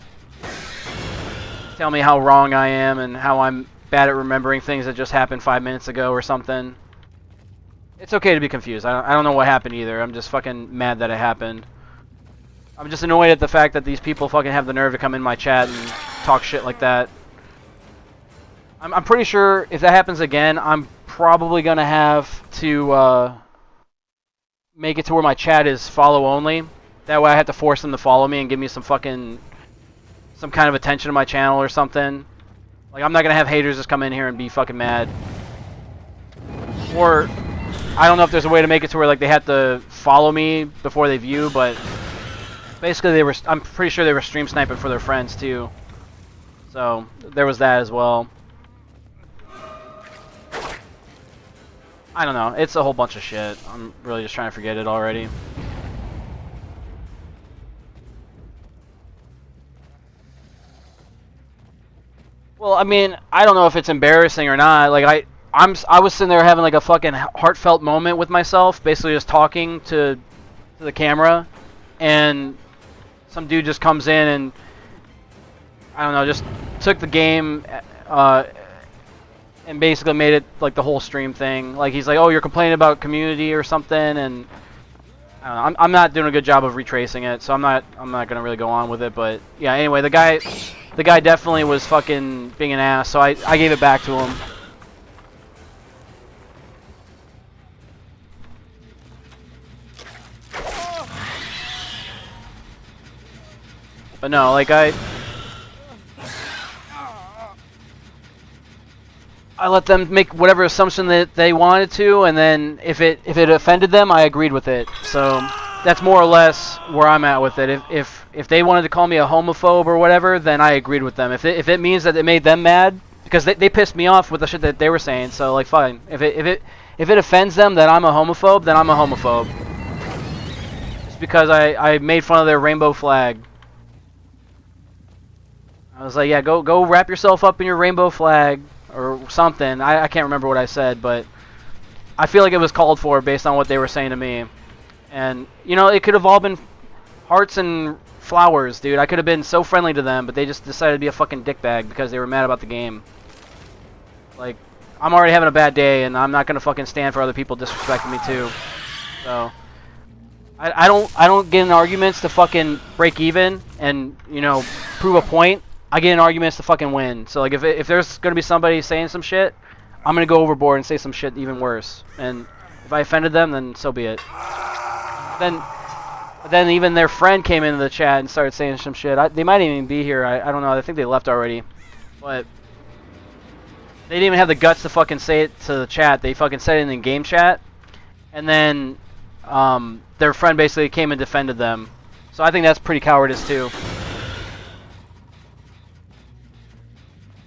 tell me how wrong I am and how I'm bad at remembering things that just happened 5 minutes ago or something. It's okay to be confused. I don't know what happened either. I'm just fucking mad that it happened. I'm just annoyed at the fact that these people fucking have the nerve to come in my chat and talk shit like that. I'm pretty sure if that happens again, I'm probably gonna have to make it to where my chat is follow only. That way I have to force them to follow me and give me some kind of attention to my channel or something. Like I'm not gonna have haters just come in here and be fucking mad. Or I don't know if there's a way to make it to where like they have to follow me before they view, but basically I'm pretty sure they were stream sniping for their friends too. So there was that as well. I don't know. It's a whole bunch of shit. I'm really just trying to forget it already. Well, I mean, I don't know if it's embarrassing or not. Like I was sitting there having like a fucking heartfelt moment with myself, basically just talking to the camera, and some dude just comes in and I don't know, just took the game and basically made it like the whole stream thing. Like he's like, "Oh, you're complaining about community or something," and I don't know, I'm not doing a good job of retracing it, so I'm not gonna really go on with it. But yeah, anyway, the guy definitely was fucking being an ass, so I gave it back to him. But no, like I I let them make whatever assumption that they wanted to, and then if it offended them, I agreed with it. So that's more or less where I'm at with it. If they wanted to call me a homophobe or whatever, then I agreed with them. If it means that it made them mad, because they pissed me off with the shit that they were saying, so like fine. If it offends them that I'm a homophobe, then I'm a homophobe. Just because I made fun of their rainbow flag. I was like, yeah, go wrap yourself up in your rainbow flag or something. I can't remember what I said, but I feel like it was called for based on what they were saying to me. And, you know, it could have all been hearts and flowers, dude. I could have been so friendly to them, but they just decided to be a fucking dickbag because they were mad about the game. Like, I'm already having a bad day, and I'm not going to fucking stand for other people disrespecting me, too. So, I don't get in arguments to fucking break even and, you know, prove a point. I get in arguments to fucking win. So, like, if there's going to be somebody saying some shit, I'm going to go overboard and say some shit even worse. And if I offended them, then so be it. Then even their friend came into the chat and started saying some shit. They might even be here. I don't know. I think they left already. But they didn't even have the guts to fucking say it to the chat. They fucking said it in game chat. And then their friend basically came and defended them. So I think that's pretty cowardice too.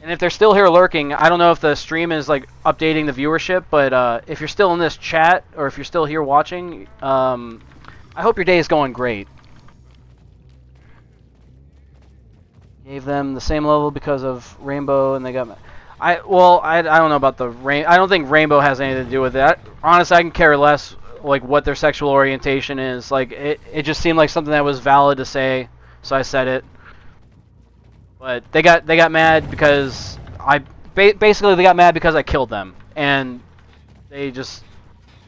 And if they're still here lurking, I don't know if the stream is like updating the viewership, but if you're still in this chat or if you're still here watching, I hope your day is going great. Gave them the same level because of Rainbow, and they got. I don't know about the rain. I don't think Rainbow has anything to do with it. Honestly, I can care less like what their sexual orientation is. Like it just seemed like something that was valid to say, so I said it. But they got mad because basically they got mad because I killed them, and they just.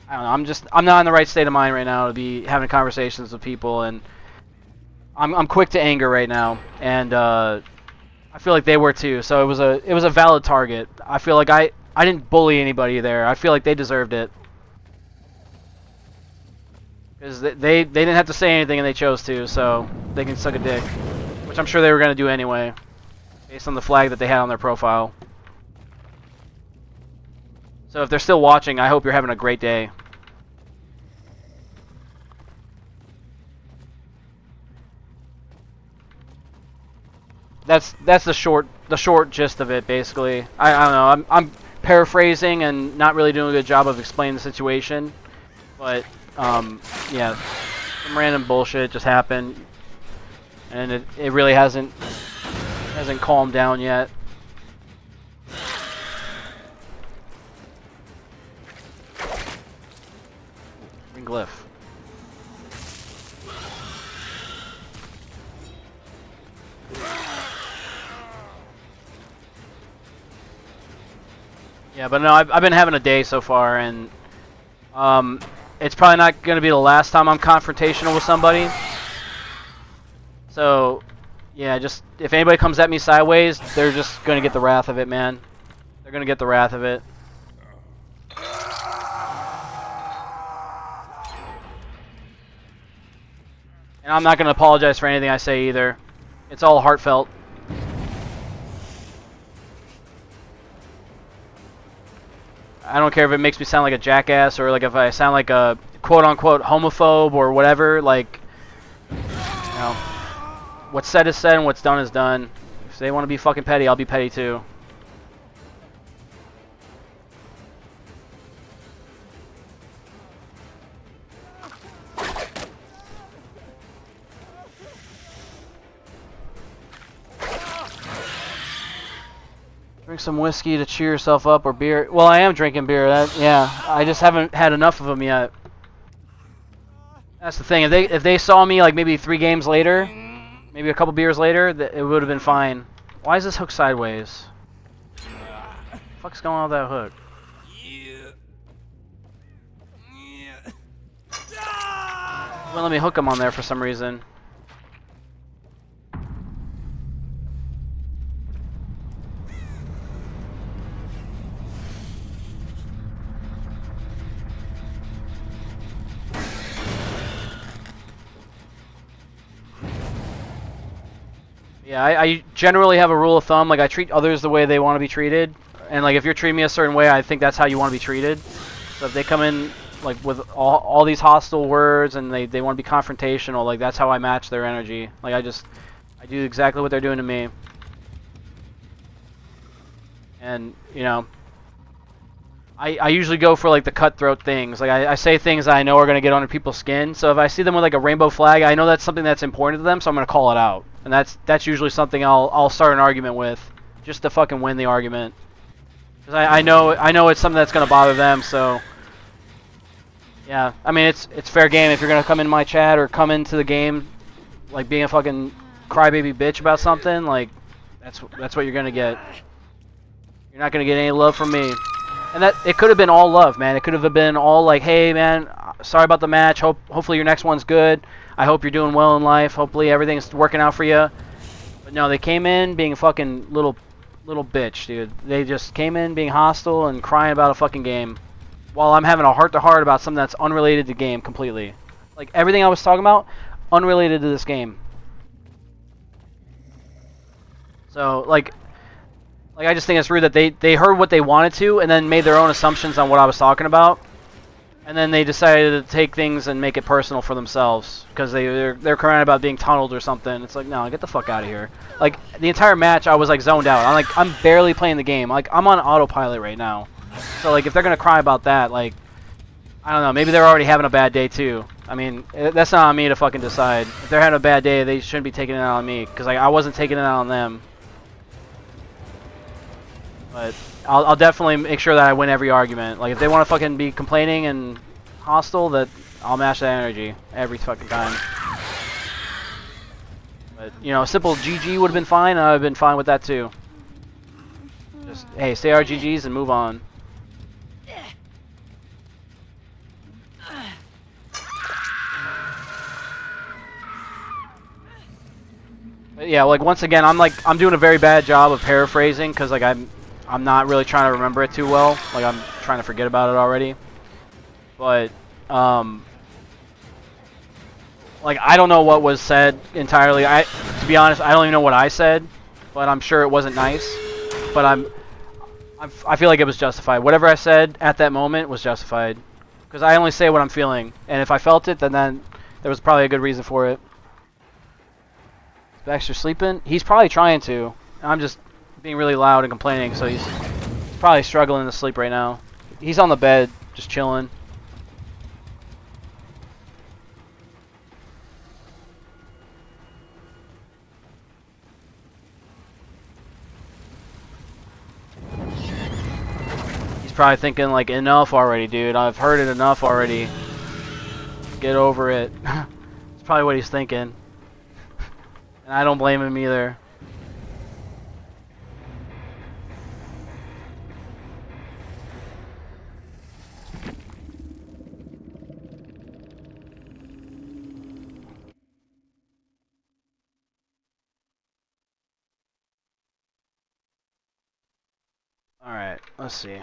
I don't know. I'm not in the right state of mind right now to be having conversations with people, and I'm quick to anger right now, and I feel like they were too. So it was a valid target. I feel like I didn't bully anybody there. I feel like they deserved it because they didn't have to say anything and they chose to, so they can suck a dick, which I'm sure they were gonna do anyway, based on the flag that they had on their profile. So if they're still watching, I hope you're having a great day. That's the short gist of it, basically. I don't know. I'm paraphrasing and not really doing a good job of explaining the situation, but yeah, some random bullshit just happened, and it really hasn't calmed down yet. Green glyph. Yeah, but no, I've been having a day so far, and it's probably not going to be the last time I'm confrontational with somebody. So, yeah, just if anybody comes at me sideways, they're just going to get the wrath of it, man. They're going to get the wrath of it. And I'm not going to apologize for anything I say either. It's all heartfelt. I don't care if it makes me sound like a jackass or like if I sound like a quote-unquote homophobe or whatever. Like, you know, what's said is said and what's done is done. If they want to be fucking petty, I'll be petty too. Drink some whiskey to cheer yourself up, or beer. Well, I am drinking beer. Yeah, I just haven't had enough of them yet. That's the thing. If they saw me like maybe 3 games later, maybe a couple beers later, it would have been fine. Why is this hook sideways? What the fuck's going on with that hook? Well, let me hook him on there for some reason. Yeah, I generally have a rule of thumb, like I treat others the way they want to be treated, And like if you're treating me a certain way, I think that's how you want to be treated. So if they come in like with all these hostile words and they want to be confrontational, like that's how I match their energy. Like I do exactly what they're doing to me. And you know, I usually go for like the cutthroat things. Like I say things that I know are gonna get under people's skin. So if I see them with like a rainbow flag, I know that's something that's important to them, so I'm gonna call it out. And that's usually something I'll start an argument with, just to fucking win the argument. Cause I know it's something that's gonna bother them. So yeah, I mean it's fair game if you're gonna come in my chat or come into the game like being a fucking crybaby bitch about something. Like that's what you're gonna get. You're not gonna get any love from me. And that it could have been all love, man. It could have been all like, hey, man, sorry about the match. Hopefully your next one's good. I hope you're doing well in life. Hopefully everything's working out for you. But no, they came in being a fucking little bitch, dude. They just came in being hostile and crying about a fucking game, while I'm having a heart-to-heart about something that's unrelated to the game completely. Like everything I was talking about, unrelated to this game. So like I just think it's rude that they heard what they wanted to and then made their own assumptions on what I was talking about, and then they decided to take things and make it personal for themselves because they're crying about being tunneled or something. It's like, no, get the fuck out of here. Like the entire match, I was like zoned out. I'm barely playing the game. Like I'm on autopilot right now. So like if they're gonna cry about that, like I don't know, maybe they're already having a bad day too. I mean, that's not on me to fucking decide. If they're having a bad day, they shouldn't be taking it out on me because like I wasn't taking it out on them. But I'll definitely make sure that I win every argument. Like, if they want to fucking be complaining and hostile, that I'll match that energy every fucking time. But, you know, a simple GG would have been fine, and I would have been fine with that too. Just, hey, say our GGs and move on. But yeah, like, once again, I'm doing a very bad job of paraphrasing, because, like, I'm not really trying to remember it too well. Like, I'm trying to forget about it already. But, like, I don't know what was said entirely. To be honest, I don't even know what I said, but I'm sure it wasn't nice. But I feel like it was justified. Whatever I said at that moment was justified, because I only say what I'm feeling, and if I felt it, then there was probably a good reason for it. Is Baxter sleeping? He's probably trying to. I'm just being really loud and complaining, so he's probably struggling to sleep right now. He's on the bed, just chilling. He's probably thinking, like, enough already, dude. I've heard it enough already. Get over it. That's probably what he's thinking. And I don't blame him either. Alright, let's see.